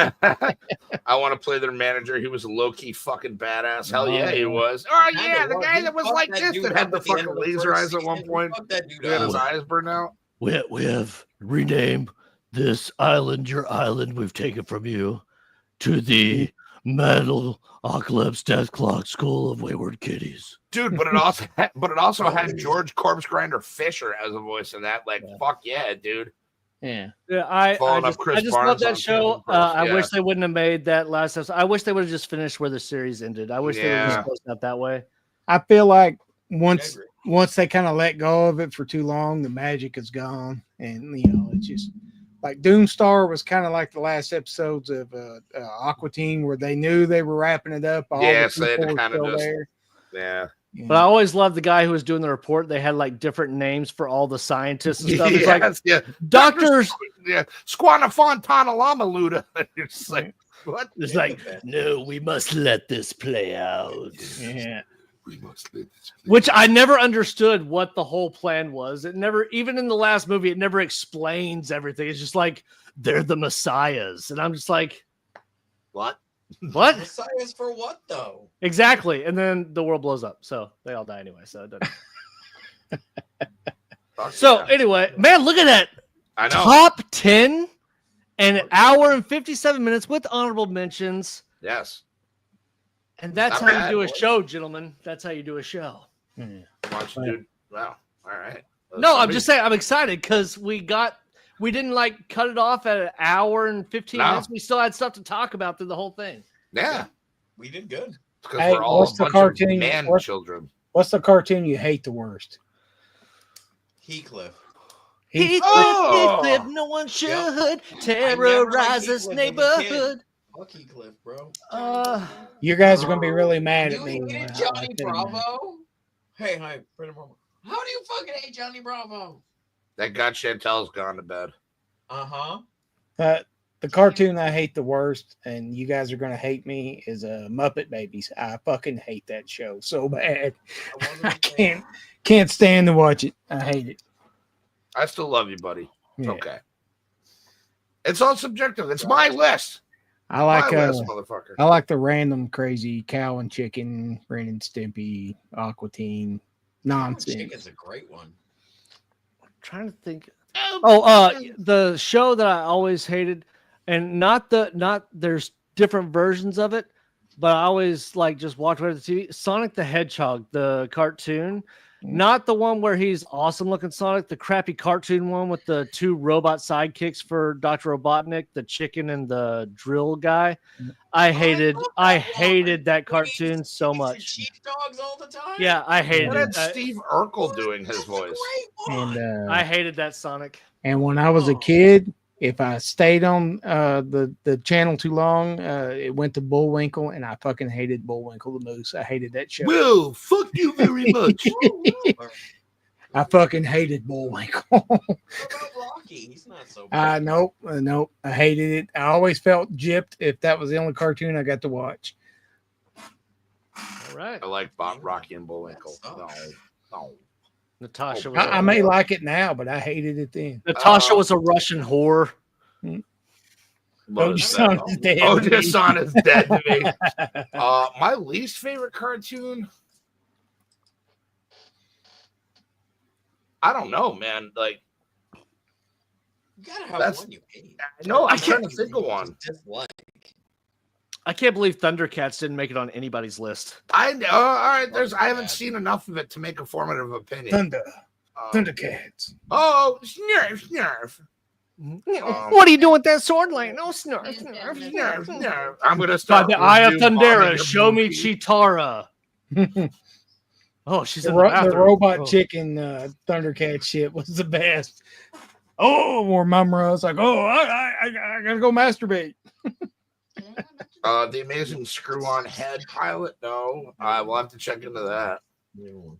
I want to play their manager. He was a low key fucking badass. Hell yeah, he Oh. was. Oh Kinda yeah, the was. guy He that was fucked like that this dude that had up the at the end fucking of the laser first eyes at one season. He point. fucked that dude He had his up. eyes burn out. We have renamed this island, your island we've taken from you, to the Metal Ocalypse Death Clock School of Wayward Kitties. Dude, but it also had George Corpse Grinder Fisher as a voice in that. Like, fuck yeah, dude. yeah. Yeah, I Following up just, Chris I just love Barnes that on show. Kevin Cross, I yeah. wish they wouldn't have made that last episode. I wish they would have just finished where the series ended. I wish they would have Yeah. just closed out that way. I feel like I once agree. they kind of let go of it for too long, the magic is gone, and it's just like Doomstar was kind of like the last episodes of Aqua Teen, where they knew they were wrapping it up. All Yeah, the so they had to people were kinda still just- there. Yeah. But I always loved the guy who was doing the report. They had like different names for all the scientists and stuff. It's like Yes, yeah. doctors. Yeah. Squana Fontana Lama Luda. You're just like, what? It's like, no, we must let this play out. Yeah. We must let this play. Which I never understood what the whole plan was. It never, even in the last movie, it never explains everything. It's just like they're the messiahs, and I'm just like, What? what Messiahs for what though? exactly? And then the world blows up, so they all die anyway. So it doesn't. Fuck So yeah. anyway, man, look at that I know. top 10 and an hour and 57 minutes with honorable mentions. Yes. And that's Not how bad, you do a boy. show, gentlemen. That's how you do a show. Why don't you do? Wow. All right. No, I'm just saying I'm excited because we didn't like cut it off at an hour and 15 No. minutes. We still had stuff to talk about through the whole thing. Yeah. We did good. Because Hey, we're all what's a the bunch cartoon- of man what- children. What's the cartoon you hate the worst? Heathcliff. Oh! Heathcliff, no one should Yep. terrorize this Heathcliff as a kid. neighborhood. Fuck Heathcliff, bro. You guys are gonna be really mad at You me. hated when I Johnny say that. Bravo? Hey, hi, Brandon Bravo. How do you fucking hate Johnny Bravo? That God Chantel's gone to bed. Uh-huh. The cartoon I hate the worst, and you guys are gonna hate me, is Muppet Babies. I fucking hate that show so bad. I can't stand to watch it. I hate it. I still love you, buddy. It's Yeah. okay. It's all subjective. It's my list. I like my list, motherfucker. I like the random crazy Cow and Chicken, Ren and Stimpy, Aqua Teen nonsense. Chicken's a great one. I'm trying to think. Oh, the show that I always hated, and not there's different versions of it, but I always like just watch it on the TV. Sonic the Hedgehog, the cartoon, not the one where he's awesome looking Sonic, the crappy cartoon one with the two robot sidekicks for Dr. Robotnik, the chicken and the drill guy. I hated that cartoon so much. Sheepdogs all the time. Yeah, I hated What it. had Steve Urkel doing his That's a voice? great one. And I hated that Sonic. and when I was a Oh. kid, If I stayed on the channel too long, it went to Bullwinkle, and I fucking hated Bullwinkle the Moose. I hated that show. Will, fuck you very much. I fucking hated Bullwinkle. What about Rocky? He's not so bad. Nope. I hated it. I always felt gypped if that was the only cartoon I got to watch. All right. I like Bob, Rocky, and Bullwinkle. No. Natasha was I may like it now, but I hated it then. Natasha was a Russian whore. What is that? Son is dead. Oldest son is dead to me. My least favorite cartoon. I don't know, man. Like, You gotta have That's- one you hate. no, I'm I trying can't- to think of one. Dislike. I can't believe Thundercats didn't make it on anybody's list. I know. All right, I haven't seen enough of it to make a formative opinion. Thundercats. Oh, Snurf. What are you doing with that sword lane? Oh, snarf, Snurf. I'm gonna By start. the Eye of review bombing Thundera, your show me movie. Chitara. Oh, she's The, in the the bathroom. robot Oh. chicken Thundercat shit was the best. Oh, or Mumra was like, oh, I gotta go masturbate. The Amazing Screw-On Head pilot. No, we'll have to check into that. I'm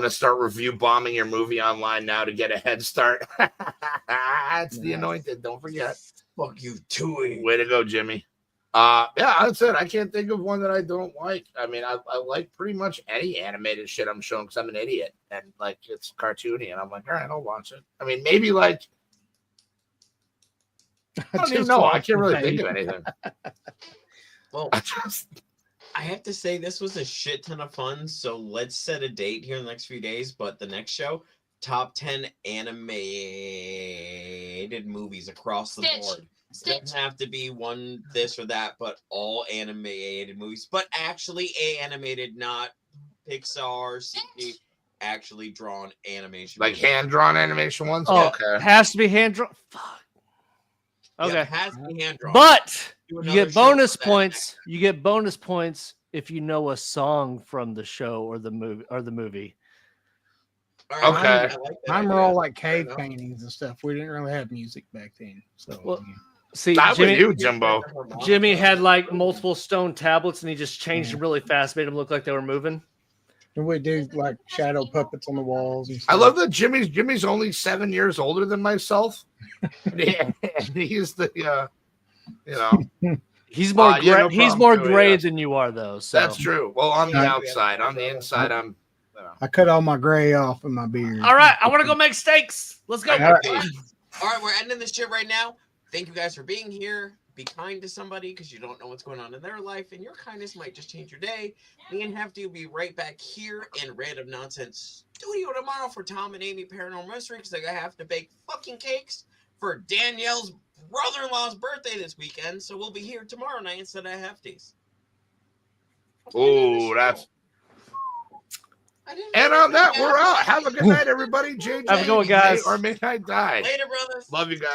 gonna start review bombing your movie online now to get a head start. It's the Anointed. Don't forget. Fuck you, Tui. Way to go, Jimmy. Yeah, that's it. I can't think of one that I don't like. I mean, I like pretty much any animated shit I'm shown because I'm an idiot and like it's cartoony, and I'm like, all right, I'll watch it. I mean, maybe like I don't even know. I can't really think of anything. Well, I just I have to say this was a shit ton of fun. So let's set a date here in the next few days. But the next show, top 10 animated movies across the board. It doesn't have to be one this or that, but all animated movies. But actually animated, not Pixar, CG, actually drawn animation. like movies. hand-drawn animation ones. Oh, Okay. has to be hand drawn. Fuck. Yeah, Okay. it has to be hand drawn. But Do you another get show bonus for that points. You get bonus points if you know a song from the show or the movie All right, Okay. I like that Mine were idea. all like Fair cave enough. paintings and stuff. We didn't really have music back then. So Well, See, I'm with Jimmy, you, Jimbo. Jimmy had like multiple stone tablets and he just changed them really fast, made them look like they were moving. and we do like shadow puppets on the walls. And I stuff. love that Jimmy's only 7 years older than myself. And he's the He's more yeah, no he's problem more too, gray yeah. than you are though. So That's true. Well, on the Yeah. outside, on the inside, I'm. I cut all my gray off in my beard. all right, I want to go make steaks. Let's go. All All right, we're ending this shit right now. Thank you guys for being here. Be kind to somebody because you don't know what's going on in their life, and your kindness might just change your day. Me and Hefty will be right back here in Random Nonsense Studio tomorrow for Tom and Amy Paranormal Mystery because I have to bake fucking cakes for Danielle's brother-in-law's birthday this weekend. So we'll be here tomorrow night instead of Hefty's. Oh, that's. And on that, we're out. Have a good night, everybody. JJ, Have a good one, guys. May or may I die. Later, brothers. Love you guys.